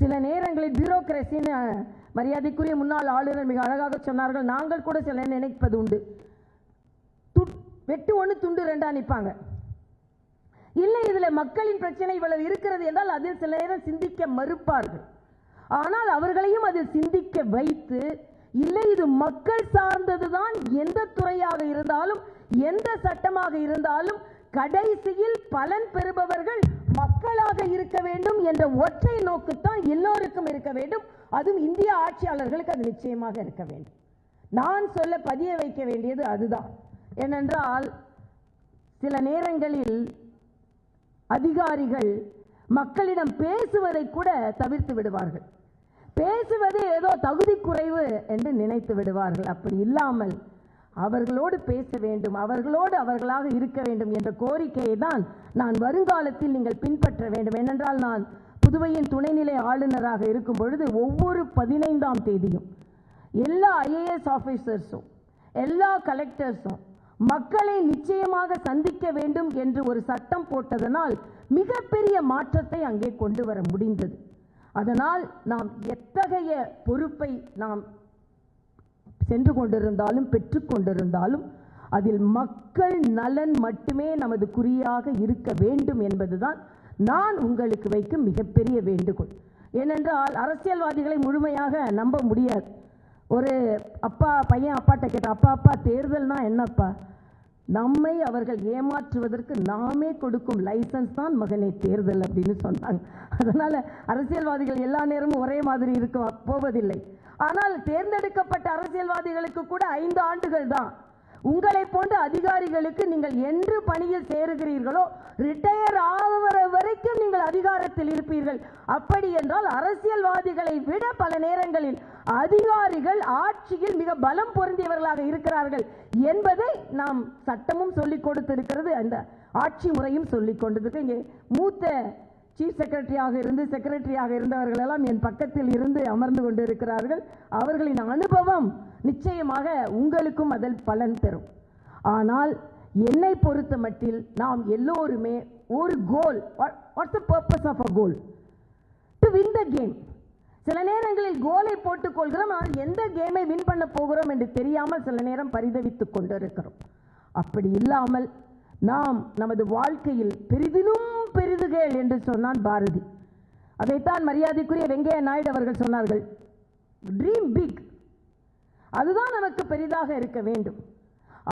சில நேரங்களில் பியூரோக்ரஸின்னு மரியாதைக்குரிய முன்னாள் ஆளுநர் மிக அழகாக சொன்னார்கள். நாங்கள் கூட சில நினைப்பது உண்டு, வெட்டு ஒன்று துண்டு ரெண்டா நிற்பாங்க. இல்லை, இதுல மக்களின் பிரச்சனை இவ்வளவு இருக்கிறது என்றால் அதில் சில நேரம் சிந்திக்க மறுப்பார்கள். ஆனால் அவர்களையும் அதில் சிந்திக்க வைத்து, இல்லை இது மக்கள் சார்ந்ததுதான், எந்த துறையாக இருந்தாலும் எந்த சட்டமாக இருந்தாலும் கடைசியில் பலன் பெறுபவர்கள் மக்களாக இருக்க வேண்டும் என்ற ஒற்றை நோக்குத்தான் எல்லோருக்கும் இருக்க வேண்டும். அதுவும் இந்திய ஆட்சியாளர்களுக்கு அது நிச்சயமாக இருக்க வேண்டும். நான் சொல்ல பதிய வைக்க வேண்டியது அதுதான். ஏனென்றால் சில நேரங்களில் அதிகாரிகள் மக்களிடம் பேசுவதை கூட தவிர்த்து விடுவார்கள். பேசுவது ஏதோ தகுதி குறைவு என்று நினைத்து விடுவார்கள். அப்படி இல்லாமல் அவர்களோடு பேச வேண்டும், அவர்களோடு அவர்களாக இருக்க வேண்டும் என்ற கோரிக்கையை தான் நான் வருங்காலத்தில் நீங்கள் பின்பற்ற வேண்டும். ஏனென்றால் நான் புதுவையின் துணைநிலை ஆளுநராக இருக்கும் பொழுது ஒவ்வொரு 15ஆம் தேதியும் எல்லா ஐஏஎஸ் ஆஃபீஸர்ஸும் எல்லா கலெக்டர்ஸும் மக்களை நிச்சயமாக சந்திக்க வேண்டும் என்று ஒரு சட்டம் போட்டதனால் மிகப்பெரிய மாற்றத்தை அங்கே கொண்டு வர முடிந்தது. அதனால் நாம் எத்தகைய பொறுப்பை நாம் சென்று கொண்டிருந்தாலும் பெற்றுக்கொண்டிருந்தாலும் அதில் மக்கள் நலன் மட்டுமே நமது குறியாக இருக்க வேண்டும் என்பதுதான் நான் உங்களுக்கு வைக்கும் மிகப்பெரிய வேண்டுகோள். ஏனென்றால் அரசியல்வாதிகளை முழுமையாக நம்ப முடியாது. ஒரு பையன் அப்பாட்ட கேட்டான், அப்பா தேர்தல்னா என்னப்பா? நம்மை அவர்கள் ஏமாற்றுவதற்கு நாமே கொடுக்கும் லைசன்ஸ் தான் மகனே தேர்தல் அப்படின்னு சொன்னாங்க. அதனால அரசியல்வாதிகள் எல்லா நேரமும் ஒரே மாதிரி இருக்க போவதில்லை. ஆனால் தேர்ந்தெடுக்கப்பட்ட அரசியல்வாதிகளுக்கு கூட 5 ஆண்டுகள் தான். உங்களை போன்ற அதிகாரிகளுக்கு நீங்கள் என்று பணியில் சேருகிறீர்களோ ரிட்டையர் ஆகிற வரைக்கும் நீங்கள் அதிகாரத்தில் இருப்பீர்கள். அப்படி என்றால் அரசியல்வாதிகளை விட பல நேரங்களில் அதிகாரிகள் ஆட்சியில் மிக பலம் பொருந்தியவர்களாக இருக்கிறார்கள் என்பதை நாம் சட்டமும் சொல்லிக் கொடுத்திருக்கிறது, அந்த ஆட்சி முறையும் சொல்லிக் கொண்டிருக்கு. இங்கே மூத்த சீஃப் செக்ரட்டரியாக இருந்தவர்கள் எல்லாம் என் பக்கத்தில் இருந்து அமர்ந்து கொண்டிருக்கிறார்கள். அவர்களின் அனுபவம் நிச்சயமாக உங்களுக்கும் அதில் பலன் தரும். ஆனால் என்னை பொறுத்த மட்டில் நாம் எல்லோருமே ஒரு goal, what's the purpose of a goal? To win the game. சில நேரங்களில் கோலை போட்டுக் கொள்கிறோம், ஆனால் எந்த கேமை வின் பண்ண போகிறோம் என்று தெரியாமல் சில நேரம் பரிதவித்துக் கொண்டிருக்கிறோம். அப்படி இல்லாமல் நாம் நமது வாழ்க்கையில் பெரிதிலும் பெரிதுகள் என்று சொன்னான் பாரதி. அதைத்தான் மரியாதைக்குரிய வெங்கையா நாயுடு அவர்கள் சொன்னார்கள், ட்ரீம் பிக். அதுதான் நமக்கு பெரிதாக இருக்க வேண்டும்.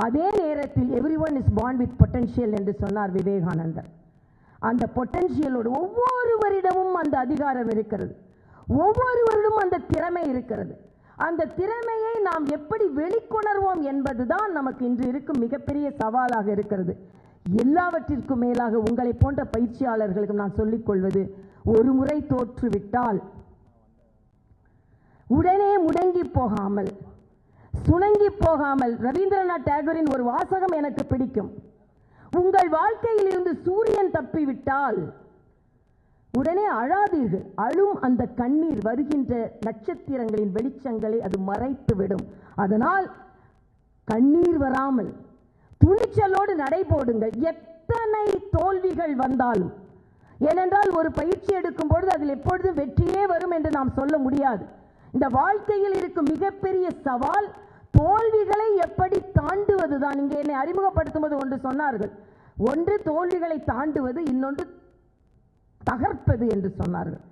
அதே நேரத்தில் everyone is born with potential என்று சொன்னார் விவேகானந்தர். அந்த பொட்டன்ஷியலோடு ஒவ்வொருவரிடமும் அந்த அதிகாரம் இருக்கிறது, ஒவ்வொருவரிடம் அந்த திறமை இருக்கிறது. அந்த திறமையை நாம் எப்படி வெளிக்கொணர்வோம் என்பதுதான் நமக்கு இன்று இருக்கும் மிகப்பெரிய சவாலாக இருக்கிறது. எல்லாவற்றிற்கும் மேலாக உங்களை போன்ற பயிற்சியாளர்களுக்கு நான் சொல்லிக் கொள்வது, ஒரு முறை தோற்றுவிட்டால் உடனே முடங்கி போகாமல், சுணங்கி போகாமல், ரவீந்திரநாத் டாகூரின் ஒரு வாசகம் எனக்கு பிடிக்கும், உங்கள் வாழ்க்கையில் இருந்து சூரியன் தப்பிவிட்டால் உடனே அழாதீர்கள். அழும் அந்த கண்ணீர் வருகின்ற நட்சத்திரங்களின் வெளிச்சங்களை அது மறைத்துவிடும். அதனால் கண்ணீர் வராமல் துணிச்சலோடு நடைபோடுங்கள், எத்தனை தோல்விகள் வந்தாலும். ஏனென்றால் ஒரு பயிற்சி எடுக்கும் பொழுது அதில் எப்பொழுதும் வெற்றியே வரும் என்று நாம் சொல்ல முடியாது. இந்த வாழ்க்கையில் இருக்கும் மிகப்பெரிய சவால் தோல்விகளை எப்படி தாண்டுவதுதான். இங்கே என்னை அறிமுகப்படுத்தும் போது ஒன்று சொன்னார்கள், ஒன்று தோல்விகளை தாண்டுவது, இன்னொன்று தகர்ப்பது என்று சொன்னார்கள்.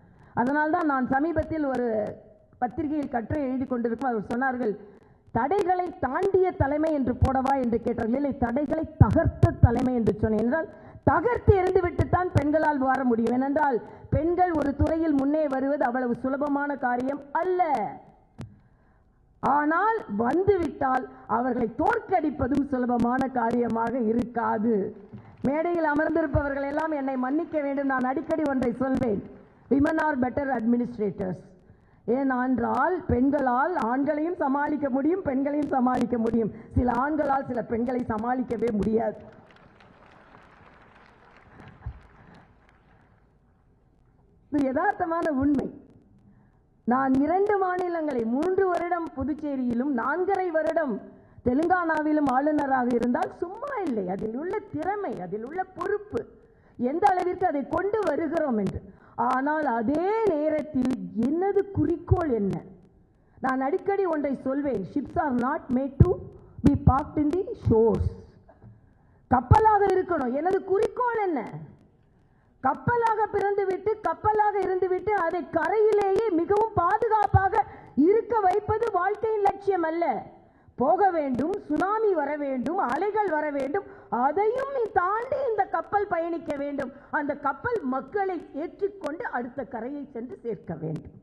அதனால்தான் நான் சமீபத்தில் ஒரு பத்திரிகையில் கட்டுரை எழுதி கொண்டிருக்கும். அவர் சொன்னார்கள், தடைகளை தாண்டிய தலைமை என்று போடவா என்று கேட்டார்கள். இல்லை, தடைகளை தகர்த்த தலைமை என்று சொன்னேன். என்றால் தகர்த்து எறிந்துவிட்டுத்தான் பெண்களால் வர முடியும். ஏனென்றால் பெண்கள் ஒரு துறையில் முன்னே வருவது அவ்வளவு சுலபமான காரியம் அல்ல. ஆனால் வந்துவிட்டால் அவர்களை தோற்கடிப்பதும் சுலபமான காரியமாக இருக்காது. மேடையில் அமர்ந்திருப்பவர்கள் எல்லாம் என்னை மன்னிக்க வேண்டும், நான் அடிக்கடி ஒன்றை சொல்வேன், விமன் ஆர் பெட்டர் அட்மினிஸ்ட்ரேட்டர்ஸ். ஏனென்றால் பெண்களால் ஆண்களையும் சமாளிக்க முடியும், பெண்களையும் சமாளிக்க முடியும். சில ஆண்களால் சில பெண்களை சமாளிக்கவே முடியாது. இது யதார்த்தமான உண்மை. நான் 2 மாநிலங்களை 3 வருடம் புதுச்சேரியிலும் 4.5 வருடம் தெலுங்கானாவிலும் ஆளுநராக இருந்தால் சும்மா இல்லை. அதில் உள்ள திறமை, அதில் உள்ள பொறுப்பு, எந்த அளவிற்கு அதை கொண்டு வருகிறோம் என்று. ஆனால் அதே நேரத்தில் எனது குறிக்கோள் என்ன? நான் அடிக்கடி ஒன்றை சொல்வேன், ships are not made to be parked in the shores. கப்பலாக இருக்கணும். எனது குறிக்கோள் என்ன? கப்பலாக பிறந்துவிட்டு, கப்பலாக இருந்துவிட்டு அதை கரையிலேயே மிகவும் பாதுகாப்பாக இருக்க வைப்பது வாழ்க்கையின் லட்சியம் அல்ல. போக வேண்டும், சுனாமி வர வேண்டும், அலைகள் வர வேண்டும், அதையும் தாண்டி இந்த கப்பல் பயணிக்க வேண்டும். அந்த கப்பல் மக்களை ஏற்றிக்கொண்டு அடுத்த கரையை சென்று சேர்க்க வேண்டும்.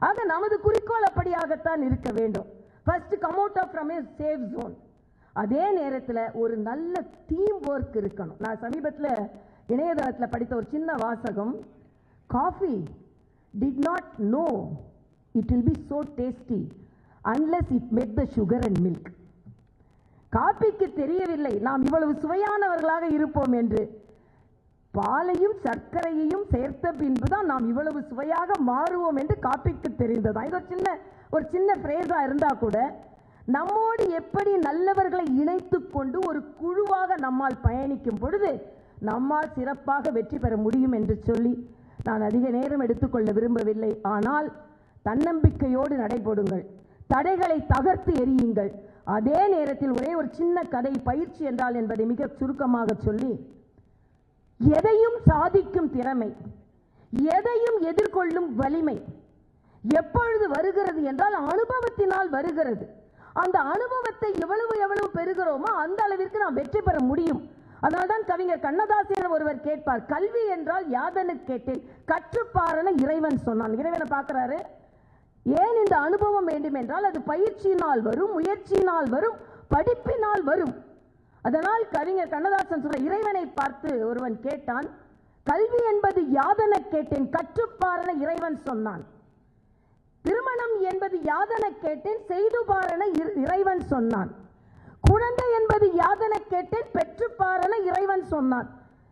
ஆக நமது குறிக்கோள் அப்படியாகத்தான் இருக்க வேண்டும். First come out from a safe zone. அதே நேரத்தில் ஒரு நல்ல டீம் ஒர்க் இருக்கணும். நான் சமீபத்தில் இணையதளத்தில் படித்த ஒரு சின்ன வாசகம், coffee did not know it will be so tasty unless it met the sugar and milk. காபிக்கு தெரியவில்லை நாம் இவ்வளவு சுவையானவர்களாக இருப்போம் என்று. பாலையும் சர்க்கரையையும் சேர்த்த பின்புதான் நாம் இவ்வளவு சுவையாக மாறுவோம் என்று காப்பிக்கு தெரிந்ததா. இது ஒரு சின்ன பிரேஸா இருந்தா கூட நம்மோடு எப்படி நல்லவர்களை இணைத்து கொண்டு ஒரு குழுவாக நம்மால் பயணிக்கும் பொழுது நம்மால் சிறப்பாக வெற்றி பெற முடியும் என்று சொல்லி நான் அதிக நேரம் எடுத்துக்கொள்ள விரும்பவில்லை. ஆனால் தன்னம்பிக்கையோடு நடைபோடுங்கள், தடைகளை தகர்த்து எறியுங்கள். அதே நேரத்தில் ஒரே ஒரு சின்ன கதை, பயிற்சி என்றால் என்பதை மிக சுருக்கமாக சொல்லி, எதையும் சாதிக்கும் திறமை, எதையும் எதிர்கொள்ளும் வலிமை எப்பொழுது வருகிறது என்றால் அனுபவத்தினால் வருகிறது. அந்த அனுபவத்தை எவ்வளவு பெறுகிறோமோ அந்த அளவிற்கு நாம் வெற்றி பெற முடியும். அதனால்தான் கவிஞர் கண்ணதாசன் ஒருவர் கேட்பார், கல்வி என்றால் யாதனு கேட்டேன், கற்றுப்பாரன இறைவன் சொன்னான். இறைவனை பார்க்கிறாரு. ஏன் இந்த அனுபவம் வேண்டும் என்றால் அது பயிற்சியினால் வரும், முயற்சியினால் வரும், படிப்பினால் வரும். அதனால் கவிஞர் கண்ணதாசன் சொல்ற, இறைவனை பார்த்து ஒருவன் கேட்டான், கல்வி என்பது யாதன கேட்டேன், கற்றுப்பாரன இறைவன் சொன்னான். திருமணம் என்பது யாதன கேட்டேன், செய்து பாரன இறைவன் சொன்னான். குழந்தை என்பது யாதன கேட்டேன், பெற்றுப்பாரன இறைவன் சொன்னான்.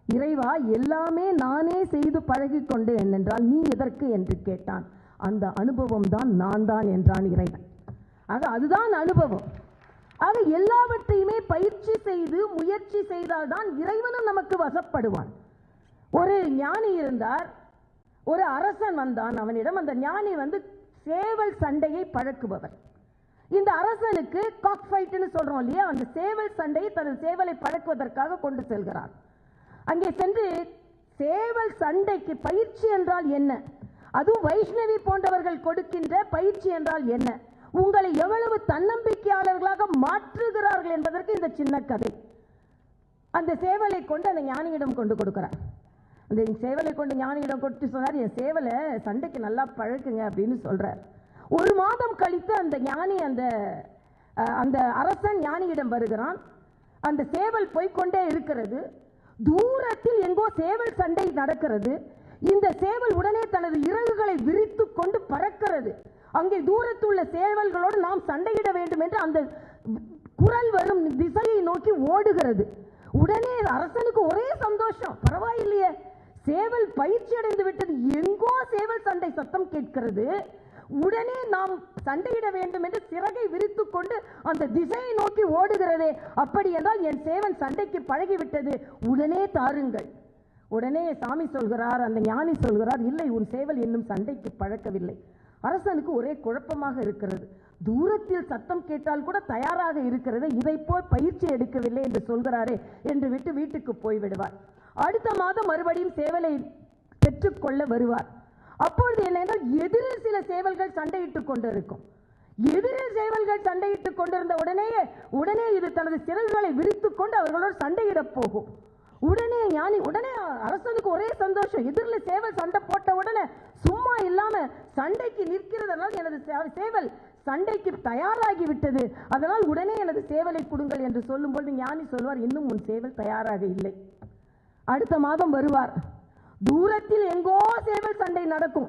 இறைவா, எல்லாமே நானே செய்து பழகி கொண்டேன் என்றால் நீ எதற்கு என்று கேட்டான். அந்த அனுபவம் தான் நான் தான் என்றான் இறைவன். ஆக அதுதான் அனுபவம். ஆக எல்லாவற்றையுமே பயிற்சி செய்து முயற்சி செய்தால்தான் இறைவனும் நமக்கு வசப்படுவான். ஒரு ஞானி இருந்தார், ஒரு அரசன் வந்தான் அவனிடம். அந்த ஞானி சேவல் சண்டையை பழக்குபவர். இந்த அரசனுக்கு காக் ஃபைட்னு சொல்றோம் இல்லையா, அந்த சேவல் சண்டையை தனது சேவலை பழக்குவதற்காக கொண்டு செல்கிறார். அங்கே சென்று சேவல் சண்டைக்கு பயிற்சி என்றால் என்ன, அதுவும் வைஷ்ணவி போன்றவர்கள் கொடுக்கின்ற பயிற்சி என்றால் என்ன, உங்களை எவ்வளவு தன்னம்பிக்கையாளர்களாக மாற்றுகிறார்கள் என்பதற்கு இந்த சின்ன கதை. அந்த சேவலை கொண்டு அந்த ஞானியிடம் கொண்டு கொடுக்கிறார். அந்த சேவலை கொண்டு ஞானியிடம் கொடுத்து சொன்னார், என் சேவலை சண்டைக்கு நல்லா பழக்குங்க அப்படின்னு சொல்றார். ஒரு மாதம் கழித்து அந்த ஞானி அந்த அரசன் ஞானியிடம் வருகிறான். அந்த சேவல் போய்கொண்டே இருக்கிறது. தூரத்தில் எங்கோ சேவல் சண்டை நடக்கிறது. இந்த சேவல் உடனே தனது இறகுகளை விரித்து கொண்டு பறக்கிறது. அங்கே தூரத்துள்ள சேவல்களோடு நாம் சண்டையிட வேண்டும் என்று அந்த குரல் வரும் திசையை நோக்கி ஓடுகிறது. உடனே அரசனுக்கு ஒரே சந்தோஷம், பரவாயில்லையே, சேவல் பயிற்சி அடைந்து விட்டது, எங்கோ சேவல் சண்டை சத்தம் கேட்கிறது, உடனே நாம் சண்டையிட வேண்டும் என்று சிறகை விரித்து கொண்டு அந்த திசையை நோக்கி ஓடுகிறதே, அப்படி என்றால் என் சேவல் சண்டைக்கு பழகிவிட்டது, உடனே தாருங்கள். உடனே சாமி சொல்கிறார், அந்த ஞானி சொல்கிறார், இல்லை, உன் சேவல் இன்னும் சண்டைக்கு பழக்கவில்லை. அரசனுக்கு ஒரே குழப்பமாக இருக்கிறது. தூரத்தில் சத்தம் கேட்டால் கூட தயாராக இருக்கிறது, இதை போல் பயிற்சி எடுக்கவில்லை என்று சொல்கிறாரே என்று விட்டு வீட்டுக்கு போய்விடுவார். அடுத்த மாதம் மறுபடியும் சேவலை பெற்றுக்கொள்ள வருவார். அப்பொழுது என்னென்றால் எதிரில் சில சேவல்கள் சண்டையிட்டுக் கொண்டிருக்கும். எதிரில் சேவல்கள் சண்டையிட்டுக் கொண்டிருந்த உடனே இது தனது சிறகுகளை விரித்து கொண்டு அவர்களோடு சண்டையிட போகும். உடனே அரசனுக்கு ஒரே சந்தோஷம், எதிரில் சேவல் சண்டை போட்ட உடனே சும்மா இல்லாம சண்டைக்கு நிற்கிறதுனால எனது சேவல் சண்டைக்கு தயாராகி விட்டது, அதனால் உடனே எனது சேவலை கொடுங்கள் என்று சொல்லும்போது ஞானி சொல்வார், இன்னும் உன் சேவல் தயாராக இல்லை. அடுத்த மாதம் வருவார். தூரத்தில் எங்கோ சேவல் சண்டை நடக்கும்.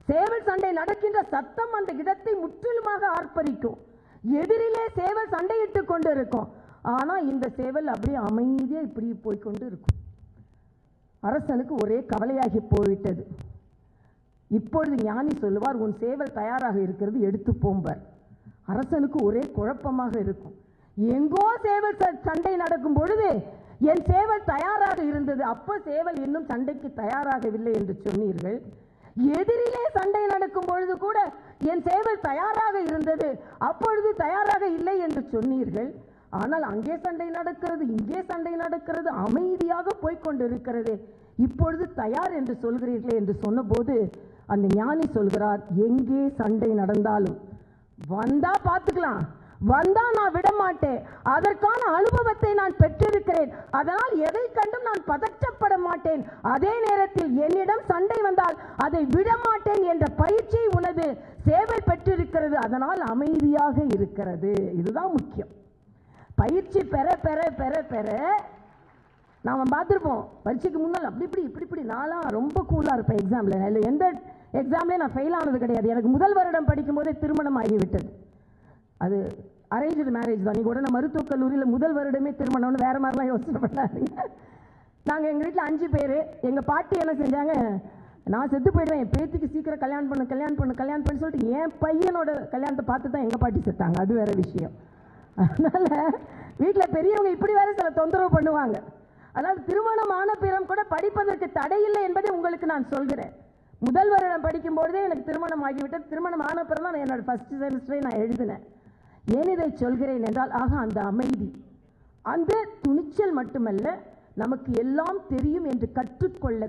சேவல் சண்டை நடக்கின்ற சத்தம் அந்த இடத்தை முற்றிலுமாக ஆர்ப்பரிக்கும். எதிரிலே சேவல் சண்டையிட்டுக் கொண்டு இருக்கும். ஆனா இந்த சேவல் அப்படியே அமைதியா இப்படி போய்கொண்டு இருக்கும். அரசனுக்கு ஒரே கவலையாகி போய்விட்டது. இப்பொழுது ஞானி சொல்லுவார், உன் சேவல் தயாராக இருக்கிறது, எடுத்து போம்பார். அரசனுக்கு ஒரே குழப்பமாக இருக்கும். எங்கோ சேவல் சண்டை நடக்கும் பொழுது என் சேவல் தயாராக இருந்தது, அப்ப சேவல் இன்னும் சண்டைக்கு தயாராகவில்லை என்று சொன்னீர்கள். எதிரிலே சண்டை நடக்கும் பொழுது கூட என் சேவல் தயாராக இருந்தது, அப்பொழுது தயாராக இல்லை என்று சொன்னீர்கள். ஆனால் அங்கே சண்டை நடக்கிறது, இங்கே சண்டை நடக்கிறது, அமைதியாக போய்கொண்டிருக்கிறது, இப்பொழுது தயார் என்று சொல்கிறீர்களே என்று சொன்னபோது அந்த ஞானி சொல்கிறார், எங்கே சண்டை நடந்தாலும் வந்தா பார்த்துக்கலாம், வந்தா நான் விடமாட்டேன், அதற்கான அனுபவத்தை நான் பெற்றிருக்கிறேன், அதனால் எதை கண்டும் நான் பதற்றப்பட மாட்டேன், அதே நேரத்தில் என்னிடம் சண்டை வந்தால் அதை விடமாட்டேன் என்ற பயிற்சி உனது சேவை பெற்றிருக்கிறது, அதனால் அமைதியாக இருக்கிறது. இதுதான் முக்கியம். பயிற்சி பெற பெற பெற பெற நாம் பார்த்துருப்போம், பரீட்சைக்கு முன்னால் அப்படி இப்படி நான்லாம் ரொம்ப கூலாக இருப்பேன் எக்ஸாமில். இல்லை, எந்த எக்ஸாம்லேயும் நான் ஃபெயில் ஆனது கிடையாது. எனக்கு முதல் வருடம் படிக்கும் போதே திருமணம் ஆகிவிட்டது. அது அரேஞ்சு மேரேஜ் தான். நீங்கள் உடனே மருத்துவக் கல்லூரியில் முதல் வருடமே திருமணம்னு வேறு மாதிரிலாம் யோசனை பண்ணாதீங்க. நாங்கள் எங்கள் வீட்டில் 5 பேர். எங்கள் பாட்டி என்ன செஞ்சாங்க, நான் செத்து போயிடுவேன், என் பேத்திக்கு சீக்கிரம் கல்யாணம் பண்ணு சொல்லிட்டு என் பையனோட கல்யாணத்தை பார்த்து தான் எங்கள் பாட்டி செத்தாங்க. அது வேற விஷயம். அதனால் வீட்டில் பெரியவங்க இப்படி வேற சில தொந்தரவு பண்ணுவாங்க. அதாவது திருமணமான பிறம் கூட படிப்பதற்கு தடையில்லை என்பதை உங்களுக்கு நான் சொல்கிறேன். முதல் வருடம் படிக்கும்போதே எனக்கு திருமணம் ஆகிவிட்டது. திருமணம் ஆன பிறகு தான் என்னோட ஃபர்ஸ்ட் செமஸ்டரை நான் எழுதினேன். ஏன் இதை சொல்கிறேன் என்றால், அந்த அமைதி, அந்த துணிச்சல் மட்டுமல்ல, நமக்கு எல்லாம் தெரியும் என்று கற்றுக்கொள்ள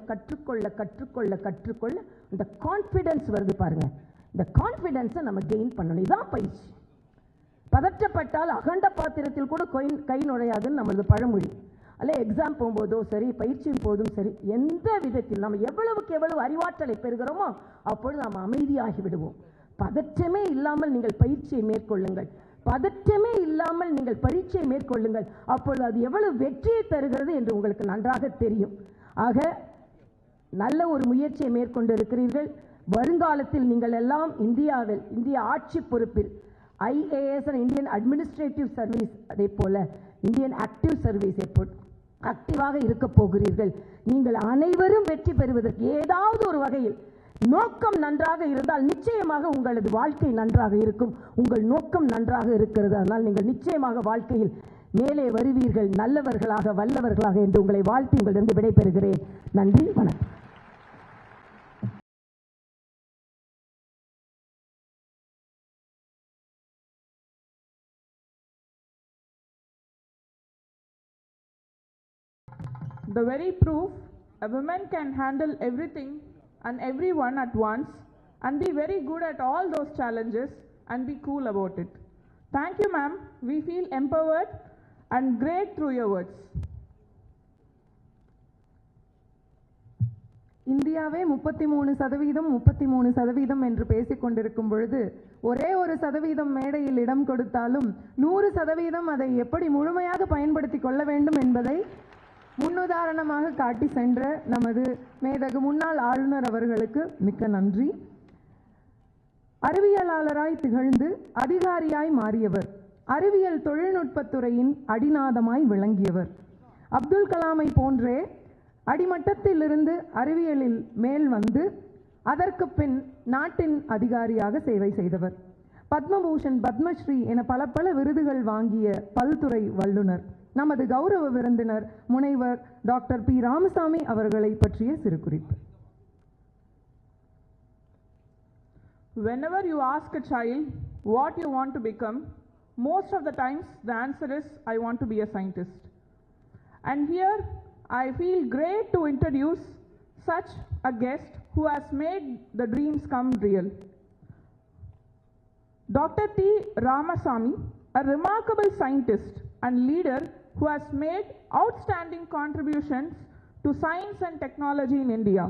இந்த கான்ஃபிடன்ஸ் வருது பாருங்க. இந்த கான்ஃபிடன்ஸை நம்ம கெயின் பண்ணணும். இதான் பயிற்சி. பதற்றப்பட்டால் அகண்ட பாத்திரத்தில் கூட கை நுழையாதுன்னு நம்மளது பழமொழி. அல்ல எக்ஸாம் போகும்போதோ சரி, பயிற்சியும் போதும் சரி, எந்த விதத்தில் நம்ம எவ்வளவுக்கு எவ்வளவு அறிவாற்றலை பெறுகிறோமோ அப்பொழுது நாம் அமைதியாகி விடுவோம். பதற்றமே இல்லாமல் நீங்கள் பயிற்சியை மேற்கொள்ளுங்கள். பதற்றமே இல்லாமல் நீங்கள் பரீட்சையை மேற்கொள்ளுங்கள். அப்பொழுது அது எவ்வளவு வெற்றியை தருகிறது என்று உங்களுக்கு நன்றாக தெரியும். ஆக நல்ல ஒரு முயற்சியை மேற்கொண்டு இருக்கிறீர்கள். வருங்காலத்தில் நீங்கள் எல்லாம் இந்திய ஆட்சி பொறுப்பில் ஐஏஎஸ் இந்தியன் அட்மினிஸ்ட்ரேட்டிவ் சர்வீஸ், அதே போல இந்தியன் ஆக்டிவ் சர்வீஸ் ஆக்டிவாக இருக்க போகிறீர்கள். நீங்கள் அனைவரும் வெற்றி பெறுவதற்கு ஏதாவது ஒரு வகையில் நோக்கம் நன்றாக இருந்தால் நிச்சயமாக உங்களது வாழ்க்கை நன்றாக இருக்கும். உங்கள் நோக்கம் நன்றாக இருக்கிறது, அதனால் நீங்கள் நிச்சயமாக வாழ்க்கையில் மேலே வருவீர்கள், நல்லவர்களாக வல்லவர்களாக என்று உங்களை வாழ்த்து உங்களிடம் விடைபெறுகிறேன். நன்றி, வணக்கம். The very proof a woman can handle everything and everyone at once and be very good at all those challenges and be cool about it. Thank you, ma'am. We feel empowered and great through your words. இந்தியாவே 33% என்று பேசிக் கொண்டிருக்கும் பொழுது ஒரே ஒரு சதவீதம் மேடையில் இடம் கொடுத்தாலும் 100% அதை எப்படி முழுமையாக பயன்படுத்திக் கொள்ள வேண்டும் என்பதை முன்னுதாரணமாக காட்டி சென்ற நமது மேதகு முன்னாள் ஆளுநர் அவர்களுக்கு மிக்க நன்றி. அறிவியலாளராய் திகழ்ந்து அதிகாரியாய் மாறியவர், அறிவியல் தொழில்நுட்பத்துறையின் அடிநாதமாய் விளங்கியவர். அப்துல் கலாமை போன்றே அடிமட்டத்திலிருந்து அறிவியலில் மேல் வந்து அதற்கு பின் நாட்டின் அதிகாரியாக சேவை செய்தவர். பத்மபூஷன், பத்மஸ்ரீ என பல விருதுகள் வாங்கிய பல்துறை வல்லுனர். நமது கௌரவ விருந்தினர் முனைவர் டாக்டர் பி. ராமசாமி அவர்களை பற்றிய சிறு குறிப்பு. Whenever you ask a child what you want to become, most of the times the answer is, I want to be a scientist. And here I feel great to introduce such a guest who has made the dreams come real. Dr. T. Ramasamy, a remarkable scientist and leader who has made outstanding contributions to science and technology in India.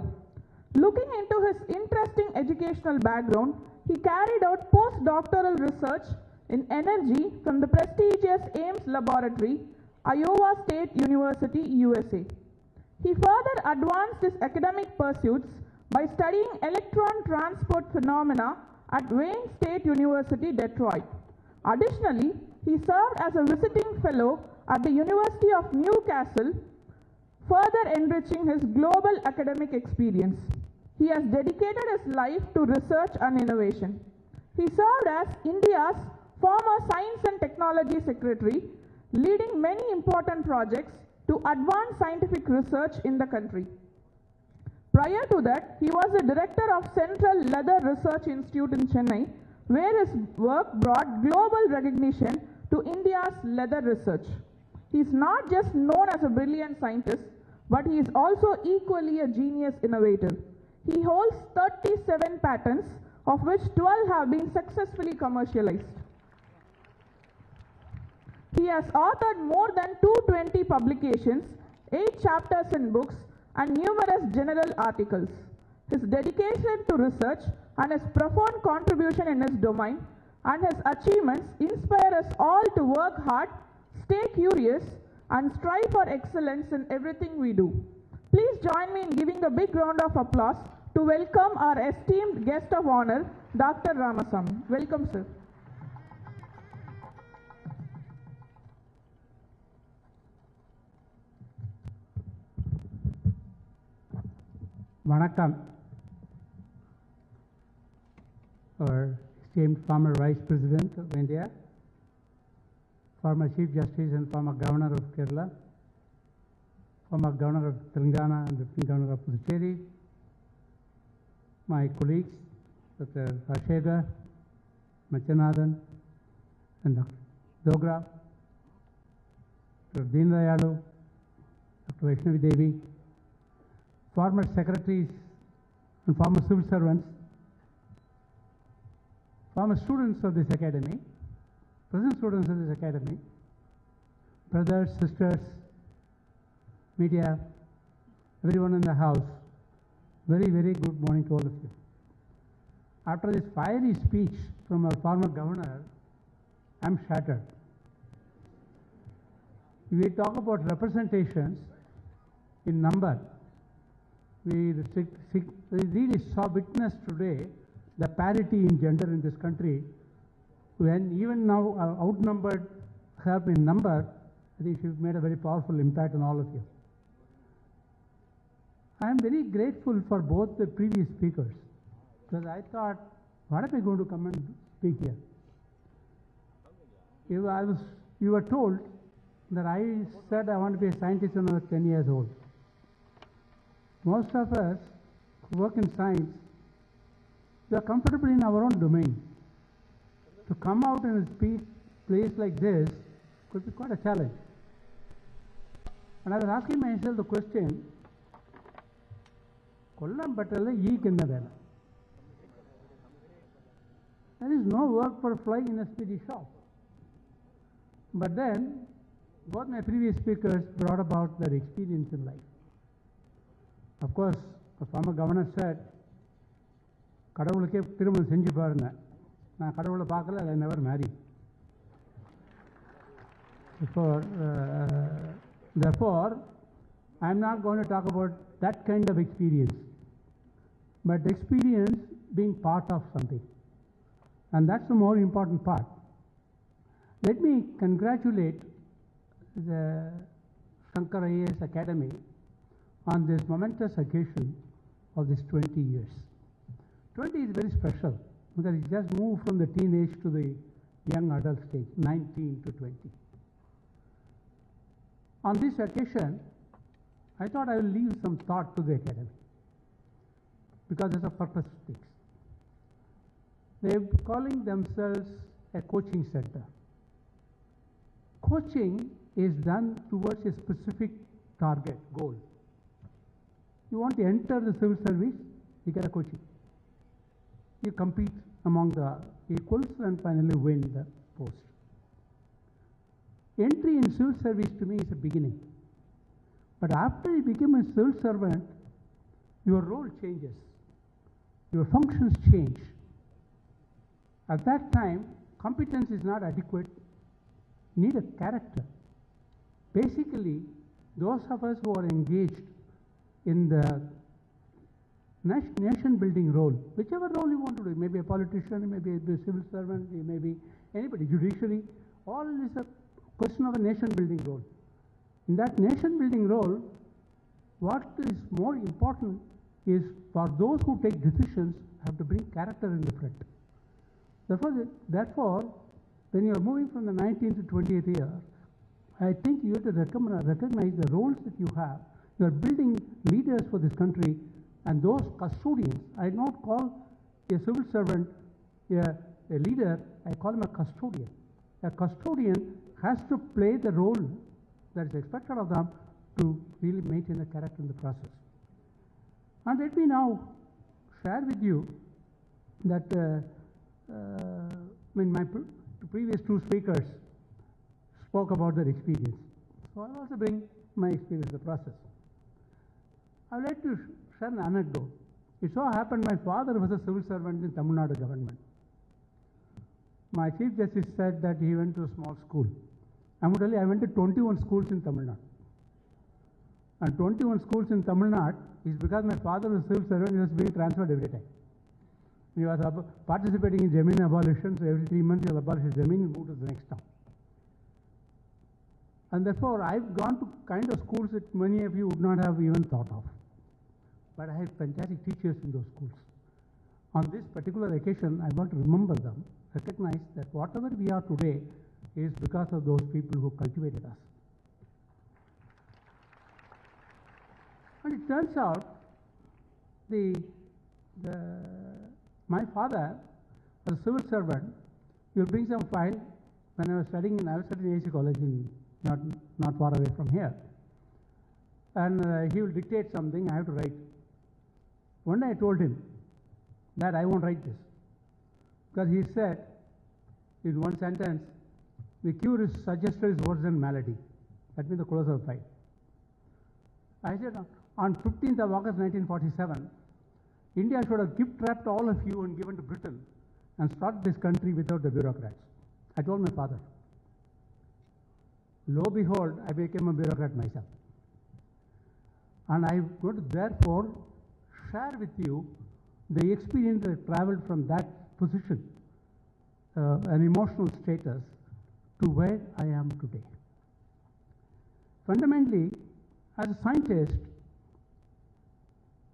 Looking into his interesting educational background, he carried out postdoctoral research in energy from the prestigious Ames Laboratory, Iowa State University, USA. He further advanced his academic pursuits by studying electron transport phenomena at Wayne State University, Detroit. Additionally, he served as a visiting fellow at the University of Newcastle, further enriching his global academic experience. He has dedicated his life to research and innovation. He served as India's former Science and Technology Secretary, leading many important projects to advance scientific research in the country. Prior to that, he was the director of Central Leather Research Institute in Chennai, where his work brought global recognition to India's leather research. He is not just known as a brilliant scientist, but he is also equally a genius innovator. He holds 37 patents, of which 12 have been successfully commercialized. He has authored more than 220 publications, 8 chapters in books, and numerous journal articles. His dedication to research and his profound contribution in his domain and his achievements inspire us all to work hard, stay curious, and strive for excellence in everything we do. Please join me in giving a big round of applause to welcome our esteemed guest of honor, Dr. Ramasamy. Welcome, sir. Vanakkam. Our esteemed former Vice President of India, former Chief Justice and former Governor of Kerala, former Governor of Telangana and Deputy Governor of Puducherry, my colleagues, Dr. Rashega, Machanathan, and Dr. Dogra, Dr. Deen Dayalu, Dr. Vaishnavi Devi, former secretaries and former civil servants, former students of this academy, present students of this academy, brothers, sisters, media, everyone in the house, very, very good morning to all of you. After this fiery speech from our former governor, I am shattered. We talk about representations in number. We really witness today the parity in gender in this country, when even now outnumbered have in number. I think you've made a very powerful impact on all of you. I am very grateful for both the previous speakers, because I thought, what am I going to come and speak here? You were told that I said I want to be a scientist when I was 10 years old. Most of us who work in science, we are comfortable in our own domain. To come out in a place like this could be quite a challenge. And I was asking myself the question, there is no work for fly in a speedy shop. But then, both my previous speakers brought about their experience in life. Of course, the former governor said, கடவுளுக்கே திருமணம் செஞ்சு பாருங்க. நான் கடவுளை பார்க்கல, I never married. Therefore, I am not going to talk about that kind of experience, but experience being part of something. And that's the more important part. Let me congratulate the Shankar IAS Academy on this momentous occasion of this 20 years. 20 is very special because it just moved from the teenage to the young adult stage, 19 to 20. On this occasion, I thought I will leave some thought to the academy because there's a purpose to things. They're calling themselves a coaching center. Coaching is done towards a specific target, goal. You want to enter the civil service, you get a coaching. You compete among the equals and finally win the post. Entry in civil service to me is a beginning. But after you become a civil servant, your role changes. Your functions change. At that time, competence is not adequate. You need a character. Basically, those of us who are engaged in the nation building role, whichever role you want to do, maybe a politician, maybe a civil servant, maybe anybody, judiciary, all is a question of a nation building role. In that nation building role, what is more important is for those who take decisions have to bring character in the front. Therefore, when you are moving from the 19th to 20th year, I think you have to recognize the roles that you have. You are building leaders for this country, and those custodians. I don't call a civil servant a leader, I call him a custodian. A custodian has to play the role that is expected of them to really maintain the character in the process. And let me now share with you that my previous two speakers spoke about their experience. So I'll also bring my experience in the process. I would like to share an anecdote. It so happened my father was a civil servant in Tamil Nadu government. My Chief Justice said that he went to a small school. I would tell you, I went to 21 schools in Tamil Nadu. And 21 schools in Tamil Nadu is because my father was a civil servant, he was being transferred every time. He was participating in Jameen abolition, so every 3 months he will abolish his Jameen and move to the next town. And therefore, I've gone to kind of schools that many of you would not have even thought of. but I had fantastic teachers in those schools. On this particular occasion, I want to remember them, recognize that whatever we are today is because of those people who cultivated us. And it turns out my father was a civil servant. He will bring some file. When I was studying in IAEC college not far away from here. And he will dictate something, I have to write. One day I told him that I won't write this. Because he said, in one sentence, the cure is suggested is worse than malady. That means the colossal fight. I said, on 15th of August 1947, India should have gift-wrapped all of you and given to Britain and start this country without the bureaucrats. I told my father. Lo behold, I became a bureaucrat myself. And I would therefore share with you the experience that traveled from that position, an emotional status, to where I am today. Fundamentally, as a scientist,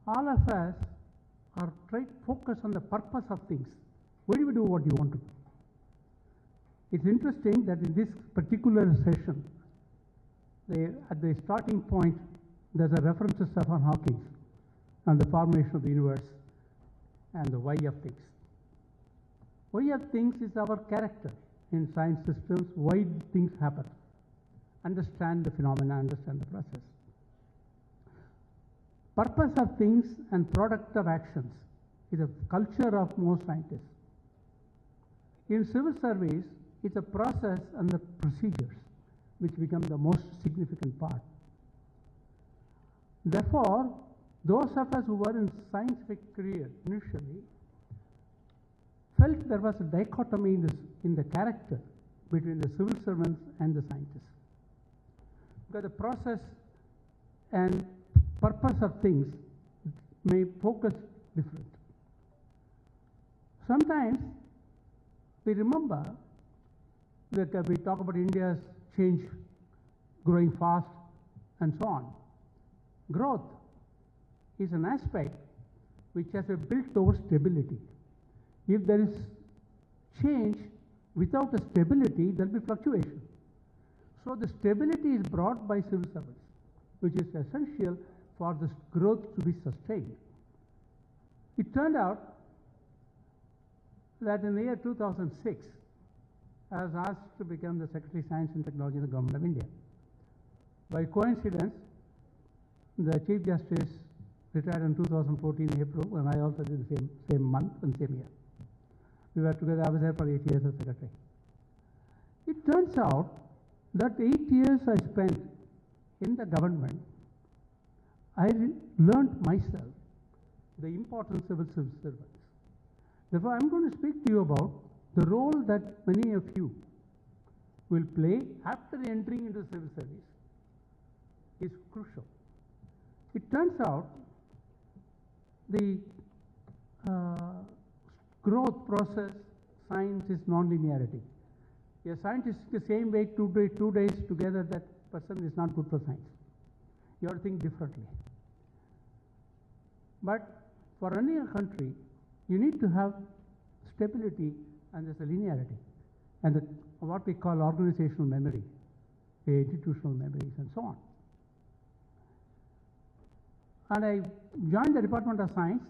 all of us are trying to focus on the purpose of things. Why do we do what you want to do? It's interesting that in this particular session, at the starting point, there's a reference to Stephen Hawking and the formation of the universe and the why of things. Why of things is our character in science systems, why things happen. Understand the phenomena, understand the process. Purpose of things and product of actions is a culture of most scientists. In civil service, it's a process and the procedures which become the most significant part. Therefore, those of us who were in scientific career initially felt there was a dichotomy in the character between the civil servants and the scientists. Because the process and purpose of things may focus different. Sometimes we remember that we talk about India's change, growing fast, and so on. Growth is an aspect which has a built-over stability. If there is change without a stability, there will be fluctuation. So the stability is brought by civil service, which is essential for this growth to be sustained. It turned out that in the year 2006, I was asked to become the Secretary of Science and Technology in the Government of India. By coincidence, the Chief Justice retired in 2014 April, and I also did the same month and same year. We were together. I was there for 8 years as Secretary. It turns out that 8 years I spent in the government, I learned myself the importance of civil servants. Therefore, I'm going to speak to you about the role that many of you will play after entering into civil service is crucial. It turns out the growth process science is non-linearity. A scientist the same way 2 days together, that person is not good for science. You have to think differently. But for running a country, you need to have stability and there's a linearity and what we call organizational memory, institutional memories, and so on. And I joined the Department of Science,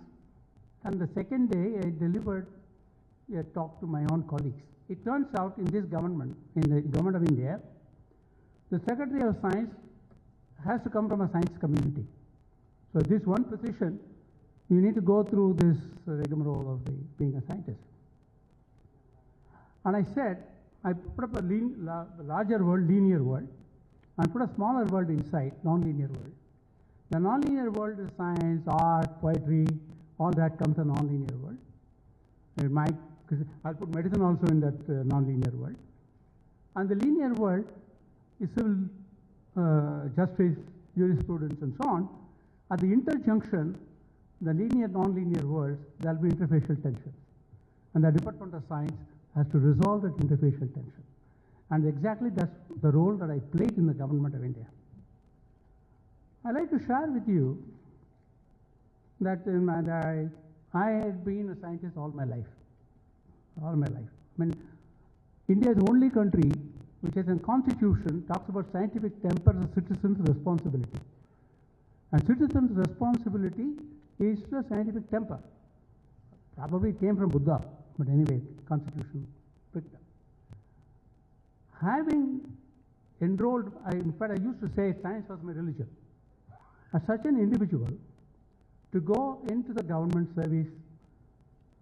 and the second day I delivered a talk to my own colleagues. It turns out in this government, in the Government of India, the Secretary of Science has to come from a science community. So this one position, you need to go through this rigmarole of being a scientist. And I said, I put up a larger world, linear world, and put a smaller world inside, non-linear world. The non-linear world is science, art, poetry, all that comes in non-linear world. I'll put medicine also in that non-linear world. And the linear world is civil justice, jurisprudence, and so on. At the interjunction, the linear, non-linear worlds, there will be interfacial tensions. And the Department of Science has to resolve that interfacial tension. And exactly that's the role that I played in the Government of India. I'd like to share with you that I had been a scientist all my life. All my life. I mean, India is the only country which has a constitution talks about scientific temper as a citizen's responsibility. And citizen's responsibility is the scientific temper. Probably it came from Buddha, but anyway, constitution picked up. Having enrolled, in fact, I used to say science was my religion. As such an individual, to go into the government service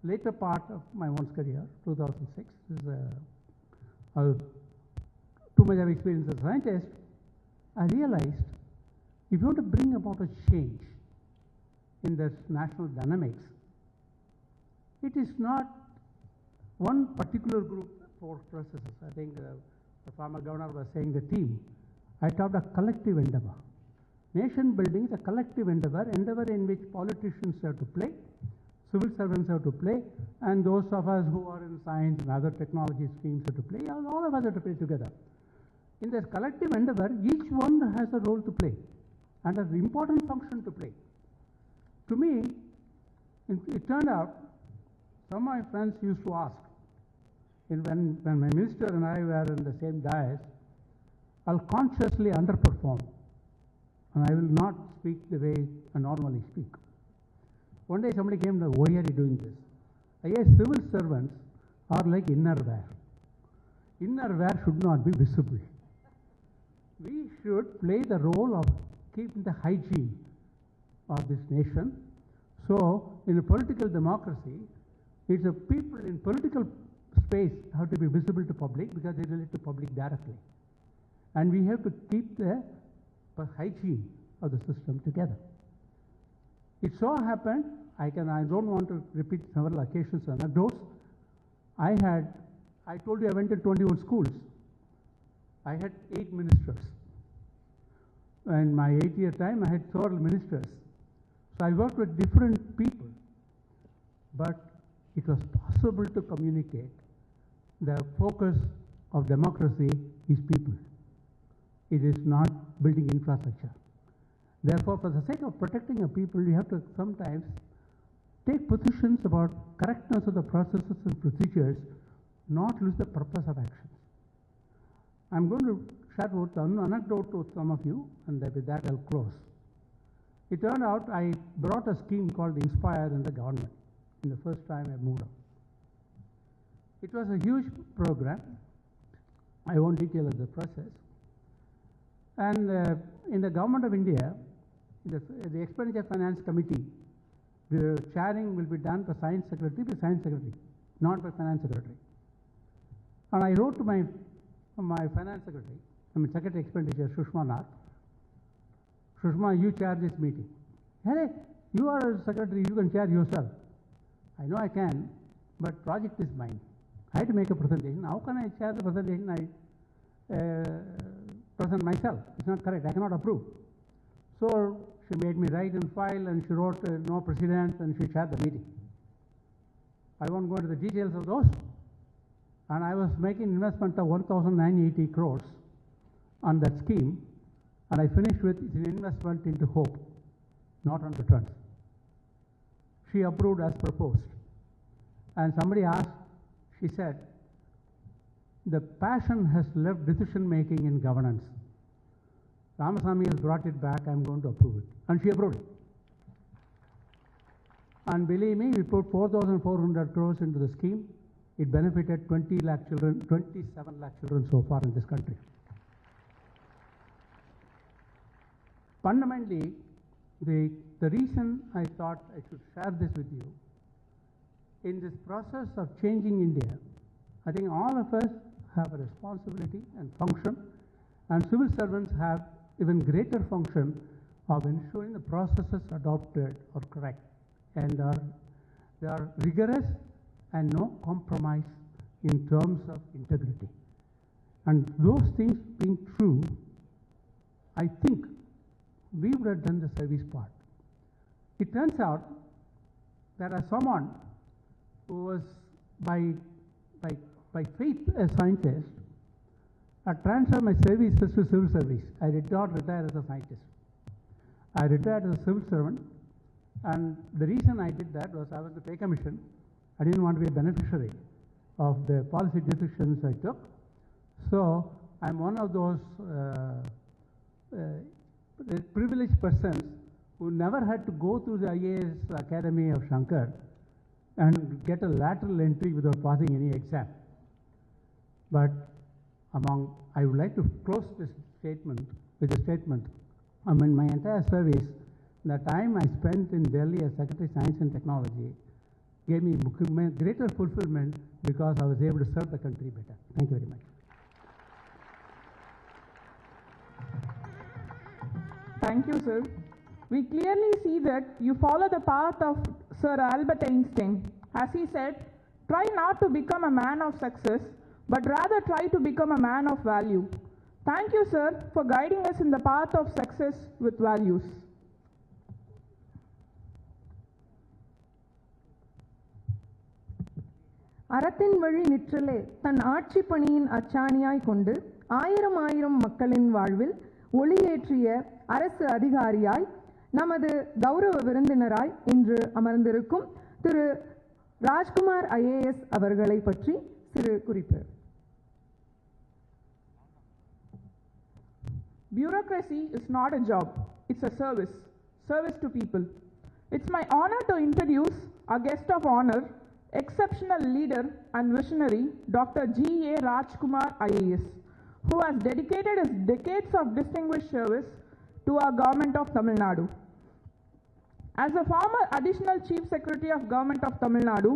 later part of my own career, 2006, is too much of experience as a scientist, I realized if you want to bring about a change in the national dynamics, it is not one particular group for processes. I think the former governor was saying the team. I talked a collective endeavor. Nation building is a collective endeavor in which politicians have to play, civil servants have to play, and those of us who are in science and other technology streams have to play. All of us have to play together. In this collective endeavor, each one has a role to play and has an important function to play. To me, it turned out, some of my friends used to ask, when my minister and I were in the same dais, I'll consciously underperform and I will not speak the way I normally speak. One day somebody came to, why are you doing this? I guess civil servants are like innerwear. Innerwear should not be visible. We should play the role of keeping the hygiene of this nation. So, in a political democracy, it's the people in political space have to be visible to public because they relate to public directly. And we have to keep the hygiene of the system together. It so happened, I don't want to repeat several occasions and anecdotes. I told you I went to 21 schools. I had 8 ministers. In my 8-year time, I had several ministers. So I worked with different people. But it was possible to communicate. The focus of democracy is people. It is not building infrastructure. Therefore, for the sake of protecting the people, you have to sometimes take positions about correctness of the processes and procedures, not lose the purpose of action. I'm going to share an anecdote to some of you, and with that I'll close. It turned out I brought a scheme called Inspire in the government in the first time I moved up. It was a huge program. I won't detail the process. And in the Government of India, the Expenditure Finance Committee, the chairing will be done by Science Secretary, not by Finance Secretary. And I wrote to my Finance Secretary, Secretary Expenditure, Sushma Nath, Sushma, you chair this meeting. Hey, you are a secretary, you can chair yourself. I know I can, but project is mine. I had to make a presentation. How can I chair the presentation? I present myself. It's not correct. I cannot approve. So she made me write and file, and she wrote no precedence, and she chaired the meeting. I won't go into the details of those. And I was making investment of 1,980 crores on that scheme, and I finished with an investment into hope, not on returns. She approved as proposed. And somebody asked, she said, the passion has left decision making in governance. Ramasamy has brought it back, I'm going to approve it. And she approved it. And believe me, we put 4,400 crores into the scheme. It benefited 27 lakh children so far in this country. Fundamentally, the reason I thought I should share this with you, in this process of changing India, I think all of us have a responsibility and function, and civil servants have even greater function of ensuring the processes adopted are correct and they are rigorous and no compromise in terms of integrity. And those things being true, I think we would have done the service part. It turns out that as someone who was by faith a scientist, I transferred my services to civil service. I did not retire as a scientist. I retired as a civil servant, And the reason I did that was I was to take a mission. I didn't want to be a beneficiary of the policy decisions I took. So I'm one of those privileged persons who never had to go through the IAS Academy of Shankar and get a lateral entry without passing any exam. But I would like to close this statement with a statement. In my entire service, the time I spent in Delhi as Secretary of Science and Technology gave me greater fulfillment because I was able to serve the country better. Thank you very much. Thank you, sir. We clearly see that you follow the path of Sir Albert Einstein. As he said, try not to become a man of success, but rather try to become a man of value. Thank you, sir, for guiding us in the path of success with values. அறத்தின் வழி நிற்றலே தன் ஆட்சி பணியின் அச்சாணியாய் கொண்டு ஆயிரம் ஆயிரம் மக்களின் வாழ்வில் ஒளியேற்றிய அரசு அதிகாரியாய் நமது கௌரவ விருந்தினராய் இன்று அமர்ந்திருக்கும் திரு ராஜ்குமார் ஐஏஎஸ் அவர்களை பற்றி சிறு குறிப்பு. Bureaucracy is not a job, it's a service to people. It's my honor to introduce our guest of honor, exceptional leader and visionary, Dr. G.A. Rajkumar IAS, who has dedicated his decades of distinguished service to our government of Tamil Nadu. As a former additional Chief Secretary of Government of Tamil Nadu,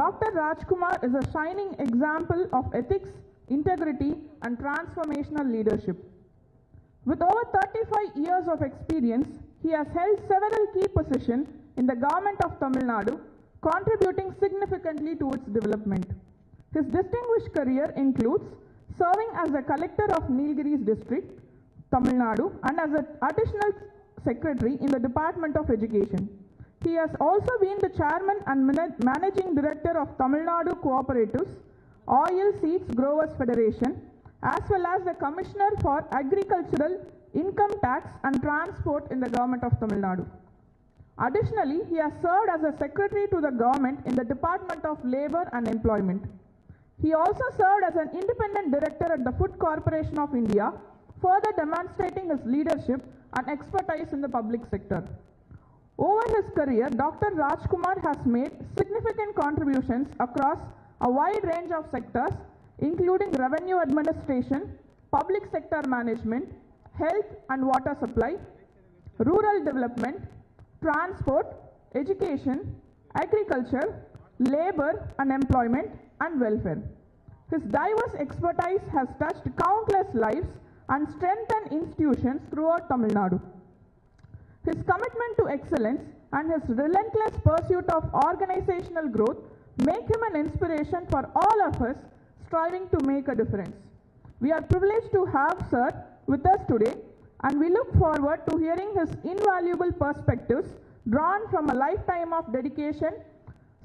Dr. Rajkumar is a shining example of ethics, integrity and transformational leadership. With over 35 years of experience, he has held several key positions in the government of Tamil Nadu, contributing significantly to its development. His distinguished career includes serving as a collector of Nilgiris district, Tamil Nadu, and as an additional secretary in the Department of Education. He has also been the chairman and managing director of Tamil Nadu Cooperatives Oil Seeds Growers Federation, as well as the Commissioner for Agricultural, Income Tax and Transport in the Government of Tamil Nadu. Additionally, he has served as a secretary to the government in the Department of Labour and Employment. He also served as an independent director at the Food Corporation of India, further demonstrating his leadership and expertise in the public sector. Over his career, Dr. Rajkumar has made significant contributions across a wide range of sectors, including revenue administration, public sector management, health and water supply, rural development, transport, education, agriculture, labor and employment, and welfare. His diverse expertise has touched countless lives and strengthened institutions throughout Tamil Nadu. His commitment to excellence and his relentless pursuit of organizational growth make him an inspiration for all of us striving to make a difference. We are privileged to have Sir with us today, and we look forward to hearing his invaluable perspectives drawn from a lifetime of dedication,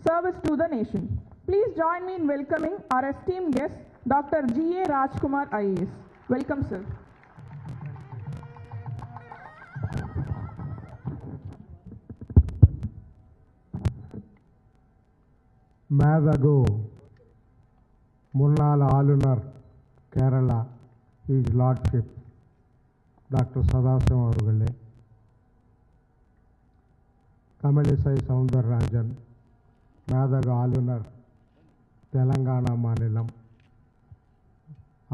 service to the nation. Please join me in welcoming our esteemed guest, Dr. G.A. Rajkumar IAS. Welcome, sir. மேதகு முன்னாள் ஆளுநர் Kerala his lordship doctor Sadasivam அவர்களே, தமிழிசை சவுந்தரராஜன் மேதகு ஆளுநர் தெலங்கானா மாநிலம்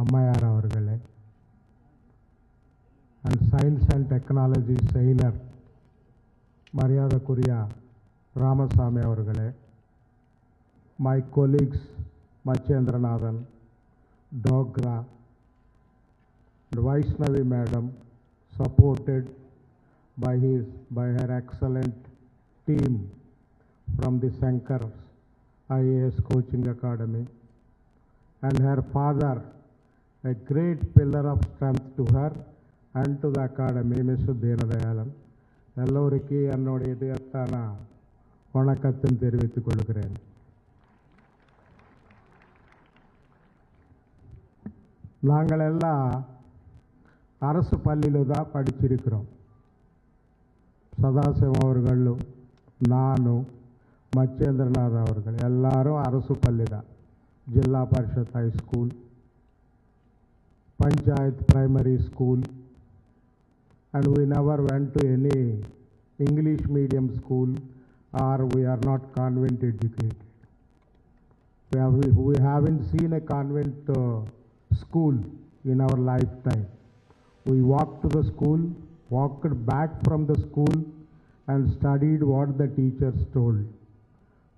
அம்மையார் அவர்களே, and science and technology செயலர் மரியாதைக்குரிய ராமசாமி அவர்களே, my colleagues Machendranathan, Dogra, and Vaishnavi Madam, supported by her excellent team from the Shankar IAS Coaching Academy, and her father, a great pillar of strength to her and to the academy, Mr. Deenadayalan. எல்லோருக்கும் என்னுடைய இதயத்தான வணக்கத்தையும் தெரிவித்துக் கொள்கிறேன். நாங்கள் எல்லாம் அரசு பள்ளியில் தான் படிச்சிருக்கிறோம். சதாசிவம் அவர்களும் ನಾನು ಮಚ್ಚೇಂದ್ರನಾಥ್ ಅವರುಗಳು ಎಲ್ಲರೂ ಅರಸು ಪಲ್ಲಿದ zilla parishad high school, panchayat primary school, and we never went to any English medium school, or we are not convent educated. We haven't seen a convent school in our lifetime. We walked to the school, walked back from the school, and studied what the teachers told.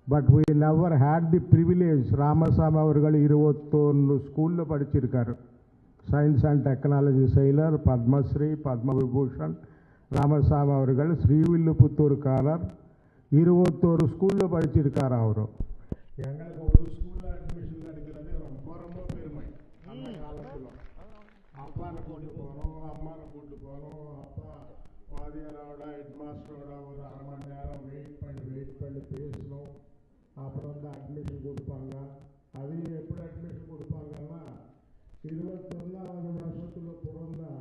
But we never had the privilege. Ramasamy avargal 21 school lo padichirukkaru. Science and Technology Sailor, Padma Shri, Padma Vibhushan, Ramasamy avargal Srivilluputtoorukarar 21 school lo padichirukkaru avaru. எங்களுக்கு ஒரு ஸ்கூலில் admission கிடைக்கிறது ரொம்ப ரொம்ப பெருமை. அந்த காலத்தில் அப்பாவை கூட்டு போகணும், அம்மாவை கூட்டு போகணும், அப்பா வாதியாரோட ஹெட் மாஸ்டரோட ஒரு அரை மணி நேரம் வெயிட் பண்ணி பேசணும். அப்புறம் தான் அட்மிஷன் கொடுப்பாங்க. அதையும் எப்படி அட்மிஷன் கொடுப்பாங்கன்னா 21வது வருஷத்தில் பிறந்தா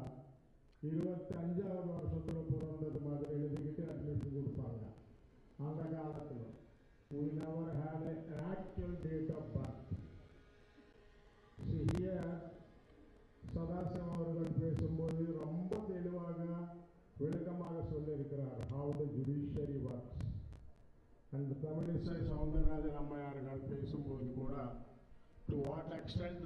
25வது வருஷத்தில் பிறந்தது மாதிரி எழுதிக்கிட்டு அட்மிஷன் கொடுப்பாங்க. அந்த காலத்தில் we never had an actual date of birth. See here, Sadasivam அவர்கள் பேசும்போது ரொம்ப தெளிவாக விளக்கமாக சொல்லியிருக்கிறார் how the judiciary works. And Tamilisai Soundararajan அம்மையார்கள் பேசும்போது கூட to what extent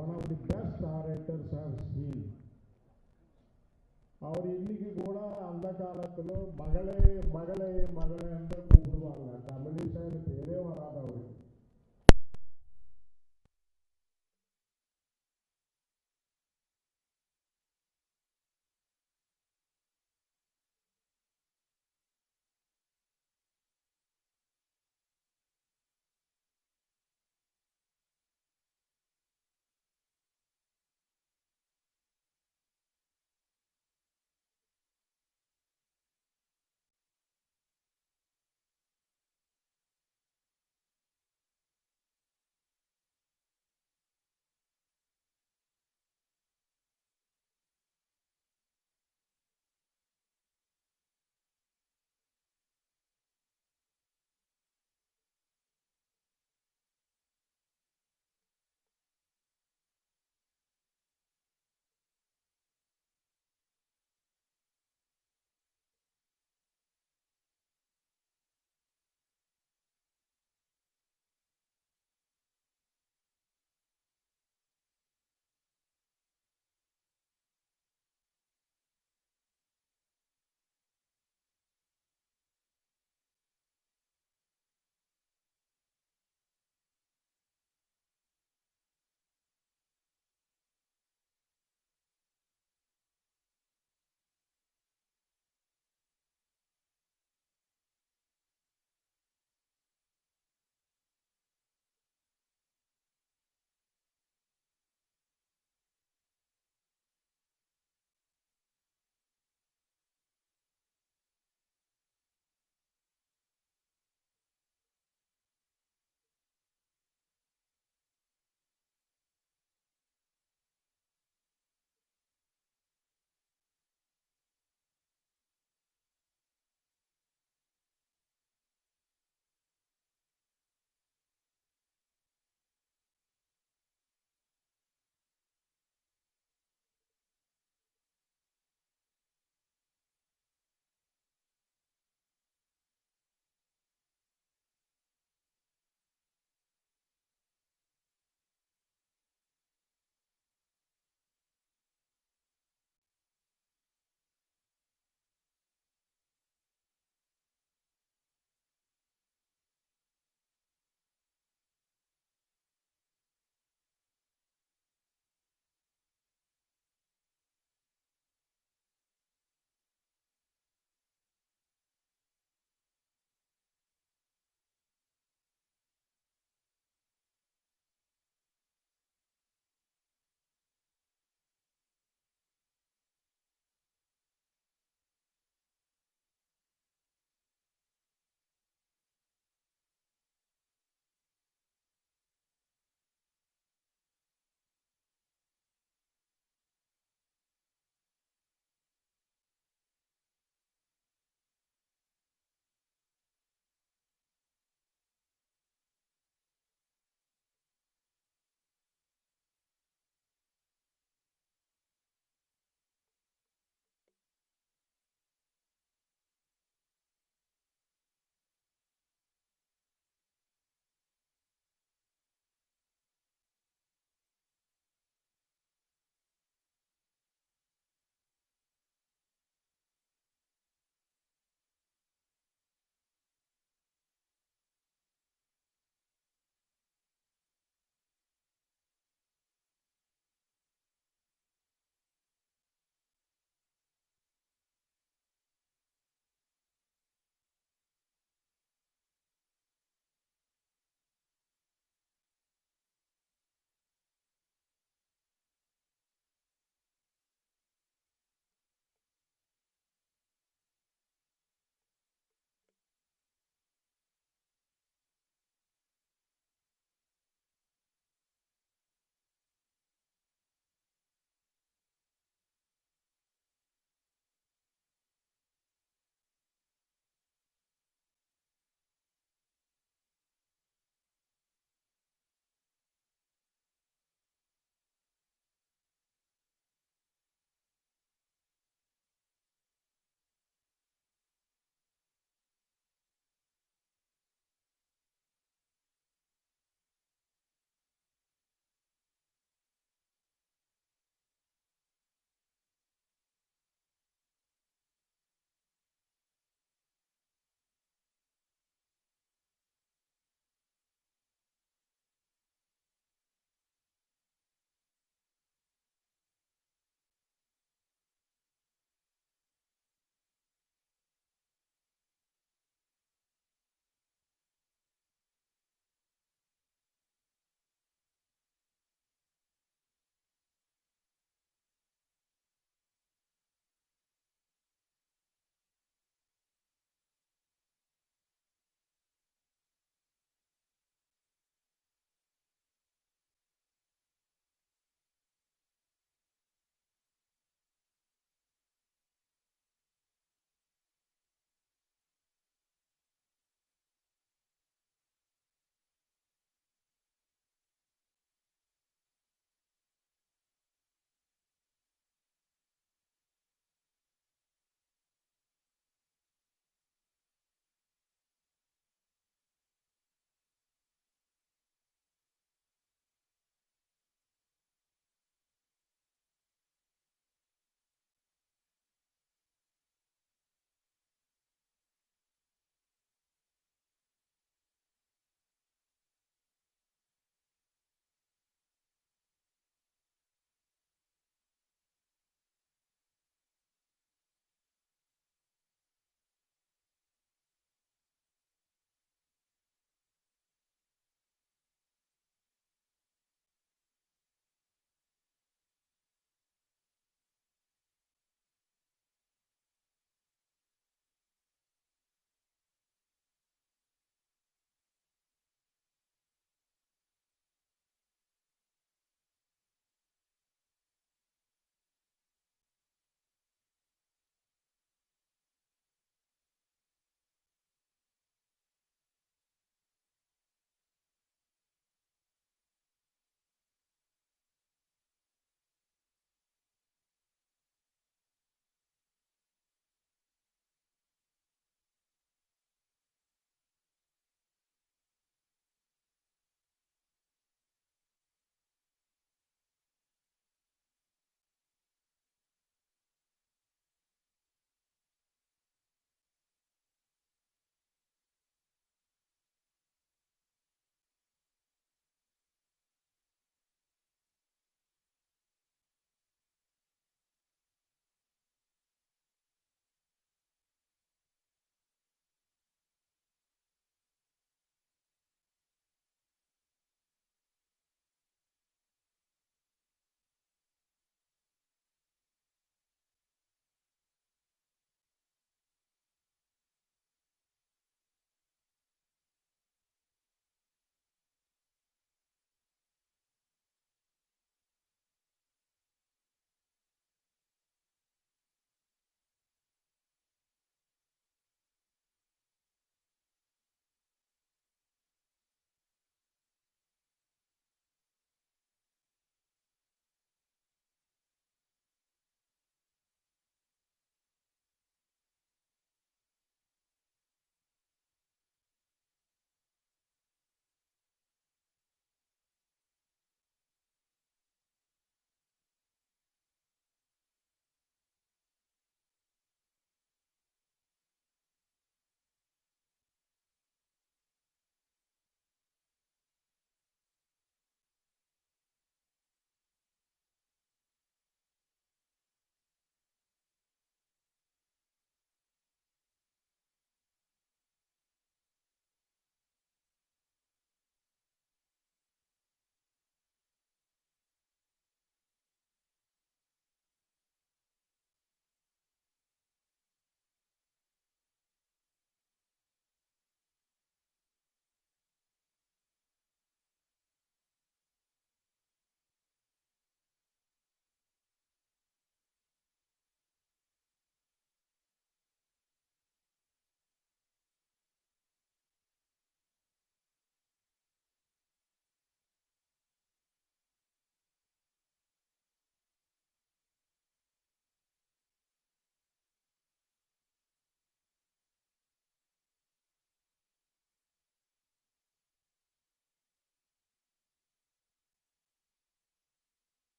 one of the best orators have seen. அவர் இன்னைக்கு கூட அந்த காலத்தில் மகளே மகளே மகளே என்று கூப்பிடுவாங்க. தமிழிசை பேரே வராது அவருக்கு.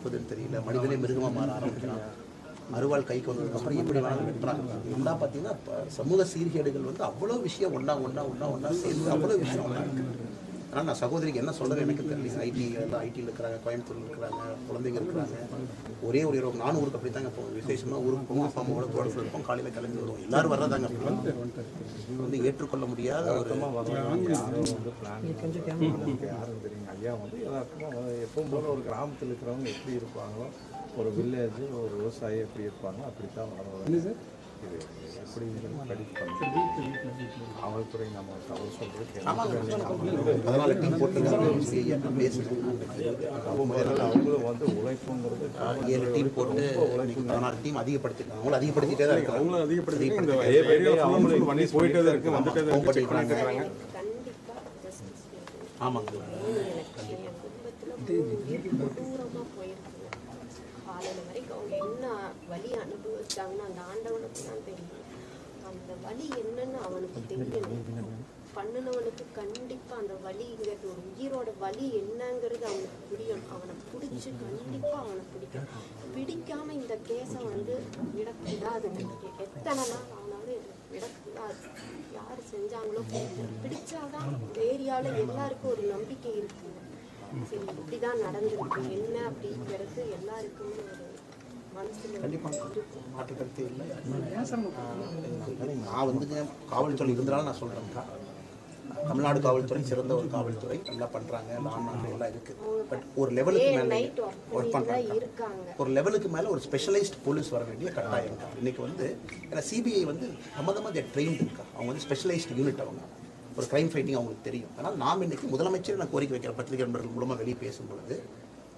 இருப்பதுன்னு தெரியல, மனிதனே மிருகமாக மாற ஆரம்பிக்கிறான், அறுவாள் கைக்கு வந்ததுக்கப்புறம் எப்படி வேணாலும் வெட்டுறாங்க. இதெல்லாம் பார்த்தீங்கன்னா சமூக சீர்கேடுகள் வந்து அவ்வளோ விஷயம் ஒன்றா சேர்ந்து அவ்வளோ விஷயம் ஒன்றா இருக்குது. ஆனால் நான் சகோதரிக்கு என்ன சொல்கிறது எனக்கு தெரியல. ஐடியில் இருக்கிறாங்க, கோயம்புத்தூரில் இருக்கிறாங்க, குழந்தைங்க இருக்கிறாங்க. ஒரே ஒரு 4 ஊருக்கு அப்படி தாங்க போவோம். விசேஷமாக ஊருக்கு போவோம், அப்பா அம்மாவோட தோட்டத்தில் இருப்போம், காலையில் கிளம்பி வருவோம். எல்லோரும் வர்றதாங்க. வந்து ஏற்றுக்கொள்ள முடியாத ஒரு யாரும் தெரியுங்க. ஐயா வந்து எப்பவும் போல ஒரு கிராமத்தில் இருக்கிறவங்க எப்படி இருப்பாங்களோ, ஒரு வில்லேஜ் ஒரு விவசாயி எப்படி இருப்பாங்களோ அப்படித்தான் வளர்வாங்க. இது எப்படி படிப்பு காவல்துறை நம்ம தவறு சொல்றது அவங்களும் வந்து உழைப்புங்கிறது 7 டீம் போட்டு 16 டீம் அதிகப்படுத்திருக்காங்க. அவங்களும் அதிகப்படுத்திட்டே தான் இருக்காங்க. அவங்களும் அதிகப்படுத்தி பண்ணி போயிட்டே தான் இருக்கு, வந்துட்டே தான் இருக்காங்க. ஆமாங்க. காலையில் வரைக்கும் அவங்க என்ன வலி அனுபவிச்சாங்கன்னா அந்த ஆண்டவனுக்கு தான் தெரியும். அந்த வலி என்னன்னு அவனுக்கு தெரியணும். பண்ணினவனுக்கு கண்டிப்பாக அந்த வலிங்கிறது ஒரு உயிரோட வலி என்னங்கிறது அவனுக்கு புரியணும். அவனை பிடிச்சி கண்டிப்பாக அவனை பிடிக்கணும். பிடிக்காமல் இந்த கேஸை வந்து விடக்கூடாதுங்க. எத்தனை நாள் ஆனாலும் விடக்கூடாது. யார் செஞ்சாங்களோ பிடிச்சாதான் ஏரியாவில் எல்லாருக்கும் ஒரு நம்பிக்கை இருக்குங்க. சரி இப்படிதான் நடந்திருக்கு என்ன அப்படிங்கிறது எல்லாருக்குமே ஒரு மனசுல மாற்று கருத்து இல்லை. நான் வந்துங்க காவல்துறை இருந்தனால நான் சொல்கிறேன்க்கா, தமிழ்நாடு காவல்துறை சிறந்த ஒரு காவல்துறை, நல்லா பண்ணுறாங்க, எல்லாம் இருக்குது. பட் ஒரு லெவலுக்கு மேலே ஒர்க் பண்ணுறாங்க. ஒரு லெவலுக்கு மேலே ஒரு ஸ்பெஷலைஸ்ட் போலீஸ் வர வேண்டிய கட்டாயம் இருக்கா. இன்றைக்கி வந்து ஏன்னா சிபிஐ வந்து சம்மந்தமாக ட்ரெயின்டு இருக்கா. அவங்க வந்து ஸ்பெஷலைஸ்ட் யூனிட், அவங்க ஒரு க்ரைம் ஃபைட்டிங் அவங்களுக்கு தெரியும். ஆனால் நாம் இன்றைக்கி முதலமைச்சர் நான் கோரிக்கை வைக்கிற பத்திரிகை நண்பர்கள் மூலமாக வெளியே பேசும்பொழுது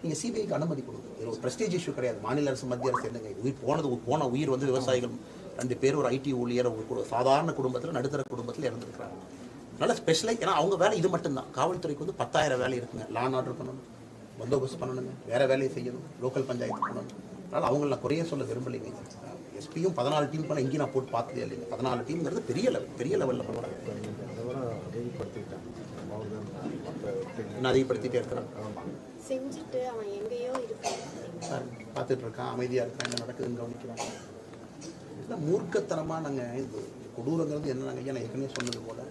நீங்கள் சிபிஐக்கு அனுமதி கொடுங்க. இது ஒரு ப்ரெஸ்டீஜ் இஷ்யூ கிடையாது. மாநில அரசு மத்திய அரசு என்னங்க போன உயிர் வந்து விவசாயிகள் 2 பேர், ஒரு ஐடி ஊழியர், ஒரு சாதாரண குடும்பத்தில் நடுத்தர குடும்பத்தில் இறந்துருக்கிறாங்க. அதனால் ஸ்பெஷலைஸ், ஏன்னா அவங்க வேலை இது மட்டும்தான். காவல்துறைக்கு வந்து 10,000 வேலை இருக்குங்க. லா அண்ட் ஆர்டர் பண்ணணும், பந்தோபஸ்து பண்ணணுங்க, வேறு வேலையை செய்யணும், லோக்கல் பஞ்சாயத்து பண்ணணும். அதனால் அவங்கள நான் குறைய சொல்ல விரும்பலைங்க. எஸ்பியும் 14 டீம் பண்ண எங்கேயும் நான் போட்டு பார்த்ததே இல்லைங்க. 14 டீம்ங்கிறது பெரிய லெவலில் பண்ணுறாங்க. இன்னும் அதிகப்படுத்திட்டே இருக்கிறான். செஞ்சுட்டு அவன் எங்கேயோ இருக்கான், பார்த்துட்டு இருக்கான், அமைதியாக இருக்கான், என்ன நடக்குதுன்னு கவனிக்கிறாங்க. இல்லை மூர்க்கத்தனமாக நாங்கள் இது கொடூரங்கிறது என்னன்னாங்க ஐயா, நான் ஏற்கனவே சொன்னது போல்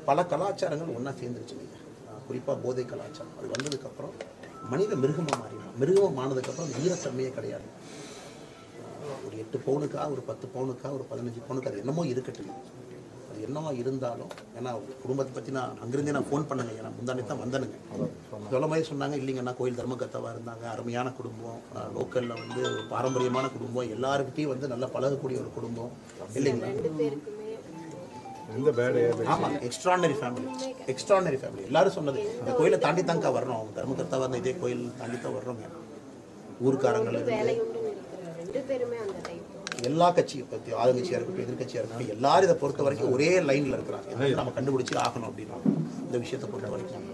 பல கலாச்சாரங்கள் ஒன்றா சேர்ந்துருச்சுங்க. குறிப்பாக போதை கலாச்சாரம் அது வந்ததுக்கப்புறம் மனித மிருகமாக மாறிடும். மிருகமாக மானதுக்கப்புறம் வீரத்தன்மையே கிடையாது. ஒரு 8 பவுனுக்கா, ஒரு 10 பவுனுக்கா, ஒரு 15 பவுனுக்கு அது என்னமோ இருக்கட்டும். அது என்னவா இருந்தாலும், ஏன்னா குடும்பத்தை பற்றி நான் அங்கிருந்தே நான் ஃபோன் பண்ணுங்க. ஏன்னா முந்தானே தான் வந்தனுங்க. சொல்ல மாதிரி சொன்னாங்க, இல்லைங்கன்னா கோயில் தர்மகர்த்தாவாக இருந்தாங்க, அருமையான குடும்பம், லோக்கலில் வந்து ஒரு பாரம்பரியமான குடும்பம், எல்லாருக்கிட்டையும் வந்து நல்லா பழகக்கூடிய ஒரு குடும்பம் இல்லைங்களா. ஆமாம், எக்ஸ்ட்ரானரி ஃபேமிலி எல்லாரும் சொன்னது. இந்த கோயிலை தாண்டி தாங்க வரணும், அவங்க தர்மகர்த்தாவாக இருந்த இதே கோயில் தாண்டி தான் வர்றோங்க. ஊருக்காரங்கள் எல்லா கட்சியை பற்றி, ஆளுங்கட்சியாக இருக்கட்டும், எதிர்கட்சியாக இருக்கட்டும், எல்லாரும் இதை பொறுத்த வரைக்கும் ஒரே லைனில் இருக்கிறாங்க. நம்ம கண்டுபிடிச்சி ஆகணும் அப்படின்னா இந்த விஷயத்தை பொறுத்த வரைக்கும்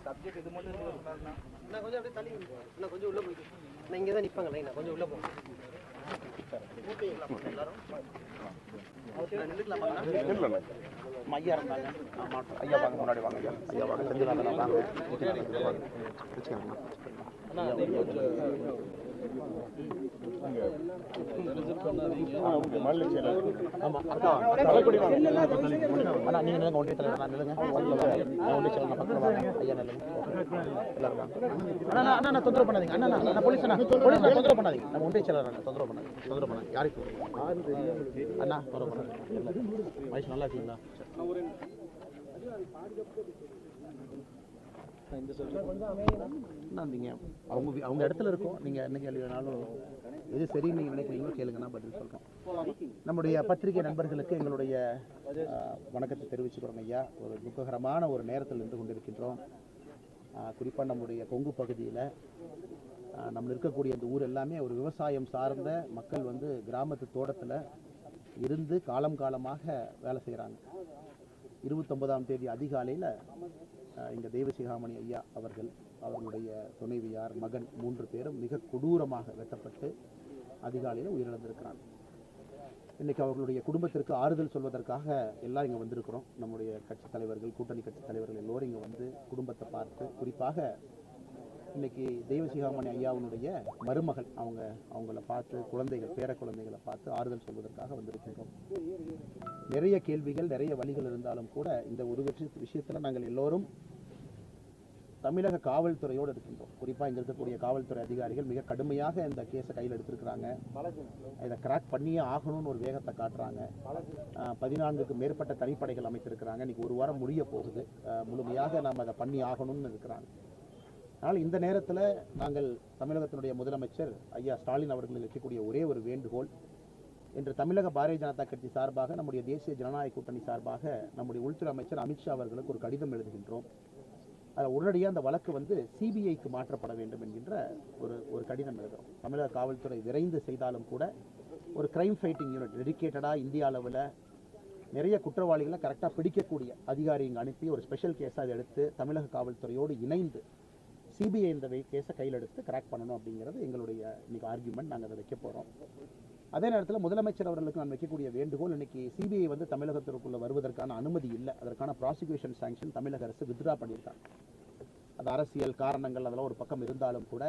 சப்ஜெக்ட் இது மட்டும் நான் கொஞ்சம் அப்படியே தள்ளி நான் கொஞ்சம் உள்ள போய் நான் இங்கே தான் நிற்பாங்க லைனா கொஞ்சம் உள்ள போங்க எல்லாரும் ஐயா இருந்தாங்க ஐயா வாங்க முன்னாடி வாங்க ஐயா ஐயா வாங்க செஞ்சு வாங்க தொந்தரவு பண்ணாதீங்க அண்ணா போலீஸ் தொந்தரவு பண்ணாதீங்க நம்ம ஒன்றிய செயலாளர் தொந்தரவு பண்ணாதீங்க யாருக்கு அண்ணா தொந்தரவு பண்ணாதீங்க வயசு நல்லா இருக்கீங்களா நீங்கள் அவங்க இடத்துல இருக்கோம். நீங்கள் என்ன கேள்வி வேணாலும் எது சரின்னு நீங்கள் நினைக்கிறீங்களோ கேளுங்க, நான் பதில் சொல்கிறேன். நம்முடைய பத்திரிகை நண்பர்களுக்கு எங்களுடைய வணக்கத்தை தெரிவிச்சுக்கிறோம் ஐயா. ஒரு துக்ககரமான ஒரு நேரத்தில் இருந்து கொண்டிருக்கின்றோம். குறிப்பாக நம்முடைய கொங்கு பகுதியில் நம்ம இருக்கக்கூடிய இந்த ஊர் எல்லாமே ஒரு விவசாயம் சார்ந்த மக்கள் வந்து கிராமத்து தோட்டத்தில் இருந்து காலம் காலமாக வேலை செய்கிறாங்க. 29ஆம் தேதி அதிகாலையில் இங்கே தெய்வசிகாமணி ஐயா அவர்களுடைய துணைவியார் மகன் 3 பேரும் மிக கொடூரமாக வெட்டப்பட்டு அதிகாலையில் உயிரிழந்திருக்கிறாங்க. இன்றைக்கி அவர்களுடைய குடும்பத்திற்கு ஆறுதல் சொல்வதற்காக எல்லாம் இங்கே வந்திருக்கிறோம். நம்முடைய கட்சி தலைவர்கள், கூட்டணி கட்சி தலைவர்கள் எல்லோரும் இங்கே வந்து குடும்பத்தை பார்த்து, குறிப்பாக இன்றைக்கி தெய்வசிகாமணி ஐயாவுடைய மருமகள் அவங்கள பார்த்து, பேர குழந்தைகளை பார்த்து ஆறுதல் சொல்வதற்காக வந்திருக்கின்றோம். நிறைய கேள்விகள், நிறைய வழிகள் இருந்தாலும் கூட இந்த ஒரு விஷயத்தில் நாங்கள் எல்லோரும் தமிழக காவல்துறையோடு இருக்கின்றோம். குறிப்பாக இங்கே இருக்கக்கூடிய காவல்துறை அதிகாரிகள் மிக கடுமையாக இந்த கேஸை கையில் எடுத்திருக்கிறாங்க. இதை கிராக் பண்ணியே ஆகணும்னு ஒரு வேகத்தை காட்டுறாங்க. 14க்கு மேற்பட்ட தனிப்படைகள் அமைத்திருக்கிறாங்க. இன்னைக்கு ஒரு வாரம் முடிய போகுது. முழுமையாக நாம் அதை பண்ணி ஆகணும்னு இருக்கிறாங்க. அதனால் இந்த நேரத்தில் நாங்கள் தமிழகத்தினுடைய முதலமைச்சர் ஐயா ஸ்டாலின் அவர்களுக்கு வைக்கக்கூடிய ஒரே ஒரு வேண்டுகோள், இன்று தமிழக பாரதிய ஜனதா கட்சி சார்பாக நம்முடைய தேசிய ஜனநாயக கூட்டணி சார்பாக நம்முடைய உள்துறை அமைச்சர் அமித்ஷா அவர்களுக்கு ஒரு கடிதம் எழுதுகின்றோம். அதில் உடனடியாக அந்த வழக்கு சிபிஐக்கு மாற்றப்பட வேண்டும் என்கின்ற ஒரு கடிதம் எழுதுகிறோம். தமிழக காவல்துறை விரைந்து செய்தாலும் கூட ஒரு கிரைம் ஃபைட்டிங் யூனிட் டெடிக்கேட்டடாக இந்திய அளவில் நிறைய குற்றவாளிகளை கரெக்டாக பிடிக்கக்கூடிய அதிகாரி இங்கே அனுப்பி ஒரு ஸ்பெஷல் கேஸாக அதை எடுத்து தமிழக காவல்துறையோடு இணைந்து சிபிஐ இந்த கேஸை கையில் எடுத்து கிராக் பண்ணணும் அப்படிங்கிறது எங்களுடைய இன்னைக்கு ஆர்கியூமெண்ட். நாங்கள் அதை வைக்க போகிறோம். அதே நேரத்தில் முதலமைச்சர் அவர்களுக்கு நான் வைக்கக்கூடிய வேண்டுகோள், இன்னைக்கு சிபிஐ தமிழகத்திற்குள்ள வருவதற்கான அனுமதி இல்லை. அதற்கான ப்ராசிக்யூஷன் சாங்ஷன் தமிழக அரசு வித்ட்ரா பண்ணியிருக்காங்க. அது அரசியல் காரணங்கள் அதெல்லாம் ஒரு பக்கம் இருந்தாலும் கூட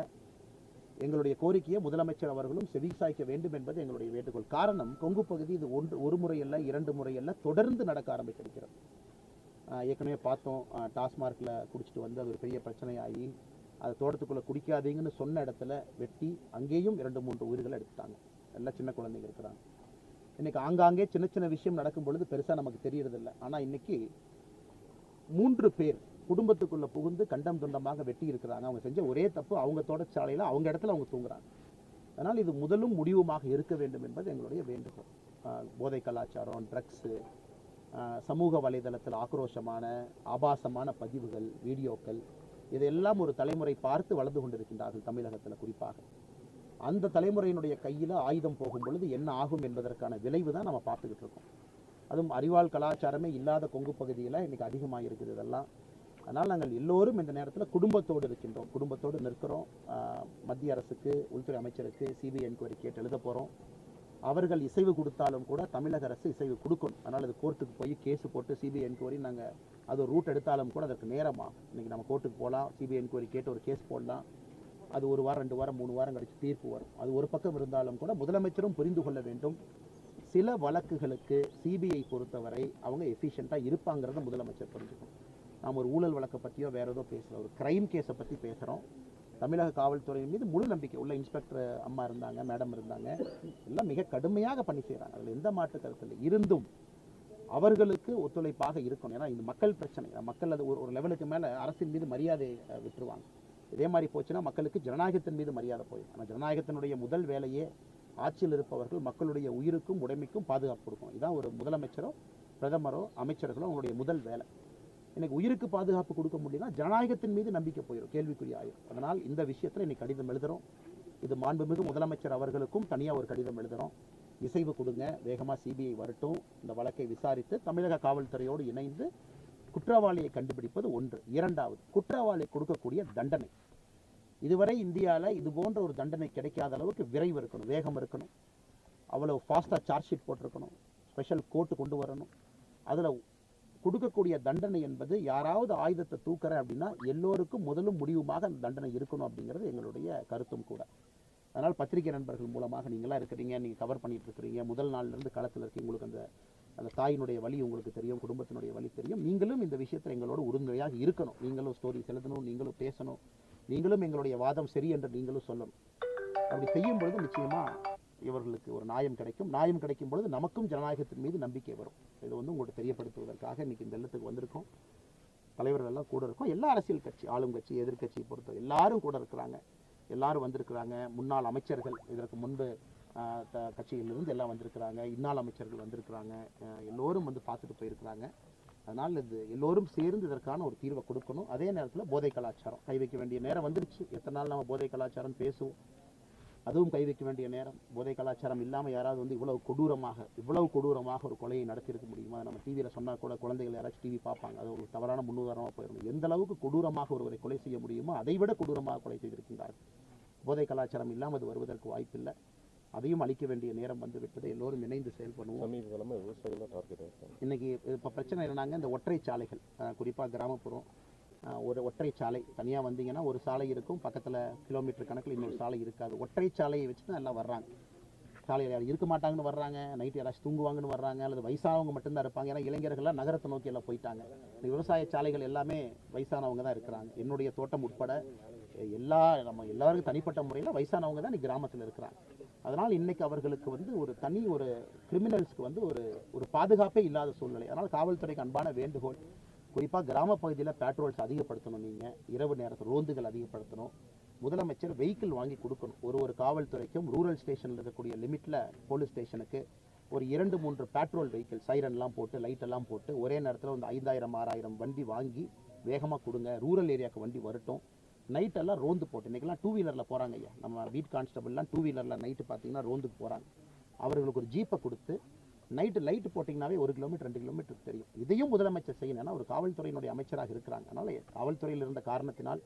எங்களுடைய கோரிக்கையை முதலமைச்சர் அவர்களும் செவிசாய்க்க வேண்டும் என்பது எங்களுடைய வேண்டுகோள். காரணம், கொங்கு பகுதி இது ஒரு முறை அல்ல, 2 முறை அல்ல, தொடர்ந்து நடக்க ஆரம்பித்திருக்கிறது. ஏற்கனவே பார்த்தோம், டாஸ்மார்க்கில் குடிச்சிட்டு வந்து அது ஒரு பெரிய பிரச்சனையாகி அதை தோட்டத்துக்குள்ளே குடிக்காதீங்கன்னு சொன்ன இடத்துல வெட்டி அங்கேயும் 2-3 உயிர்களை எடுத்துட்டாங்க. எல்லாம் சின்ன குழந்தைங்க இருக்கிறாங்க. இன்னைக்கு ஆங்காங்கே சின்ன சின்ன விஷயம் நடக்கும் பொழுது பெருசாக நமக்கு தெரியறதில்லை. ஆனால் இன்னைக்கு 3 பேர் குடும்பத்துக்குள்ளே புகுந்து கண்டம் துண்டமாக வெட்டி இருக்கிறாங்க. அவங்க செஞ்ச ஒரே தப்பு, அவங்க தோட்டச்சாலையில் அவங்க இடத்துல அவங்க தூங்குறாங்க. அதனால் இது முதலும் முடிவுமாக இருக்க வேண்டும் என்பது எங்களுடைய வேண்டுகோள். போதை கலாச்சாரம், ட்ரக்ஸு, சமூக வலைதளத்தில் ஆக்ரோஷமான ஆபாசமான பதிவுகள், வீடியோக்கள், இதெல்லாம் ஒரு தலைமுறை பார்த்து வளர்ந்து கொண்டிருக்கின்றார்கள் தமிழகத்தில். குறிப்பாக அந்த தலைமுறையினுடைய கையில் ஆயுதம் போகும் பொழுது என்ன ஆகும் என்பதற்கான விளைவு தான் நம்ம பார்த்துக்கிட்டு இருக்கோம். அதுவும் அறிவால் கலாச்சாரமே இல்லாத கொங்கு பகுதியில் இன்றைக்கி அதிகமாக இருக்குது இதெல்லாம். அதனால் நாங்கள் எல்லோரும் இந்த நேரத்தில் குடும்பத்தோடு இருக்கின்றோம், குடும்பத்தோடு நிற்கிறோம். மத்திய அரசுக்கு, உள்துறை அமைச்சருக்கு சிபிஐ என்கொயரி கேட்டு எழுத போகிறோம். அவர்கள் இசைவு கொடுத்தாலும் கூட தமிழக அரசு இசைவு கொடுக்கணும். அதனால் அது கோர்ட்டுக்கு போய் கேஸு போட்டு சிபிஐ என்கொயரி நாங்கள் அது ஒரு ரூட் எடுத்தாலும் கூட அதற்கு நேரமாகும். இன்றைக்கி நம்ம கோர்ட்டுக்கு போகலாம், சிபிஐ என்கொயரி கேட்டு ஒரு கேஸ் போடலாம். அது 1 வாரம் 2 வாரம் 3 வாரம் கழிச்சு தீர்ப்பு வரும். அது ஒரு பக்கம் இருந்தாலும் கூட முதலமைச்சரும் புரிந்து கொள்ள வேண்டும், சில வழக்குகளுக்கு சிபிஐ பொறுத்தவரை அவங்க எஃபிஷியண்ட்டாக இருப்பாங்கிறத முதலமைச்சர் புரிஞ்சுக்கணும். நாம் ஒரு ஊழல் வழக்கை பற்றியோ வேறு ஏதோ பேசுகிறோம், ஒரு கிரைம் கேஸை பற்றி பேசுகிறோம். தமிழக காவல்துறையின் மீது முழு நம்பிக்கை உள்ள இன்ஸ்பெக்டர் அம்மா இருந்தாங்க, மேடம் இருந்தாங்க, எல்லாம் மிக கடுமையாக பணி செய்கிறாங்க. அதில் எந்த மாற்று கருத்து இல்லை. இருந்தும் அவர்களுக்கு ஒத்துழைப்பாக இருக்கணும். ஏன்னா இந்த மக்கள் பிரச்சனை, மக்கள் அது ஒரு லெவலுக்கு மேலே அரசின் மீது மரியாதை விட்டுருவாங்க. இதே மாதிரி போச்சுன்னா மக்களுக்கு ஜனநாயகத்தின் மீது மரியாதை போயிடும். ஆனால் ஜனநாயகத்தினுடைய முதல் வேலையே ஆட்சியில் இருப்பவர்கள் மக்களுடைய உயிருக்கும் உடைமைக்கும் பாதுகாப்பு கொடுக்கணும். இதுதான் ஒரு முதலமைச்சரோ பிரதமரோ அமைச்சர்களோ அவங்களுடைய முதல் வேலை. இன்னைக்கு உயிருக்கு பாதுகாப்பு கொடுக்க முடியும்னா ஜனநாயகத்தின் மீது நம்பிக்கை போயிடும், கேள்விக்குறி ஆயிடும். அதனால் இந்த விஷயத்தில் இன்னைக்கு கடிதம் எழுதுகிறோம். இது மாண்புமிகு முதலமைச்சர் அவர்களுக்கும் தனியாக ஒரு கடிதம் எழுதுகிறோம். இசைவு கொடுங்க, வேகமாக சிபிஐ வரட்டும், இந்த வழக்கை விசாரித்து தமிழக காவல்துறையோடு இணைந்து குற்றவாளியை கண்டுபிடிப்பது ஒன்று. 2வது, குற்றவாளி கொடுக்கக்கூடிய தண்டனை. இதுவரை இந்தியாவில் இது போன்ற ஒரு தண்டனை கிடைக்காத அளவுக்கு விரைவு இருக்கணும், வேகம் இருக்கணும். அவ்வளோ ஃபாஸ்ட்டாக சார்ஜ் ஷீட் போட்டிருக்கணும், ஸ்பெஷல் கோர்ட்டு கொண்டு வரணும். அதில் கொடுக்கக்கூடிய தண்டனை என்பது யாராவது ஆயுதத்தை தூக்குறேன் அப்படின்னா எல்லோருக்கும் முதலும் முடிவுமாக அந்த தண்டனை இருக்கணும் அப்படிங்கிறது எங்களுடைய கருத்தும் கூட. அதனால் பத்திரிகை நண்பர்கள் மூலமாக நீங்களாம் இருக்கிறீங்க, நீங்கள் கவர் பண்ணிட்டு இருக்கிறீங்க, முதல் நாள்லேருந்து களத்தில் இருக்கீங்க, உங்களுக்கு அந்த தாயினுடைய வலி உங்களுக்கு தெரியும், குடும்பத்தினுடைய வலி தெரியும். நீங்களும் இந்த விஷயத்தில் எங்களோட உறுதுணையாக இருக்கணும். நீங்களும் ஸ்டோரி செலுத்தணும், நீங்களும் பேசணும், நீங்களும் எங்களுடைய வாதம் சரி என்று நீங்களும் சொல்லணும். அப்படி செய்யும் பொழுது நிச்சயமாக இவர்களுக்கு ஒரு நியாயம் கிடைக்கும். நியாயம் கிடைக்கும் பொழுது நமக்கும் ஜனநாயகத்தின் மீது நம்பிக்கை வரும். இது உங்களுக்கு தெரியப்படுத்துவதற்காக இன்னைக்கு இந்த இடத்துக்கு வந்திருக்கோம். தலைவர்கள் எல்லாம் கூட இருக்கும். எல்லா அரசியல் கட்சி, ஆளும் கட்சி, எதிர்கட்சியை பொறுத்த எல்லாரும் கூட இருக்கிறாங்க. எல்லாரும் வந்திருக்கிறாங்க. முன்னாள் அமைச்சர்கள், இதற்கு முன்பு கட்சியிலிருந்து எல்லாம் வந்திருக்கிறாங்க. இந்நாள் அமைச்சர்கள் வந்திருக்கிறாங்க. எல்லோரும் வந்து பார்த்துட்டு போயிருக்கிறாங்க. அதனால் இது எல்லோரும் சேர்ந்து இதற்கான ஒரு தீர்வை கொடுக்கணும். அதே நேரத்தில் போதை கலாச்சாரம் கை வைக்க வேண்டிய நேரம் வந்துருச்சு. எத்தனை நாள் நம்ம போதை கலாச்சாரம் பேசுவோம், அதுவும் கை வைக்க வேண்டிய நேரம். போதை கலாச்சாரம் இல்லாமல் யாராவது வந்து இவ்வளவு கொடூரமாக ஒரு கொலையை நடத்தியிருக்க முடியுமா? நம்ம டிவியில் சொன்னால் கூட குழந்தைகள் யாராச்சும் டிவி பார்ப்பாங்க, அது ஒரு தவறான முன்னுதாரணமாக போயிடும். எந்த அளவுக்கு கொடூரமாக ஒருவரை கொலை செய்ய முடியுமோ அதைவிட கொடூரமாக கொலை செய்திருக்கின்றார்கள். போதை கலாச்சாரம் இல்லாமல் அது வருவதற்கு வாய்ப்பில்லை. அதையும் அளிக்க வேண்டிய நேரம் வந்து விட்டது. எல்லோரும் இணைந்து செயல்படுவோம். இன்னைக்கு இப்போ பிரச்சனை என்னன்னாங்க, இந்த ஒற்றை சாலைகள், குறிப்பாக கிராமப்புறம் ஒரு ஒற்றை சாலை தனியாக வந்தீங்கன்னா ஒரு சாலை இருக்கும், பக்கத்தில் கிலோமீட்டர் கணக்கில் இன்னொரு சாலை இருக்காது. ஒற்றை சாலையை வச்சு தான் எல்லாம் வர்றாங்க. காலையில் யாரும் இருக்க மாட்டாங்கன்னு வர்றாங்க, நைட்டு யாராச்சும் தூங்குவாங்கன்னு வர்றாங்க, அல்லது வயசானவங்க மட்டும்தான் இருப்பாங்க. ஏன்னா இளைஞர்கள்லாம் நகரத்தை நோக்கி எல்லாம் போயிட்டாங்க. இந்த விவசாய சாலைகள் எல்லாமே வயசானவங்க தான் இருக்கிறாங்க. என்னுடைய தோட்டம் உட்பட நம்ம எல்லாருக்கும் தனிப்பட்ட முறையில் வயசானவங்க தான் இன்னைக்கு கிராமத்தில் இருக்கிறாங்க. அதனால் இன்னைக்கு அவர்களுக்கு வந்து ஒரு தனி ஒரு கிரிமினல்ஸ்க்கு வந்து ஒரு பாதுகாப்பே இல்லாத சூழ்நிலை. அதனால் காவல்துறைக்கு அன்பான வேண்டுகோள், குறிப்பாக கிராம பகுதியில் பேட்ரோல்ஸ் அதிகப்படுத்தணும், நீங்கள் இரவு நேரத்தில் ரோந்துகள் அதிகப்படுத்தணும். முதலமைச்சர் வெஹிக்கிள் வாங்கி கொடுக்கணும். ஒரு காவல்துறைக்கும் ரூரல் ஸ்டேஷனில் இருக்கக்கூடிய லிமிட்டில் போலீஸ் ஸ்டேஷனுக்கு ஒரு 2-3 பேட்ரோல் வெஹிக்கிள் சைரன்லாம் போட்டு லைட்டெல்லாம் போட்டு ஒரே நேரத்தில் வந்து 5000-6000 வண்டி வாங்கி வேகமாக கொடுங்க. ரூரல் ஏரியாவுக்கு வண்டி வரட்டும். நைட்டெல்லாம் ரோந்து போட்டு, இன்றைக்கெல்லாம் 2 வீலரில் போகிறாங்க ஐயா. நம்ம பீட் கான்ஸ்டபிள்லாம் 2 வீலரில் நைட்டு பார்த்தீங்கன்னா ரோந்துக்கு போகிறாங்க. அவர்களுக்கு ஒரு ஜீப்பை கொடுத்து நைட்டு லைட்டு போட்டிங்கனாவே 1 கிலோமீட்டர் 2 கிலோமீட்டருக்கு தெரியும். இதையும் முதலமைச்சர் செய்யணும். ஏன்னா ஒரு காவல்துறையினுடைய அமைச்சராக இருக்கிறாங்க. அதனால் காவல்துறையில் இருந்த காரணத்தினால்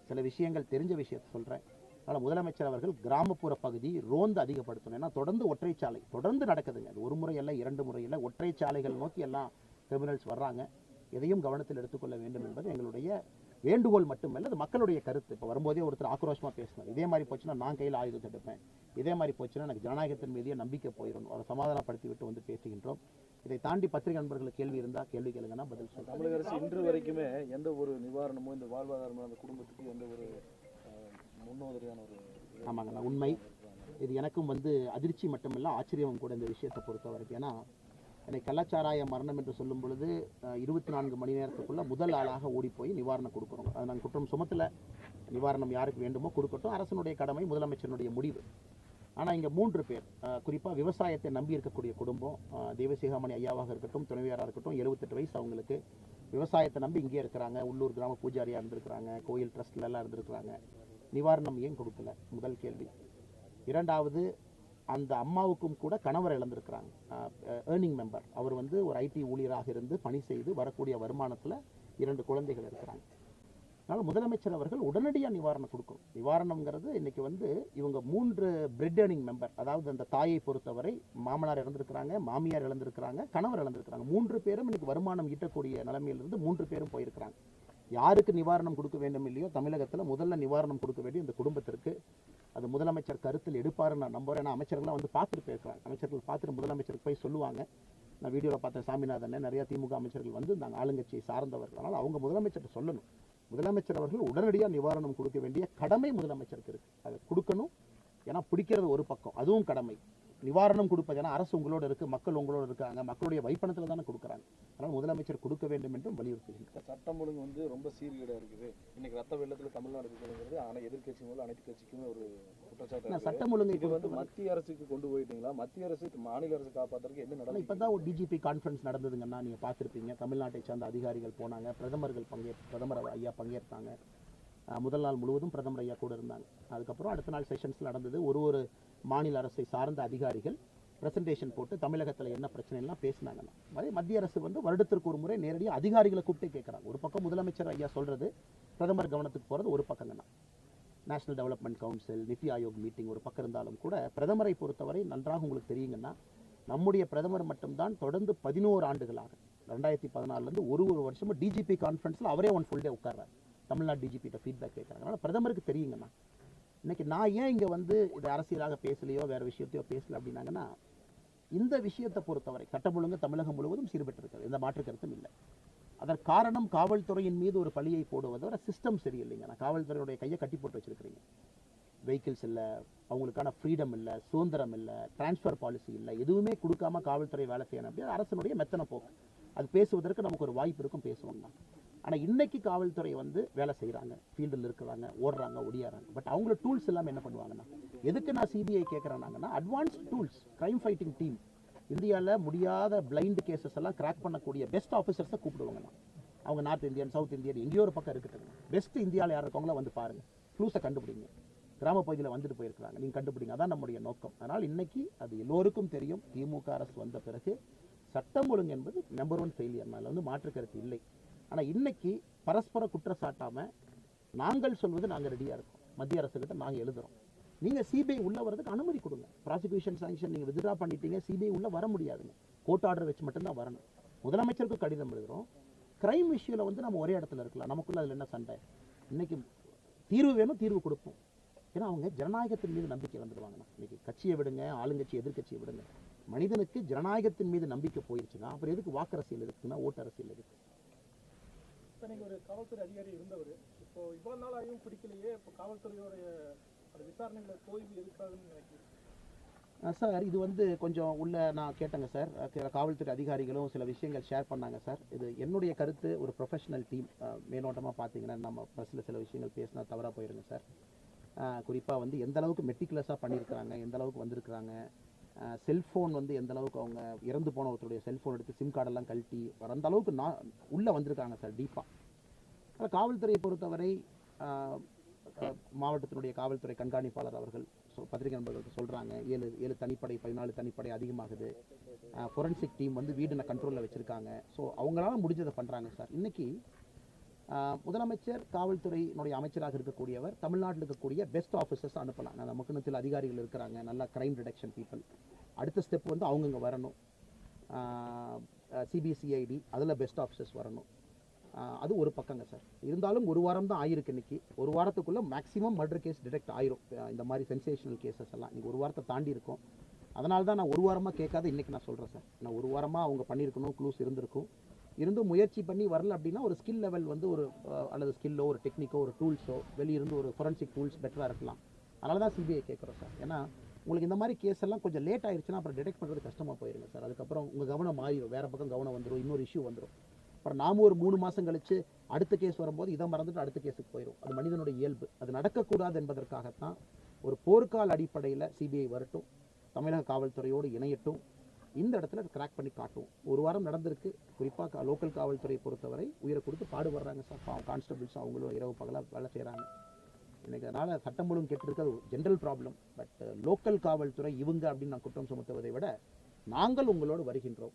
சில விஷயங்கள் தெரிஞ்ச விஷயத்தை சொல்கிறேன். அதனால் முதலமைச்சர் அவர்கள் கிராமப்புற பகுதி ரோந்து அதிகப்படுத்தணும். ஏன்னா தொடர்ந்து ஒற்றைச்சாலை தொடர்ந்து நடக்குதுங்க. அது ஒரு முறை இல்லை, 2 முறை இல்லை, ஒற்றைச்சாலைகள் நோக்கி எல்லாம் கிரிமினல்ஸ் வர்றாங்க. இதையும் கவனத்தில் எடுத்துக்கொள்ள வேண்டும் என்பது எங்களுடைய வேண்டுகோள் மட்டுமல்ல, அது மக்களுடைய கருத்து. இப்போ வரும்போதே ஒருத்தர் ஆக்ரோஷமாக பேசினார், இதே மாதிரி போச்சுன்னா நான் கையில் ஆயுதத்தை எடுப்பேன், இதே மாதிரி போச்சுன்னா எனக்கு ஜனநாயகத்தின் மீதே நம்பிக்கை போயிடும். அவரை சமாதானப்படுத்தி விட்டு வந்து பேசுகின்றோம். இதை தாண்டி பத்திரிகை நண்பர்களுக்கு கேள்வி இருந்தால் கேள்வி கேளுங்கன்னா பதில் சொல்லுங்கள். தமிழக அரசு இன்று வரைக்குமே எந்த ஒரு நிவாரணமோ இந்த வாழ்வாதாரமோ அந்த குடும்பத்துக்கு எந்த ஒரு முன்னோதரியான ஒரு ஆமாங்கண்ணா, உண்மை. இது எனக்கும் வந்து அதிர்ச்சி மட்டுமில்லை, ஆச்சரியம் கூட இந்த விஷயத்தை பொறுத்த வரைக்கும். ஏன்னா எனக்கு கள்ளச்சாராய மரணம் என்று சொல்லும் பொழுது 24 மணி நேரத்துக்குள்ளே முதல் ஆளாக ஓடி போய் நிவாரணம் கொடுக்குறோம். அது நாங்கள் குற்றம் சுமத்தில் நிவாரணம் யாருக்கு வேண்டுமோ கொடுக்கட்டும், அரசனுடைய கடமை, முதலமைச்சருடைய முடிவு. ஆனால் இங்கே 3 பேர் குறிப்பாக விவசாயத்தை நம்பி இருக்கக்கூடிய குடும்பம், தேவசிகாமணி ஐயாவாக இருக்கட்டும், துணைவியாராக இருக்கட்டும், 78 வயசு அவங்களுக்கு, விவசாயத்தை நம்பி இங்கே இருக்கிறாங்க. உள்ளூர் கிராம பூஜாரியாக இருந்திருக்கிறாங்க, கோயில் ட்ரஸ்ட்லலாம் இருந்திருக்கிறாங்க. நிவாரணம் ஏன் கொடுக்கல? முதல் கேள்வி. இரண்டாவது, அந்த அம்மாவுக்கும் கூட கணவர் இழந்திருக்கிறாங்க, ஏர்னிங் மெம்பர். அவர் வந்து ஒரு ஐடி ஊழியராக இருந்து பணி செய்து வரக்கூடிய வருமானத்தில் 2 குழந்தைகள் இருக்கிறாங்க. அதனால் முதலமைச்சர் அவர்கள் உடனடியாக நிவாரணம் கொடுக்கணும். நிவாரணங்கிறது இன்றைக்கி வந்து இவங்க 3 பிரெட் ஏர்னிங் மெம்பர், அதாவது அந்த தாயை பொறுத்தவரை மாமனார் இழந்திருக்கிறாங்க, மாமியார் இழந்திருக்கிறாங்க, கணவர் இழந்திருக்கிறாங்க. 3 பேரும் இன்றைக்கி வருமானம் ஈட்டக்கூடிய நிலைமையிலிருந்து 3 பேரும் போயிருக்கிறாங்க. யாருக்கு நிவாரணம் கொடுக்க வேண்டும் இல்லையோ தமிழகத்தில் முதல்ல நிவாரணம் கொடுக்க வேண்டிய இந்த குடும்பத்திற்கு அது முதலமைச்சர் கருத்தில் எடுப்பாருன்னு நான் நம்புறேன். ஏன்னா அமைச்சர்கள்லாம் வந்து பார்த்துட்டு போயிருக்கிறாங்க. அமைச்சர்கள் பார்த்துட்டு முதலமைச்சருக்கு போய் சொல்லுவாங்க. நான் வீடியோவில் பார்த்தேன், சாமிநாதன் நிறைய திமுக அமைச்சர்கள் வந்து நாங்கள் ஆளுங்கட்சியை சார்ந்தவர்கள். அதனால் அவங்க முதலமைச்சர் சொல்லணும். முதலமைச்சர் அவர்கள் உடனடியாக நிவாரணம் கொடுக்க வேண்டிய கடமை முதலமைச்சருக்கு இருக்குது. அதை கொடுக்கணும். ஏன்னா பிடிக்கிறது ஒரு பக்கம், அதுவும் கடமை. நிவாரணம் கொடுப்பது, ஏன்னா அரசு உங்களோட இருக்குது, மக்கள் உங்களோட இருக்காங்க, மக்களுடைய வைப்பணத்தில் தானே கொடுக்குறாங்க. அதனால் முதலமைச்சர் கொடுக்க வேண்டும் என்றும் வலியுறுத்துகின்றனர். சட்டம் ஒழுங்கு வந்து ரொம்ப சீர்கேடாக இருக்குது. இன்னைக்கு ரத்த வெள்ளத்தில் தமிழ்நாடு இருக்குங்கிறது ஆனால் எதிர்கட்சி முதல் அனைத்து கட்சிக்குமே ஒரு குற்றச்சாட்டு. சட்டம் ஒழுங்கு இது வந்து மத்திய அரசுக்கு கொண்டு போயிட்டீங்களா? மத்திய அரசு மாநில அரசு காப்பாற்றுறதுக்கு என்ன நடக்கும்? இப்போ தான் ஒரு டிஜிபி கான்ஃபரன்ஸ் நடந்ததுங்கன்னா நீங்கள் பார்த்துருப்பீங்க. தமிழ்நாட்டை சார்ந்த அதிகாரிகள் போனாங்க, பிரதமர் ஐயா பங்கேற்றாங்க. முதல் நாள் முழுவதும் பிரதமர் ஐயா கூட இருந்தாங்க. அதுக்கப்புறம் அடுத்த நாள் செஷன்ஸ் நடந்தது. ஒரு மாநில அரசை சார்ந்த அதிகாரிகள் பிரசன்டேஷன் போட்டு தமிழகத்தில் என்ன பிரச்சனைலாம் பேசினாங்கன்னா, அதே மத்திய அரசு வந்து வருடத்திற்கு ஒரு முறை நேரடியாக அதிகாரிகளை கூப்பிட்டு கேட்குறாங்க. ஒரு பக்கம் முதலமைச்சர் ஐயா சொல்கிறது, பிரதமர் கவனத்துக்கு போகிறது ஒரு பக்கங்கண்ணா. National development council, NITI Aayog meeting ஒரு பக்கம் இருந்தாலும் கூட பிரதமரை பொறுத்தவரை நன்றாக உங்களுக்கு தெரியுங்கன்னா, நம்முடைய பிரதமர் மட்டும்தான் தொடர்ந்து 11 ஆண்டுகளாக 2014 ஒரு வருஷமும் டிஜிபி கான்ஃபரன்ஸில் அவரே ஃபுல் டே உட்கார்றாரு. தமிழ்நாடு டிஜிபிட்ட ஃபீட்பேக் கேட்குறாங்க. அதனால் பிரதமருக்கு தெரியுங்கண்ணா. இன்றைக்கி நான் ஏன் இங்கே வந்து இது அரசியலாக பேசலையோ வேறு விஷயத்தையோ பேசலை அப்படின்னாங்கன்னா, இந்த விஷயத்தை பொறுத்தவரை சட்டம் ஒழுங்கு தமிழகம் முழுவதும் சீர்பெற்றிருக்கிறது, எந்த மாற்று கருத்தும் இல்லை. அதற்கு காரணம் காவல்துறையின் மீது ஒரு பழியை போடுவதோட சிஸ்டம் சரியில்லைங்க. நான் காவல்துறையுடைய கையை கட்டி போட்டு வச்சுருக்கிறீங்க. வெஹிக்கிள்ஸ் இல்லை, அவங்களுக்கான ஃப்ரீடம் இல்லை, சுதந்திரம் இல்லை, டிரான்ஸ்ஃபர் பாலிசி இல்லை, எதுவுமே கொடுக்காம காவல்துறை வேலை செய்யணும் அப்படின்னா அரசனுடைய மெத்தனை போக்கு. அது பேசுவதற்கு நமக்கு ஒரு வாய்ப்பு இருக்கும், பேசுவாங்க. ஆனால் இன்னைக்கு காவல்துறை வந்து வேலை செய்கிறாங்க, ஃபீல்டில் இருக்கிறாங்க, ஓடுறாங்க, ஒடியாறாங்க. பட் அவங்கள டூல்ஸ் எல்லாம் என்ன பண்ணுவாங்கன்னா, எதுக்கு நான் சிபிஐ கேட்குறேன்னாங்கன்னா, advanced tools, crime fighting team, இந்தியாவில் முடியாத பிளைண்ட் கேசஸ் எல்லாம் கிராக் பண்ணக்கூடிய பெஸ்ட் ஆஃபீஸர்ஸை கூப்பிடுவாங்கண்ணா. அவங்க நார்த் இந்தியன், சவுத் இந்தியன், எங்கேயோ ஒரு பக்கம் இருக்கட்டும், பெஸ்ட் இந்தியாவில் யார் இருக்கவங்களோ வந்து பாருங்கள், க்ளூஸை கண்டுபிடிங்க. கிராம பகுதியில் வந்துட்டு போயிருக்கிறாங்க, நீங்கள் கண்டுபிடிங்க. அதான் நம்முடைய நோக்கம். அதனால் இன்னைக்கு அது எல்லோருக்கும் தெரியும், திமுக அரசு வந்த பிறகு சட்டம் ஒழுங்கு என்பது நம்பர் 1 ஃபெயிலியர். மேலே வந்து மாற்று கருத்து இல்லை. ஆனால் இன்னைக்கு பரஸ்பர குற்றச்சாட்டாமல் நாங்கள் சொல்வது நாங்கள் ரெடியாக இருக்கோம். மத்திய அரசுக்கிட்ட நாங்கள் எழுதுகிறோம், நீங்கள் சிபிஐ உள்ளே வரதுக்கு அனுமதி கொடுங்க. ப்ராசிக்யூஷன் சாங்ஷன் நீங்கள் வித்ட்ரா பண்ணிட்டீங்க, சிபிஐ உள்ளே வர முடியாதுங்க, கோர்ட் ஆர்டர் வச்சு மட்டும்தான் வரணும். முதலமைச்சருக்கு கடிதம் எழுதுகிறோம். கிரைம் இஷ்யூவில் வந்து நம்ம ஒரே இடத்துல இருக்கலாம், நமக்குள்ள அதில் என்ன சண்டை? இன்னைக்கு தீர்வு வேணும், தீர்வு கொடுப்போம். ஏன்னா அவங்க ஜனநாயகத்தின் மீது நம்பிக்கை வந்துடுவாங்கண்ணா. இன்னைக்கு கட்சியை விடுங்க, ஆளுங்கட்சி எதிர்கட்சியை விடுங்க, மனிதனுக்கு ஜனநாயகத்தின் மீது நம்பிக்கை போயிடுச்சுன்னா அப்புறம் எதுக்கு வாக்கு அரசியல் இருக்குன்னா ஓட்டு அரசியல் இருக்கு. நீங்க ஒரு காவல்துறை அதிகாரி இருந்தவர், இப்போ இவ்வளவு நாள் ஆகியும் பிடிக்கலையே, இப்போ காவல்துறையோடைய விசாரணைகளை தோல்வி எதுக்காகன்னு நினைக்கிறேன் சார். இது வந்து கொஞ்சம் உள்ள நான் கேட்டேங்க சார், காவல்துறை அதிகாரிகளும் சில விஷயங்கள் ஷேர் பண்ணாங்க சார். இது என்னுடைய கருத்து, ஒரு ப்ரொஃபஷனல் டீம் மேலோட்டமாக பார்த்தீங்கன்னா நம்ம ப்ரெஸ்ஸில் சில விஷயங்கள் பேசினா தவறாக போயிடுங்க சார். குறிப்பாக வந்து எந்த அளவுக்கு மெட்டிகுலஸாக பண்ணியிருக்கிறாங்க, எந்த அளவுக்கு வந்திருக்கிறாங்க, செல்ஃபோன் வந்து எந்த அளவுக்கு அவங்க இறந்து போன ஒருத்தருடைய செல்ஃபோன் எடுத்து சிம் கார்டெல்லாம் கழட்டி அந்த அளவுக்கு உள்ளே வந்திருக்காங்க சார் டீப்பாக. ஆனால் காவல்துறையை பொறுத்தவரை மாவட்டத்தினுடைய காவல்துறை கண்காணிப்பாளர் அவர்கள் பத்திரிகை நண்பர்களுக்கு சொல்கிறாங்க 7 தனிப்படை 14 தனிப்படை அதிகமாகுது. ஃபொரன்சிக் டீம் வந்து வீடு கண்ட்ரோலில் வச்சுருக்காங்க. ஸோ அவங்களால முடிஞ்சதை பண்ணுறாங்க சார். இன்றைக்கி முதலமைச்சர் காவல்துறையினுடைய அமைச்சராக இருக்கக்கூடியவர் தமிழ்நாட்டில் இருக்கக்கூடிய பெஸ்ட் ஆஃபீஸர்ஸ் அனுப்பலாம். நமக்குன்னு சில அதிகாரிகள் இருக்கிறாங்க, நல்லா கிரைம் டிடெக்ஷன் பீப்புள். அடுத்த ஸ்டெப் வந்து அவங்கங்க வரணும். சிபிசிஐடி அதில் பெஸ்ட் ஆஃபீஸர்ஸ் வரணும். அது ஒரு பக்கங்க சார். இருந்தாலும் ஒரு வாரம் தான் ஆயிருக்கு. இன்றைக்கி ஒரு வாரத்துக்குள்ளே மேக்ஸிமம் மர்டர் கேஸ் டிடெக்ட் ஆயிரும். இந்த மாதிரி சென்சேஷனல் கேசஸ் எல்லாம் இன்றைக்கி ஒரு வாரத்தை தாண்டி இருக்கும். அதனால தான் நான் ஒரு வாரமாக கேட்காத இன்றைக்கி நான் சொல்கிறேன் சார். நான் ஒரு வாரமாக அவங்க பண்ணியிருக்கணும், க்ளூஸ் இருந்திருக்கும். இருந்தும் முயற்சி பண்ணி வரல அப்படின்னா ஒரு ஸ்கில் லெவல் வந்து ஒரு அல்லது ஸ்கில்லோ ஒரு டெக்னிக்கோ ஒரு டூல்ஸோ வெளியிருந்து ஒரு ஃபொரன்சிக் டூல்ஸ் பெட்டராக இருக்கலாம். அதனால தான் சிபிஐ கேட்குறோம் சார். ஏன்னா உங்களுக்கு இந்த மாதிரி கேஸ் எல்லாம் கொஞ்சம் லேட் ஆயிடுச்சுன்னா அப்புறம் டிடெக்ட் பண்ணுறது கஷ்டமாக போயிருங்க சார். அதுக்கப்புறம் உங்கள் கவனம் மாறிடும், வேறு பக்கம் கவனம் வந்துடும், இன்னொரு இஷ்யூ வந்துடும். அப்புறம் நாம ஒரு 3 மாதம் கழிச்சு அடுத்த கேஸ் வரும்போது இதை மறந்துட்டு அடுத்த கேஸுக்கு போயிடும். அது மனிதனுடைய இயல்பு. அது நடக்கக்கூடாது என்பதற்காகத்தான் ஒரு போர்க்கால அடிப்படையில் சிபிஐ வரட்டும், தமிழக காவல்துறையோடு இணையட்டும், இந்த இடத்துல கிராக் பண்ணி காட்டும். ஒரு வாரம் நடந்திருக்கு. குறிப்பாக லோக்கல் காவல்துறையை பொறுத்தவரை உயிரை கொடுத்து பாடுபடுறாங்க சார். கான்ஸ்டபிள்ஸ் அவங்களும் இரவு பகலாக வேலை செய்கிறாங்க. எனக்கு அதனால் சட்டம் ஒழுங்கு கெட்டிருக்கு, அது ஜென்ரல் ப்ராப்ளம். பட் லோக்கல் காவல்துறை இவங்க அப்படின்னு நான் குற்றம் சுமத்துவதை விட நாங்கள் உங்களோடு வருகின்றோம்,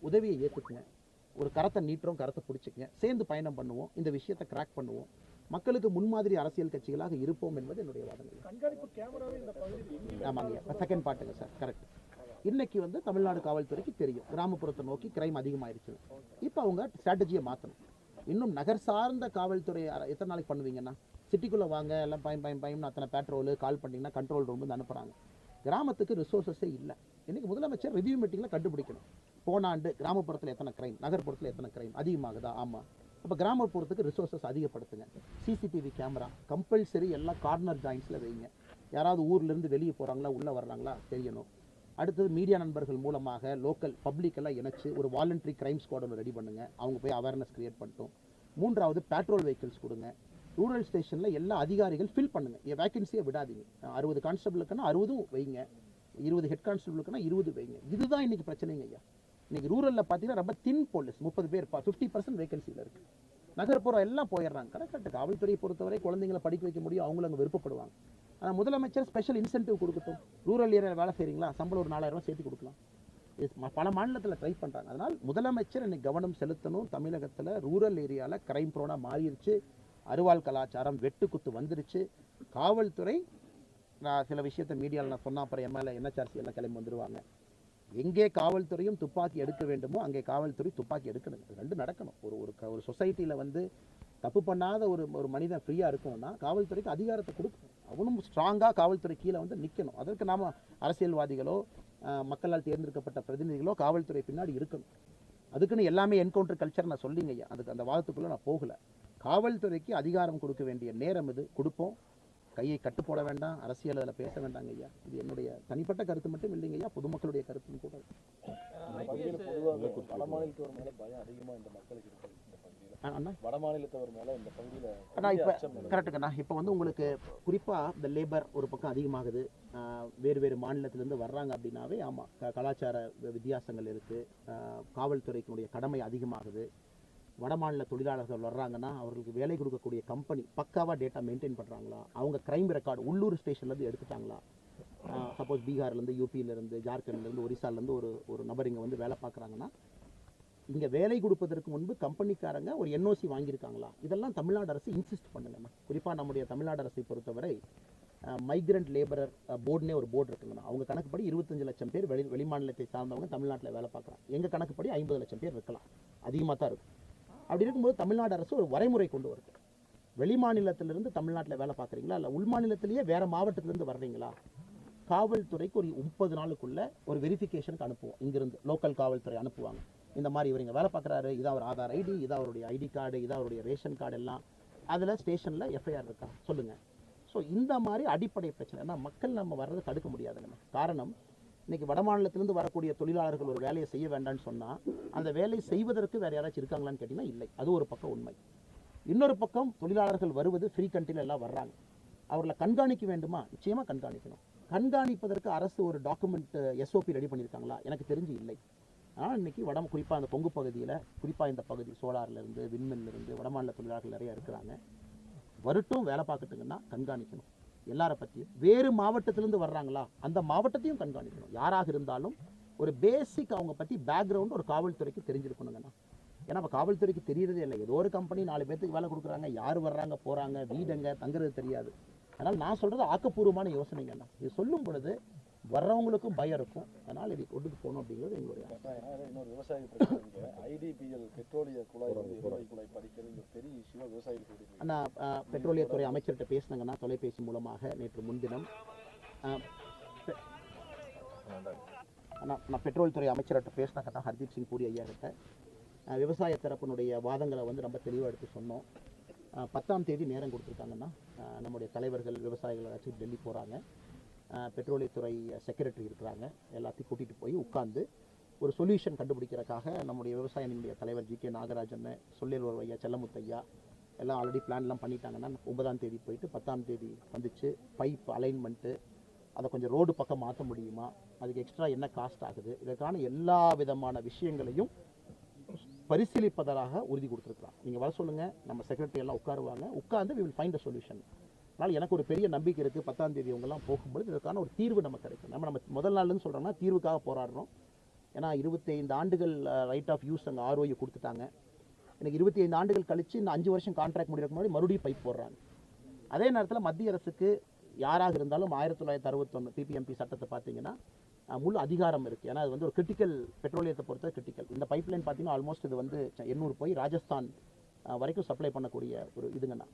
உதவியை ஏற்றுக்குங்க, ஒரு கரத்தை நீட்டுறோம், கரத்தை பிடிச்சிக்கங்க, சேர்ந்து பயணம் பண்ணுவோம், இந்த விஷயத்தை கிராக் பண்ணுவோம், மக்களுக்கு முன்மாதிரி அரசியல் கட்சிகளாக இருப்போம் என்பது என்னுடைய வாதங்கள். ஆமாங்க, செகண்ட் பார்ட்டுங்க சார். கரெக்ட். இன்னைக்கு வந்து தமிழ்நாடு காவல்துறைக்கு தெரியும் கிராமப்புறத்தை நோக்கி கிரைம் அதிகமாயிருச்சு. இப்போ அவங்க ஸ்ட்ராட்டஜியை மாற்றணும். இன்னும் நகர் சார்ந்த காவல்துறை எத்தனை நாளைக்கு பண்ணுவீங்கன்னா, சிட்டிக்குள்ளே வாங்க எல்லாம் பயம் அத்தனை பேட்ரோலு கால் பண்ணிங்கன்னா கண்ட்ரோல் ரூம் வந்து அனுப்புகிறாங்க. கிராமத்துக்கு ரிசோர்ஸஸே இல்லை. இன்றைக்கி முதலமைச்சர் ரிவ்யூ மீட்டிங்கில் கண்டுபிடிக்கணும், போன ஆண்டு கிராமப்புறத்தில் எத்தனை கிரைம், நகர்ப்புறத்தில் எத்தனை கிரைம் அதிகமாகுதா. ஆமாம், அப்போ கிராமப்புறத்துக்கு ரிசோர்ஸஸ் அதிகப்படுத்துங்க. சிசிடிவி கேமரா கம்பல்சரி எல்லாம் கார்னர் ஜாயின்ஸில் வைங்க. யாராவது ஊர்லேருந்து வெளியே போகிறாங்களா உள்ளே வர்றாங்களா தெரியணும். அடுத்தது மீடியா நண்பர்கள் மூலமாக லோக்கல் பப்ளிக்கெல்லாம் இணைச்சு ஒரு வாலண்டரி கிரைம் ஸ்குவாட் ஒன்று ரெடி பண்ணுங்கள். அவங்க போய் அவேர்னஸ் கிரியேட் பண்ணிட்டோம். 3வது பேட்ரோல் வெஹிக்கிள்ஸ் கொடுங்க. ரூரல் ஸ்டேஷனில் எல்லா அதிகாரிகள் ஃபில் பண்ணுங்கள். வேக்கன்சியை விடாதீங்க. 60 கான்ஸ்டபிளுக்குன்னா 60 வைங்க, 20 ஹெட் கான்ஸ்டபிளுக்குன்னா 20 வைங்க. இதுதான் இன்றைக்கி பிரச்சனைங்க ஐயா. இன்றைக்கி ரூரலில் பார்த்தீங்கன்னா ரொம்ப தின் போலீஸ், 30 பேர் 50% வேகன்சியில் இருக்குது. நகர்ப்புறம் எல்லாம் போயிடுறாங்க. கரெக்டாக காவல்துறையை பொறுத்தவரை குழந்தைங்களை படிக்க வைக்க முடியும், அவங்களும் அங்கே விருப்பப்படுவாங்க. ஆனால் முதலமைச்சர் ஸ்பெஷல் இன்சென்டிவ் கொடுக்கட்டும். ரூரல் ஏரியாவில் வேலை செய்கிறீங்களா, சம்பளம் ஒரு 4000 சேர்த்து கொடுக்கலாம். பல மாநிலத்தில் ட்ரை பண்ணுறாங்க. அதனால் முதலமைச்சர் இன்னைக்கு கவனம் செலுத்தணும். தமிழகத்தில் ரூரல் ஏரியாவில் கிரைம் ப்ரோனாக மாறிடுச்சு. அருவாள் கலாச்சாரம், வெட்டு குத்து வந்துருச்சு. காவல்துறை, நான் சில விஷயத்தை மீடியாவில் நான் சொன்னால் அப்புறம் எம்எல்ஏ என்ஹெச்ஆர்சி எல்லாம் கிளம்பி வந்துடுவாங்க. எங்கே காவல்துறையும் துப்பாக்கி எடுக்க வேண்டுமோ அங்கே காவல்துறை துப்பாக்கி எடுக்கணும். அது ரெண்டு நடக்கணும். ஒரு சொசைட்டியில் வந்து தப்பு பண்ணாத ஒரு மனிதன் ஃப்ரீயாக இருக்கணும்னா காவல்துறைக்கு அதிகாரத்தை கொடுக்கணும். அவனும் ஸ்ட்ராங்காக காவல்துறை கீழே வந்து நிற்கணும். அதற்கு நாம் அரசியல்வாதிகளோ மக்களால் தேர்ந்தெடுக்கப்பட்ட பிரதிநிதிகளோ காவல்துறை பின்னாடி இருக்கணும். அதுக்குன்னு எல்லாமே என்கவுண்டர் கல்ச்சர் நான் சொல்லிங்க ஐயா, அதுக்கு அந்த வாதத்துக்குள்ளே நான் போகலை. காவல்துறைக்கு அதிகாரம் கொடுக்க வேண்டிய நேரம் இது, கொடுப்போம். கையை கட்டு போட வேண்டாம், அரசியல் அதில் பேச வேண்டாங்க ஐயா. இது என்னுடைய தனிப்பட்ட கருத்து மட்டும் இல்லைங்க ஐயா, பொதுமக்களுடைய கருத்தும் கூட. கரெக்டுங்கண்ணா. இப்போ வந்து உங்களுக்கு குறிப்பாக இந்த லேபர் ஒரு பக்கம் அதிகமாகுது, வேறு மாநிலத்திலேருந்து வர்றாங்க அப்படின்னாவே ஆமாம் கலாச்சார வித்தியாசங்கள் இருக்குது. காவல்துறைக்குடைய கடமை அதிகமாகுது. வட மாநில தொழிலாளர்கள் வர்றாங்கன்னா அவர்களுக்கு வேலை கொடுக்கக்கூடிய கம்பெனி பக்காவாக டேட்டா மெயின்டைன் பண்ணுறாங்களா, அவங்க கிரைம் ரெக்கார்டு உள்ளூர் ஸ்டேஷன்லேருந்து எடுத்துட்டாங்களா. சப்போஸ் பீகார்லேருந்து, யூபியிலேருந்து, ஜார்க்கண்ட்லேருந்து, ஒரிசாலேருந்து ஒரு நபர் இங்கே வந்து வேலை பார்க்குறாங்கன்னா இங்கே வேலை கொடுப்பதற்கு முன்பு கம்பெனிக்காரங்க ஒரு என்ஓசி வாங்கியிருக்காங்களா, இதெல்லாம் தமிழ்நாடு அரசு இன்சிஸ்ட் பண்ணுங்கண்ணா. குறிப்பாக நம்முடைய தமிழ்நாடு அரசை பொறுத்தவரை மைக்ரண்ட் லேபரர் போர்டுனே ஒரு போர்டு இருக்குங்கண்ணா. அவங்க கணக்குப்படி 25 லட்சம் பேர் வெளிமாநிலத்தை சார்ந்தவங்க தமிழ்நாட்டில் வேலை பார்க்குறாங்க. எங்கள் கணக்குப்படி 50 லட்சம் பேர் இருக்கலாம், அதிகமாக தான் இருக்கும். அப்படி இருக்கும்போது தமிழ்நாடு அரசு ஒரு வரைமுறை கொண்டு வருது. வெளி மாநிலத்திலிருந்து தமிழ்நாட்டில் வேலை பார்க்குறீங்களா இல்லை உள் மாநிலத்திலேயே வேறு மாவட்டத்திலேருந்து வர்றீங்களா? காவல்துறைக்கு ஒரு 30 நாளுக்குள்ள ஒரு வெரிஃபிகேஷனுக்கு அனுப்புவோம். இங்கிருந்து லோக்கல் காவல்துறை அனுப்புவாங்க. இந்த மாதிரி இவங்க வேலை பார்க்குறாரு, இதான் அவர் ஆதார் ஐடி, இதான் அவருடைய ஐடி கார்டு, இதான் அவருடைய ரேஷன் கார்டு எல்லாம். அதில் ஸ்டேஷனில் எஃப்ஐஆர் இருக்கா சொல்லுங்கள். ஸோ இந்த மாதிரி அடிப்படை பிரச்சனை. ஏன்னா மக்கள் நம்ம வர்றதை தடுக்க முடியாதுங்க. காரணம், இன்றைக்கி வட மாநிலத்திலேருந்து வரக்கூடிய தொழிலாளர்கள் ஒரு வேலையை செய்ய வேண்டாம்னு சொன்னால் அந்த வேலையை செய்வதற்கு வேறு யாராச்சும் இருக்காங்களான்னு கேட்டிங்கன்னா இல்லை. அது ஒரு பக்கம் உண்மை. இன்னொரு பக்கம் தொழிலாளர்கள் வருவது ஃப்ரீ கண்ட்ரியில் எல்லாம் வர்றாங்க. அவர்களை கண்காணிக்க வேண்டுமா? நிச்சயமாக கண்காணிக்கணும். கண்காணிப்பதற்கு அரசு ஒரு டாக்குமெண்ட் எஸ்ஓபி ரெடி பண்ணியிருக்காங்களா? எனக்கு தெரிஞ்சு இல்லை. ஆனால் இன்றைக்கி குறிப்பாக அந்த கொங்கு பகுதியில், குறிப்பாக இந்த பகுதி சோலார்லேருந்து விண்மில்லிருந்து வடமாநில தொழிலாளர்கள் நிறையா இருக்கிறாங்க. வரட்டும், வேலை பார்க்கட்டுங்கன்னா கண்காணிக்கணும். எல்லாரை பற்றியும் வேறு மாவட்டத்திலேருந்து வர்றாங்களா அந்த மாவட்டத்தையும் கண்காணிக்கணும். யாராக இருந்தாலும் ஒரு பேசிக் அவங்க பற்றி பேக்ரவுண்ட் ஒரு காவல்துறைக்கு தெரிஞ்சிருக்கணுங்கண்ணா. ஏன்னா இப்போ காவல்துறைக்கு தெரியறதே இல்லை. ஏதோ ஒரு கம்பெனி 4 பேருக்கு வேலை கொடுக்குறாங்க, யார் வர்றாங்க போகிறாங்க, வீடுங்க தங்குறது தெரியாது. அதனால் நான் சொல்கிறது ஆக்கப்பூர்வமான யோசனைங்கண்ணா. இது சொல்லும் பொழுது வர்றவங்களுக்கும் பயம் இருக்கும். அதனால் இது கொண்டுட்டு போகணும் அப்படிங்கிறது எங்களுடைய இன்னொரு விவசாய பிரச்சனை. ஐடிபிஎல் பெட்ரோலிய குழாய் குழாய் படிக்கிறது பெரிய இஷ்யூ விவசாயிகளுக்கு. அண்ணா பெட்ரோலியத்துறை அமைச்சர்கிட்ட பேசினாங்கன்னா தொலைபேசி மூலமாக நேற்று முன்தினம். நான் பெட்ரோல் துறை அமைச்சர்கிட்ட பேசினாங்கன்னா ஹர்தீப் சிங் பூரி ஐயா கிட்ட விவசாய தரப்பினுடைய வாதங்களை ரொம்ப தெளிவாக எடுத்து சொன்னோம். 10ஆம் தேதி நேரம் கொடுத்துருக்காங்கன்னா நம்முடைய தலைவர்கள் விவசாயிகளை வச்சு டெல்லி போகிறாங்க. பெட்ரோலியத்துறை செக்ரட்டரி இருக்கிறாங்க, எல்லாத்தையும் கூட்டிகிட்டு போய் உட்கார்ந்து ஒரு சொல்யூஷன் கண்டுபிடிக்கிறதுக்காக நம்முடைய விவசாயினுடைய தலைவர் ஜி.கே. நாகராஜன், சொல்லியல்வர் ஐயா, செல்லமுத்தையா எல்லாம் ஆல்ரெடி பிளான்லாம் பண்ணிட்டாங்கன்னா 9ஆம் தேதி போயிட்டு 10ஆம் தேதி வந்துச்சு. பைப் அலைன்மெண்ட்டு, அதை கொஞ்சம் ரோடு பக்கம் மாற்ற முடியுமா, அதுக்கு எக்ஸ்ட்ரா என்ன காஸ்ட் ஆகுது, இதற்கான எல்லா விதமான விஷயங்களையும் பரிசீலிப்பதாக உறுதி கொடுத்துருக்கலாம். நீங்கள் வர சொல்லுங்கள், நம்ம செக்ரட்டரி எல்லாம் உட்காருவாங்க, உட்கார்ந்து we will find a solution. அதனால் எனக்கு ஒரு பெரிய நம்பிக்கை இருக்குது. 10ஆம் தேதி இவங்கெல்லாம் போகும்போது இதற்கான ஒரு தீர்வு நமக்கு கிடைக்கும். நம்ம முதல் நாள்னு சொல்கிறோம்னா தீர்வுக்காக போராடுறோம். ஏன்னா 25 ஆண்டுகள் ரைட் ஆஃப் யூஸ் அங்கே ஆர்ஓயை கொடுத்துட்டாங்க. எனக்கு 25 ஆண்டுகள் கழித்து இந்த 5 வருஷம் கான்ட்ராக்ட் முடிக்கிறதுக்கு முன்னாடி மறுபடியும் பைப் போடுறாங்க. அதே நேரத்தில் மத்திய அரசுக்கு யாராக இருந்தாலும் 1961 பிபிஎம்பி சட்டத்தை பார்த்தீங்கன்னா முழு அதிகாரம் இருக்குது. ஏன்னா அது ஒரு கிரிட்டிக்கல், பெட்ரோலியத்தை பொறுத்த கிரிட்டிக்கல். இந்த பைப் லைன் பார்த்தீங்கன்னா ஆல்மோஸ்ட் இது 800 போய் ராஜஸ்தான் வரைக்கும் சப்ளை பண்ணக்கூடிய ஒரு இதுங்கண்ணா.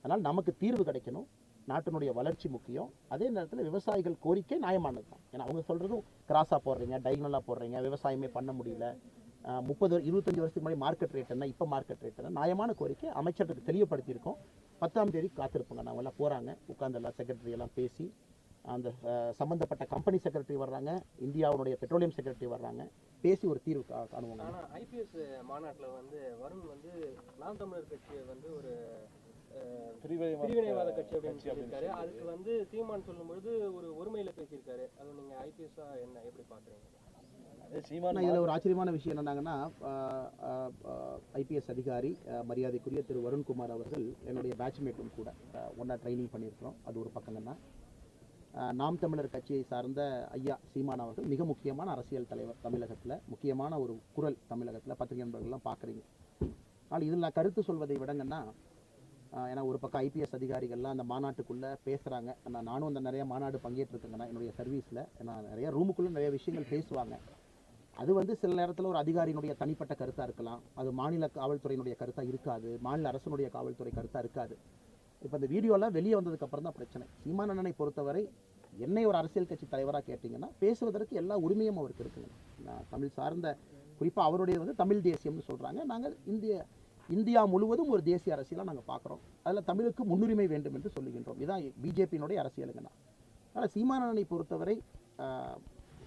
அதனால் நமக்கு தீர்வு கிடைக்கணும். நாட்டினுடைய வளர்ச்சி முக்கியம். அதே நேரத்தில் விவசாயிகள் கோரிக்கை நியாயமானது தான். ஏன்னா அவங்க சொல்கிறதும் கிராஸாக போடுறீங்க, டைகனலாக போடுறீங்க, விவசாயமே பண்ண முடியல, 25 வருஷத்துக்கு முன்னாடி மார்க்கெட் ரேட் என்ன, இப்போ மார்க்கெட் ரேட் என்ன, நியாயமான கோரிக்கை அமைச்சருக்கு தெளிவுபடுத்தியிருக்கோம். 10ஆம் தேதி காத்திருப்போங்க. நாங்கள் எல்லாம் போகிறாங்க, உட்கார்ந்து எல்லாம் செக்ரட்டரி எல்லாம் பேசி, அந்த சம்பந்தப்பட்ட கம்பெனி செக்ரட்டரி வர்றாங்க, இந்தியாவுடைய பெட்ரோலியம் செக்ரட்டரி வர்றாங்க, பேசி ஒரு தீர்வு காணுவாங்க. ஆனால் ஐபிஎஸ் மாநாட்டில் வருண் நாம் தமிழர் கட்சியை ஒரு பிரிவினைவாத கட்சி அப்படின்னு சொல்லியிருக்காரு. அதுக்கு சீமான் சொல்லும்பொழுது ஒரு ஒருமையில பேசியிருக்காரு. அது நீங்க ஐபிஎஸ் என்ன எப்படி பாக்குறீங்க? இதில் ஒரு ஆச்சரியமான விஷயம் என்னன்னாங்கன்னா, ஐபிஎஸ் அதிகாரி மரியாதைக்குரிய திரு வருண்குமார் அவர்கள் என்னுடைய பேட்ச்மேட்டும் கூட ஒன்றா ட்ரைனிங் பண்ணியிருக்கிறோம். அது ஒரு பக்கங்கன்னா, நாம் தமிழர் கட்சியை சார்ந்த ஐயா சீமான் அவர்கள் மிக முக்கியமான அரசியல் தலைவர் தமிழகத்தில், முக்கியமான ஒரு குரல் தமிழகத்தில், பத்திரிகை நண்பர்கள்லாம் பார்க்குறீங்க. ஆனால் இதில் நான் கருத்து சொல்வதை விடங்கன்னா, ஏன்னா ஒரு பக்கம் ஐபிஎஸ் அதிகாரிகள்லாம் அந்த மாநாட்டுக்குள்ளே பேசுகிறாங்க. நானும் அந்த நிறைய மாநாடு பங்கேற்றிருக்கேங்கண்ணா என்னுடைய சர்வீஸில். ஏன்னா நிறைய ரூமுக்குள்ளே நிறைய விஷயங்கள் பேசுவாங்க. அது சில நேரத்தில் ஒரு அதிகாரியினுடைய தனிப்பட்ட கருத்தாக இருக்கலாம், அது மாநில காவல்துறையினுடைய கருத்தாக இருக்காது, மாநில அரசனுடைய காவல்துறை கருத்தாக இருக்காது. இப்போ இந்த வீடியோலாம் வெளியே வந்ததுக்கப்புறம் தான் பிரச்சனை. சீமான் அண்ணனை பொறுத்தவரை என்னை ஒரு அரசியல் கட்சி தலைவராக கேட்டிங்கன்னா பேசுவதற்கு எல்லா உரிமையும் அவருக்கு இருக்குங்க. நான் தமிழ் சார்ந்த, குறிப்பாக அவருடைய தமிழ் தேசியம்னு சொல்கிறாங்க. நாங்கள் இந்தியா முழுவதும் ஒரு தேசிய அரசியலாக நாங்கள் பார்க்குறோம். அதில் தமிழுக்கு முன்னுரிமை வேண்டும் என்று சொல்லுகின்றோம். இதுதான் பிஜேபியினுடைய அரசியலுங்கண்ணா. அதனால் சீமான் அண்ணனை பொறுத்தவரை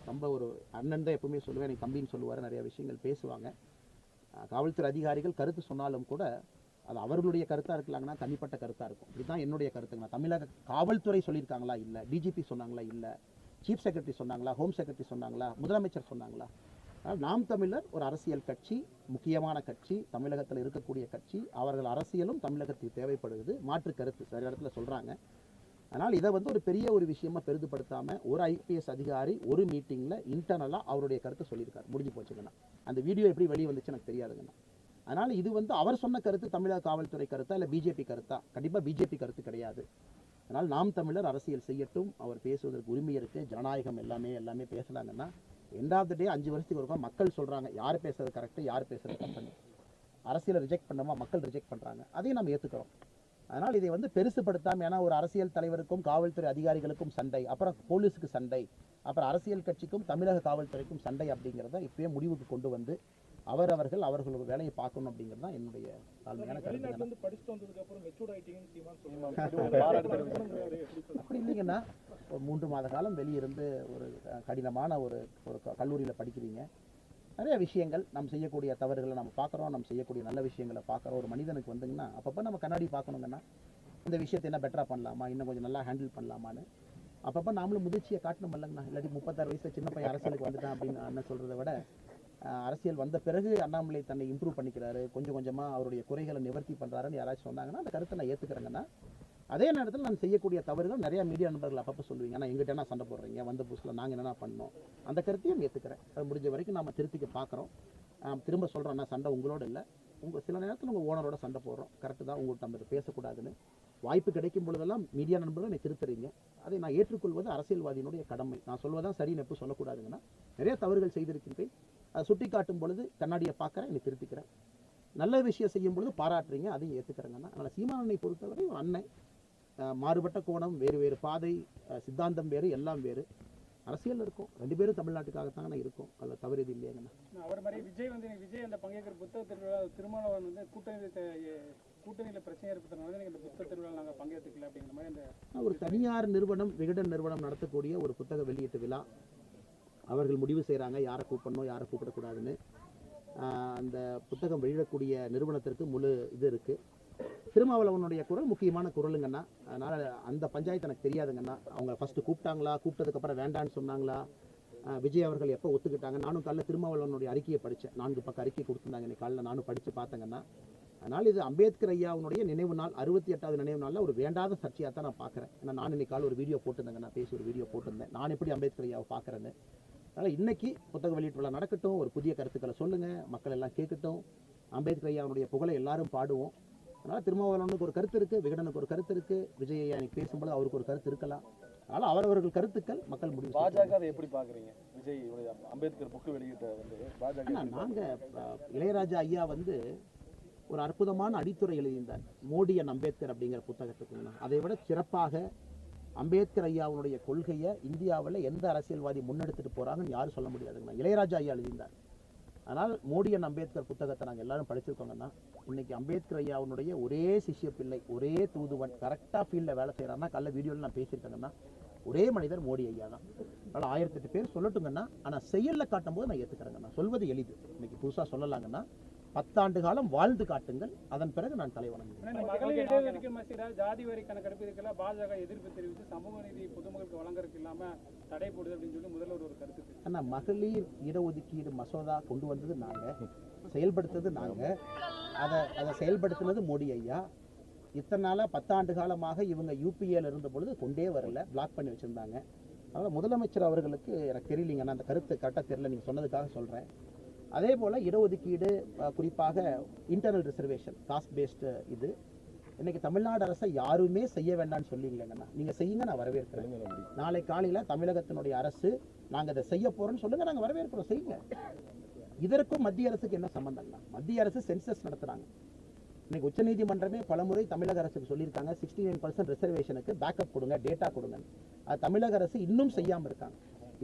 ரொம்ப ஒரு அண்ணன் தான் எப்பவுமே சொல்லுவேன், எனக்கு தம்பின்னு சொல்லுவார், நிறைய விஷயங்கள் பேசுவாங்க. காவல்துறை அதிகாரிகள் கருத்து சொன்னாலும் கூட அது அவர்களுடைய கருத்தாக இருக்கலாங்கன்னா தனிப்பட்ட கருத்தாக இருக்கும். இதுதான் என்னுடைய கருத்துங்கண்ணா. தமிழக காவல்துறை சொல்லியிருக்காங்களா இல்லை, டிஜிபி சொன்னாங்களா இல்லை, சீஃப் செக்ரட்டரி சொன்னாங்களா, ஹோம் செக்ரட்டரி சொன்னாங்களா, முதலமைச்சர் சொன்னாங்களா? நாம் தமிழர் ஒரு அரசியல் கட்சி, முக்கியமான கட்சி, தமிழகத்தில் இருக்கக்கூடிய கட்சி. அவர்கள் அரசியலும் தமிழகத்துக்கு தேவைப்படுகிறது, மாற்று கருத்து சில இடத்துல சொல்கிறாங்க. அதனால் இதை ஒரு பெரிய ஒரு விஷயமா பெரிதுபடுத்தாமல் ஒரு ஐபிஎஸ் அதிகாரி ஒரு மீட்டிங்கில் இன்டர்னலாக அவருடைய கருத்தை சொல்லியிருக்காரு. முடிஞ்சு போச்சுங்கண்ணா. அந்த வீடியோ எப்படி வெளியே வந்துச்சு எனக்கு தெரியாதுங்கண்ணா. அதனால் இது அவர் சொன்ன கருத்து தமிழக காவல்துறை கருத்தா இல்லை பிஜேபி கருத்தா? கண்டிப்பாக பிஜேபி கருத்து கிடையாது. அதனால் நாம் தமிழர் அரசியல் செய்யட்டும், அவர் பேசுவதற்கு உரிமை இருக்குது, ஜனநாயகம் எல்லாமே பேசலாங்கன்னா எண்ட் ஆஃப் த டே 5 வருஷத்துக்கு ஒருக்கா மக்கள் சொல்கிறாங்க யார் பேசுறது கரெக்டு, யார் பேசுறது கரெக்டு. அரசியலை ரிஜெக்ட் பண்ணாமல் மக்கள் ரிஜெக்ட் பண்ணுறாங்க, அதையும் நம்ம ஏற்றுக்கிறோம். அதனால் இதை வந்து பெருசுப்படுத்தாமல், ஏன்னா ஒரு அரசியல் தலைவருக்கும் காவல்துறை அதிகாரிகளுக்கும் சண்டை, அப்புறம் போலீஸுக்கு சண்டை, அப்புறம் அரசியல் கட்சிக்கும் தமிழக காவல்துறைக்கும் சண்டை அப்படிங்கிறத இப்பயே முடிவுக்கு கொண்டு வந்து அவர்கள் அவர்களோட வேலையை பார்க்கணும் அப்படிங்கிறது தான் என்னுடைய தாழ்மையான கருத்து. அப்படி இல்லைங்கன்னா ஒரு 3 மாத காலம் வெளியிருந்து ஒரு கடினமான ஒரு கல்லூரியில் படிக்கிறீங்க, நிறைய விஷயங்கள் நம்ம செய்யக்கூடிய தவறுகளை நம்ம பார்க்குறோம், நம்ம செய்யக்கூடிய நல்ல விஷயங்களை பார்க்குறோம். ஒரு மனிதனுக்கு வந்துங்கன்னா அப்பப்போ நம்ம கண்ணாடி பார்க்கணுங்கன்னா இந்த விஷயத்தை என்ன பெட்டராக பண்ணலாமா, இன்னும் கொஞ்சம் நல்லா ஹேண்டில் பண்ணலாமான்னு அப்பப்போ நாமளும் முதிர்ச்சியை காட்டணும் இல்லைங்கண்ணா. இல்லாட்டி 36 வயசில் சின்ன பையன் அரசியலுக்கு வந்துட்டான் அப்படின்னு அண்ணன் சொல்கிறத விட, அரசியல் வந்த பிறகு அண்ணாமலை தன்னை இம்ப்ரூவ் பண்ணிக்கிறாரு, கொஞ்சம் கொஞ்சமாக அவருடைய குறைகளை நிவர்த்தி பண்ணுறாருன்னு யாராச்சும் சொன்னாங்கன்னா அந்த கருத்தை நான் ஏற்றுக்கிறேங்கன்னா, அதே நேரத்தில் நான் செய்யக்கூடிய தவறுகள் நிறையா மீடியா நண்பர்கள் அப்பப்போ சொல்லுவீங்க, ஆனால் எங்கிட்ட என்ன சண்டை போடுறீங்க, வந்த புதுசில் நாங்கள் என்னென்ன பண்ணோம், அந்த கருத்தையும் ஏற்றுக்கிறேன். அது முடிஞ்ச வரைக்கும் நம்ம திருத்திக்க பார்க்குறோம். திரும்ப சொல்கிறோன்னா சண்டை உங்களோட இல்லை, சில நேரத்தில் உங்கள் ஓனரோட சண்டை போடுறோம், கரெக்டு தான், உங்கள்கிட்ட நம்ம பேசக்கூடாதுன்னு வாய்ப்பு கிடைக்கும் பொழுதெல்லாம் மீடியா நண்பர்கள் என்னை திருத்துறீங்க. அதை நான் ஏற்றுக்கொள்வது அரசியல்வாதியினுடைய கடமை. நான் சொல்வதான் சரின்னு எப்போ சொல்லக்கூடாதுங்கன்னா, நிறைய தவறுகள் செய்திருக்கின்றேன், அதை சுட்டி காட்டும் பொழுது கண்ணாடியை பார்க்குறேன், என்னை திருத்திக்கிறேன். நல்ல விஷயம் செய்யும் பொழுது பாராட்டுறீங்க, அதையும் ஏற்றுக்கிறேங்கன்னா. அதனால் சீமானனை பொறுத்தவரை ஒரு அண்ணன், மாறுபட்ட கோணம், வேறு வேறு பாதை, சித்தாந்தம் வேறு, எல்லாம் வேறு, அரசியல் இருக்கும், 2 பேரும் தமிழ்நாட்டுக்காகத்தானே இருக்கும், அதில் தவறு இது இல்லையாங்கண்ணா. அவர் மாதிரி விஜய் அந்த பங்கேற்கிற புத்தக திருவிழா திருமாவளவன் வந்து கூட்டணியில் பிரச்சனை ஏற்படுத்துறதுனால இந்த புத்தக திருவிழா நாங்கள் பங்கேற்றுக்கல அப்படிங்கிற மாதிரி அந்த ஒரு தனியார் நிறுவனம், விகடன் நிறுவனம் நடத்தக்கூடிய ஒரு புத்தக வெளியீட்டு விழா, அவர்கள் முடிவு செய்கிறாங்க யாரை கூப்பிடணும் யாரை கூப்பிடக்கூடாதுன்னு. அந்த புத்தகம் வெளியிடக்கூடிய நிறுவனத்திற்கு முழு இது இருக்குது. திருமாவளவனுடைய குரல் முக்கியமான குரலுங்கண்ணா. அதனால் அந்த பஞ்சாயத்து எனக்கு தெரியாதுங்கண்ணா. அவங்க ஃபஸ்ட்டு கூப்பிட்டாங்களா, கூப்பிட்டதுக்கப்புறம் வேண்டான்னு சொன்னாங்களா, விஜய் அவர்கள் எப்போ ஒத்துக்கிட்டாங்க. நானும் காலைல திருமாவளவனுடைய அறிக்கையை படித்தேன், 4 பக்கம் அறிக்கை கொடுத்துருந்தாங்க, இன்னைக்கு காலையில் நானும் படித்து பார்த்தேங்கண்ணா. அதனால் இது அம்பேத்கர் ஐயாவுடைய நினைவு நாள், 68வது நினைவு நாளில் ஒரு வேண்டாத சர்ச்சையாக தான் நான் பார்க்குறேன். ஏன்னா நான் இன்னைக்கு காலையில் ஒரு வீடியோ போட்டிருந்தேங்க, நான் பேசி ஒரு வீடியோ போட்டிருந்தேன், நான் எப்படி அம்பேத்கர் ஐயாவை பார்க்குறேன்னு. அதனால் இன்றைக்கி புத்தக வெளியீட்டு விழா நடக்கட்டும், ஒரு புதிய கருத்துக்களை சொல்லுங்கள், மக்கள் எல்லாம் கேட்கட்டும், அம்பேத்கர் ஐயாவுடைய புகழை எல்லாரும் பாடுவோம். அதனால் திருமாவளவனுக்கு ஒரு கருத்து இருக்குது, விகடனுக்கு ஒரு கருத்து இருக்குது, விஜய் ஐயா எனக்கு பேசும்போது அவருக்கு ஒரு கருத்து இருக்கலாம். அதனால் அவரவர்கள் கருத்துக்கள் மக்கள் முடிவு. பாஜக அதை எப்படி பார்க்குறீங்க? விஜய் அம்பேத்கர் புக்கு வெளியிட்ட வந்து பாஜக நாங்கள் இளையராஜா ஐயா வந்து ஒரு அற்புதமான அடித்துறை எழுதியிருந்தார், மோடி அண்ட் அம்பேத்கர் அப்படிங்கிற புத்தகத்துக்கு. அதை விட சிறப்பாக அம்பேத்கர் ஐயாவுடைய கொள்கையை இந்தியாவில் எந்த அரசியல்வாதி முன்னெடுத்துட்டு போகிறாங்கன்னு யாரும் சொல்ல முடியாதுங்கண்ணா. இளையராஜா ஐயா எழுதியிருந்தார். அதனால் மோடி அண்ட் அம்பேத்கர் புத்தகத்தை நாங்கள் எல்லாரும் படிச்சிருக்கோங்கன்னா, இன்னைக்கு அம்பேத்கர் ஐயாவுடைய ஒரே சிஷ்ய பிள்ளை, ஒரே தூதுவன், கரெக்டாக ஃபீல்டில் வேலை செய்கிறாருன்னா, கல்ல வீடியோவில் நான் பேசியிருக்கேங்கன்னா, ஒரே மனிதர் மோடி ஐயா தான். அதனால் 1008 பேர் சொல்லட்டுங்கன்னா, ஆனால் செயலில் காட்டும் போது நான் ஏற்றுக்கிறேங்கண்ணா. சொல்வது எளிது, இன்னைக்கு புதுசாக சொல்லலாங்கன்னா 10 ஆண்டு காலம் வாழ்ந்து காட்டுங்கள், அதன் பிறகு நான் தலைவணங்குகிறேன். ஜாதி வரி கணக்கெடுப்பு இதுக்கெல்லாம் பாஜக எதிர்ப்பு தெரிவித்து சமூக நீதி பொதுமக்களுக்கு வழங்குறதுக்கு இல்லாமல் தடை போடுது அப்படின்னு சொல்லி முதல்வர் ஒரு கருத்து. ஆனால் மகளிர் இடஒதுக்கீடு மசோதா கொண்டு வந்தது நாங்கள், செயல்படுத்துறது நாங்கள், அதை செயல்படுத்தினது மோடி ஐயா. இத்தனை நாளாக 10 ஆண்டு காலமாக இவங்க யூபிஏல இருந்த பொழுது கொண்டே வரல, பிளாக் பண்ணி வச்சுருந்தாங்க. அதனால் முதலமைச்சர் அவர்களுக்கு எனக்கு தெரியலிங்கன்னா, அந்த கருத்து கரெக்டாக தெரியல, நீங்கள் சொன்னதுக்காக சொல்கிறேன். அதே போல் இடஒதுக்கீடு, குறிப்பாக இன்டர்னல் ரிசர்வேஷன், காஸ்ட் பேஸ்டு, இது இன்றைக்கி தமிழ்நாடு அரசை யாருமே செய்ய வேண்டாம்னு சொல்லிங்களேங்கண்ணா. நீங்கள் செய்யுங்க, நான் வரவேற்கிறேன். நாளை காலையில் தமிழகத்தினுடைய அரசு நாங்கள் அதை செய்ய போகிறோன்னு சொல்லுங்கள், நாங்கள் வரவேற்கிறோம், செய்யுங்க. இதற்கும் மத்திய அரசுக்கு என்ன சம்பந்தம்னா, மத்திய அரசு சென்சஸ் நடத்துகிறாங்க. இன்னைக்கு உச்சநீதிமன்றமே பலமுறை தமிழக அரசுக்கு சொல்லியிருக்காங்க, 69% ரிசர்வேஷனுக்கு பேக்கப் கொடுங்க, டேட்டா கொடுங்க. அது தமிழக அரசு இன்னும் செய்யாமல் இருக்காங்க.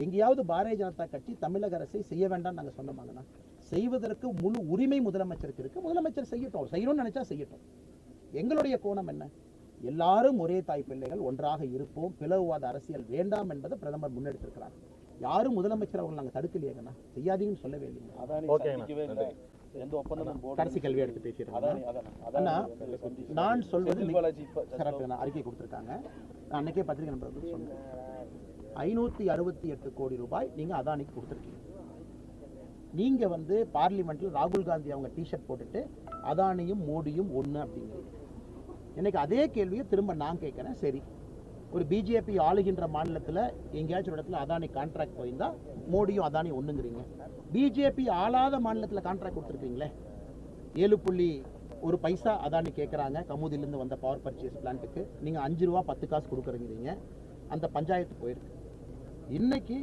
எங்கேயாவது பாரதிய ஜனதா கட்சி தமிழக அரசை செய்ய வேண்டாம் நாங்கள் சொன்னோமாங்கண்ணா? செய்வதற்கு முழு உரிமை முதலமைச்சருக்கு இருக்குது, முதலமைச்சர் செய்யட்டும், செய்யணும்னு நினைச்சா செய்யட்டும். எங்களுடைய கோணம் என்ன? எல்லாரும் ஒரே தாய் பிள்ளைகள், ஒன்றாக இருப்போம், பிளவுவாத அரசியல் வேண்டாம் என்பதை பிரதமர் முன்னெடுத்திருக்கிறார். யாரும் முதலமைச்சர் அவர்கள் நாங்கள் தடுக்கலையேங்கண்ணா, செய்யாதீங்கன்னு சொல்லவே இல்லைங்க. கடைசி கல்வி எடுத்து பேசிடுறேன். நான் சொல்வது அறிக்கை கொடுத்துருக்காங்க, நான் அன்னைக்கே பத்திரிகை நண்பர்களுக்கு சொன்னேன். 568 கோடி ரூபாய் நீங்க அதானிக்கு கொடுத்துருக்கீங்க. நீங்க வந்து பார்லிமெண்ட்ல ராகுல் காந்தி அவங்க டிஷர்ட் போட்டுட்டு அதானியும் மோடியும் ஒன்று அப்படிங்கிறீங்க. எனக்கு அதே கேள்வியை திரும்ப நான் கேட்கிறேன். சரி, ஒரு பிஜேபி ஆளுகின்ற மாநிலத்தில் எங்கேயாச்சும் ஒரு இடத்துல அதானி கான்ட்ராக்ட் போயிருந்தா மோடியும் அதானி ஒன்றுங்கிறீங்க. பிஜேபி ஆளாத மாநிலத்தில் கான்ட்ராக்ட் கொடுத்துருக்கீங்களே, 7.1 பைசா அதானி கேட்குறாங்க கமுதியிலேருந்து வந்த பவர் பர்ச்சேஸ் பிளான்ட்டுக்கு, நீங்கள் 5 ரூபா 10 காசு கொடுக்குறீங்க. அந்த பஞ்சாயத்து போயிருக்கு. இன்னைக்கு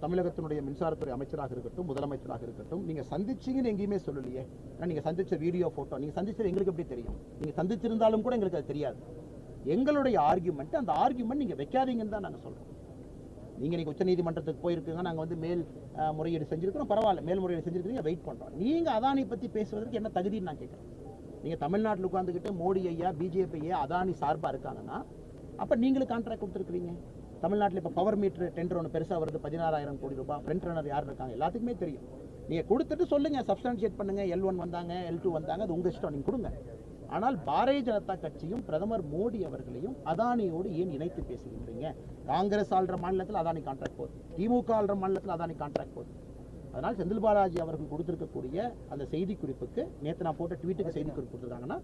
தமிழகத்தினுடைய மின்சாரத்துறை அமைச்சராக இருக்கட்டும், முதலமைச்சராக இருக்கட்டும், நீங்க சந்திச்சீங்கன்னு எங்கேயுமே சொல்லலையே. நீங்க சந்திச்ச வீடியோ போட்டோ, நீங்க சந்திச்சது எங்களுக்கு எப்படி தெரியும்? நீங்க சந்திச்சிருந்தாலும் கூட எங்களுக்கு அது தெரியாது. எங்களுடைய ஆர்கியூமெண்ட், அந்த ஆர்கியூமெண்ட் நீங்க வைக்காதீங்கன்னு தான் நாங்க சொல்றோம். நீங்க நீங்க உச்ச நீதிமன்றத்துக்கு போயிருக்கீங்க, நாங்க வந்து மேல் முறையீடு செஞ்சிருக்கிறோம், பரவாயில்ல, மேல் முறையீடு செஞ்சிருக்கீங்க, வெயிட் பண்றோம். நீங்க அதானி பத்தி பேசுவதற்கு என்ன தகுதின்னு நான் கேட்கிறேன். நீங்க தமிழ்நாட்டில் உட்கார்ந்துக்கிட்டு மோடி ஐயா, பிஜேபி ஐயா அதானி சார்பா இருக்காங்கன்னா அப்ப நீங்களும் கான்ட்ராக்ட் கொடுத்துருக்கீங்க. தமிழ்நாட்டில் இப்போ பவர் மீட்டர் டெண்டர் ஒன்று பெருசாக வருது, 16,000 கோடி ரூபாய். ஃப்ரண்ட் ரன்னர் யார் இருக்காங்க எல்லாத்துக்குமே தெரியும். நீங்கள் கொடுத்துட்டு சொல்லுங்கள், சப்ஸ்டான்ஷியேட் பண்ணுங்கள். L1 வந்தாங்க, L2 வந்தாங்க, அது உங்கள் இஷ்டம், நீங்கள் கொடுங்க. ஆனால் பாரதிய ஜனதா கட்சியும் பிரதமர் மோடி அவர்களையும் அதானியோடு ஏன் இணைத்து பேசுகின்றீங்க? காங்கிரஸ் ஆள்ற மாநிலத்தில் அதானி கான்ட்ராக்ட் போகுது, திமுக ஆள்ற மாநிலத்தில் அதானி கான்ட்ராக்ட் போகுது. அதனால் செந்தில் பாலாஜி அவர்கள் கொடுத்திருக்கக்கூடிய அந்த செய்தி குறிப்புக்கு, நேற்று நான் போட்ட ட்வீட்டுக்கு செய்தி குறிப்பு கொடுத்துருக்காங்கன்னா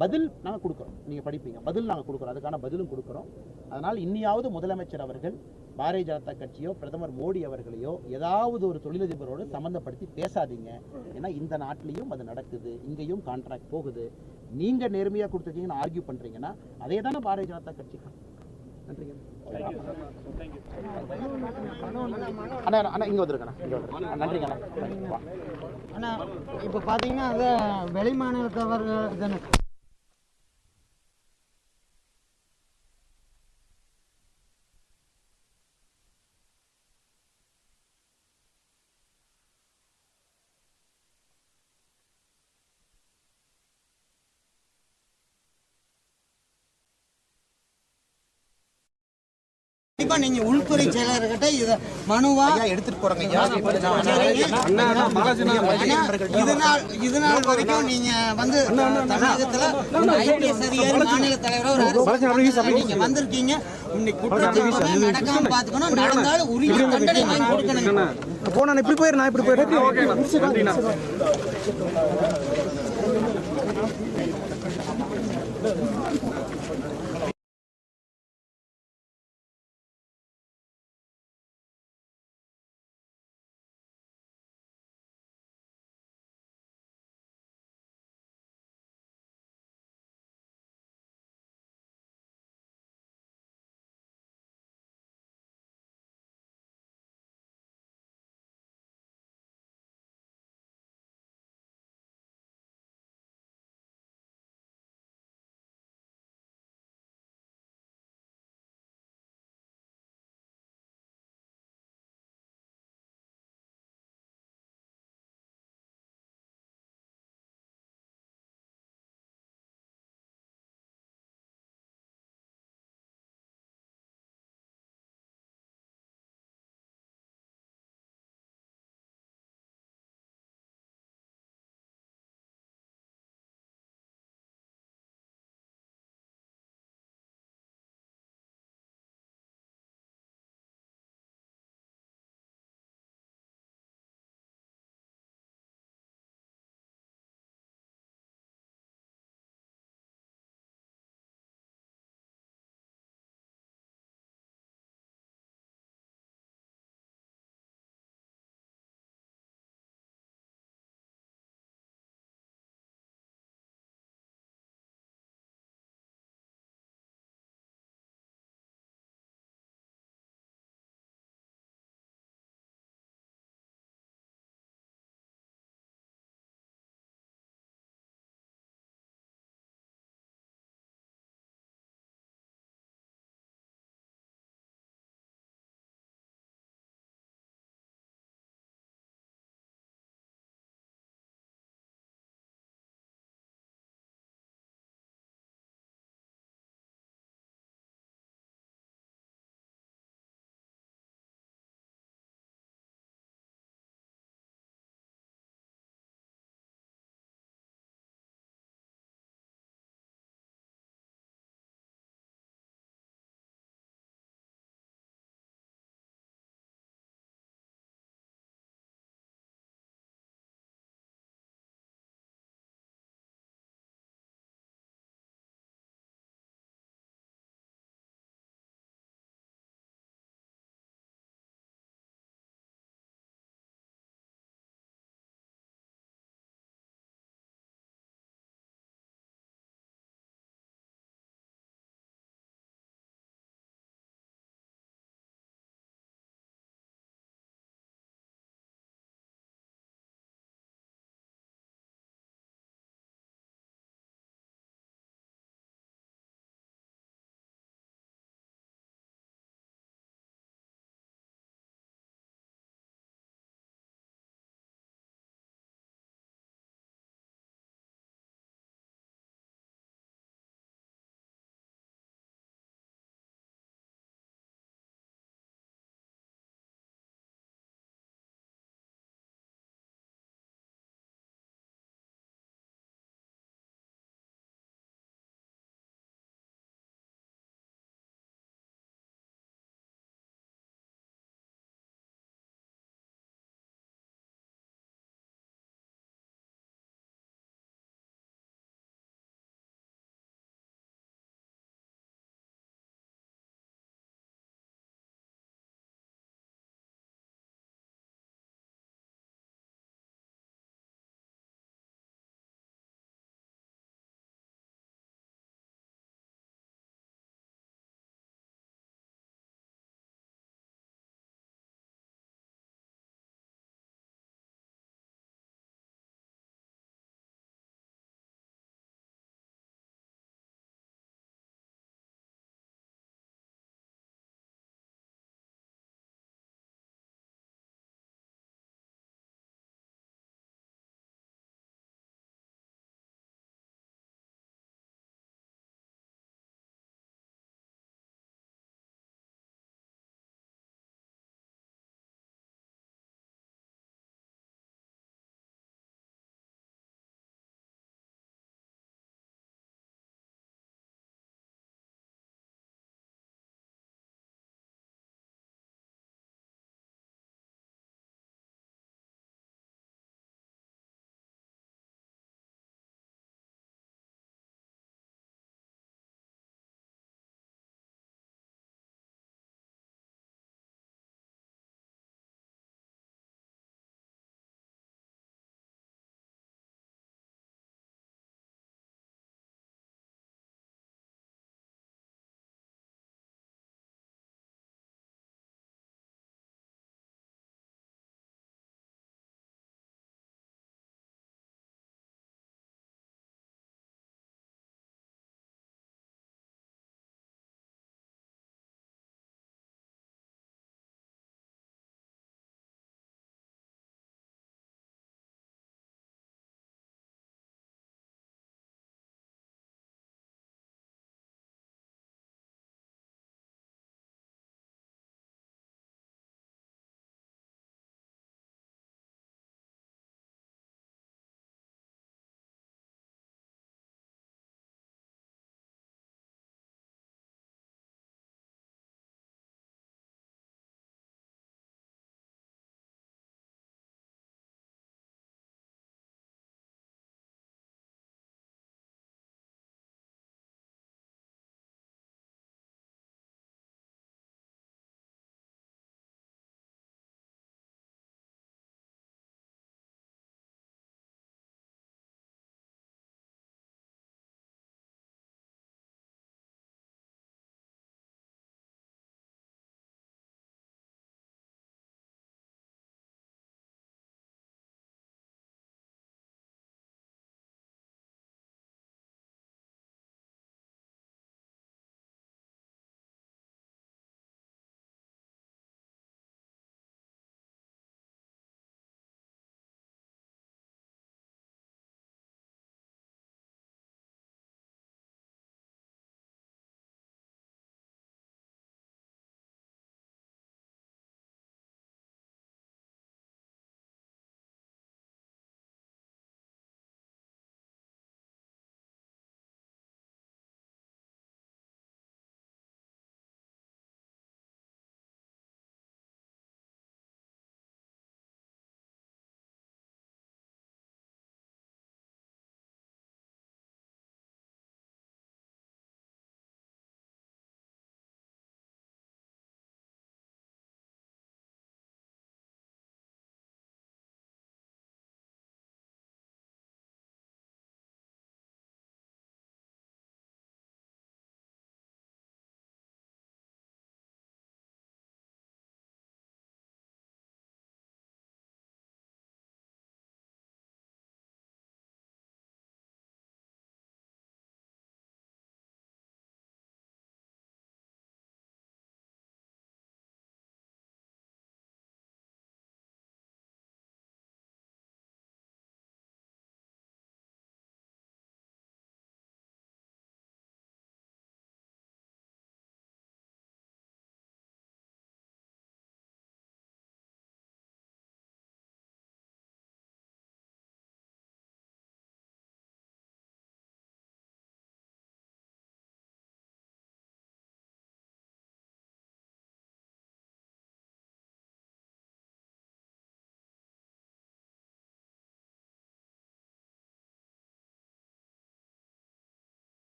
பதில் நாங்கள் கொடுக்குறோம். நீங்கள் படிப்பீங்க, பதில் நாங்கள் கொடுக்குறோம், அதுக்கான பதிலும் கொடுக்குறோம். அதனால் இன்னியாவது முதலமைச்சர் அவர்கள் பாரதிய ஜனதா கட்சியோ பிரதமர் மோடி அவர்களையோ ஏதாவது ஒரு தொழிலதிபரோடு சம்மந்தப்படுத்தி பேசாதீங்க. ஏன்னா இந்த நாட்டிலையும் அது நடக்குது, இங்கேயும் கான்ட்ராக்ட் போகுது. நீங்கள் நேர்மையாக கொடுத்துருக்கீங்கன்னு ஆர்கியூ பண்ணுறீங்கன்னா அதே தானே பாரதிய ஜனதா கட்சி. நன்றிங்க. அண்ணா அண்ணா இங்கே வந்துருக்கண்ணா, இங்கே வந்துருக்கேன். நன்றிங்கண்ணா. அண்ணா இப்போ பார்த்தீங்கன்னா அதை வெளி மாநிலத்தவர்கள் கண்டிப்பா நீங்க உள்துறை செயலர்கிட்ட இத மனுவா எடுத்துட்டு போறாங்க. இதனால் வரைக்கும் நீங்க வந்து தமிழகத்துல ஐஏஎஸ் அதிகாரி மாநில தலைவரா நீங்க வந்திருக்கீங்க. குற்றச்சாட்டு நடக்காம பாத்துக்கணும், நடந்தாலும் உரிய தண்டனை வாங்கி கொடுக்கணும். போனா இப்படி போயிரு, நான் இப்படி போயிரு.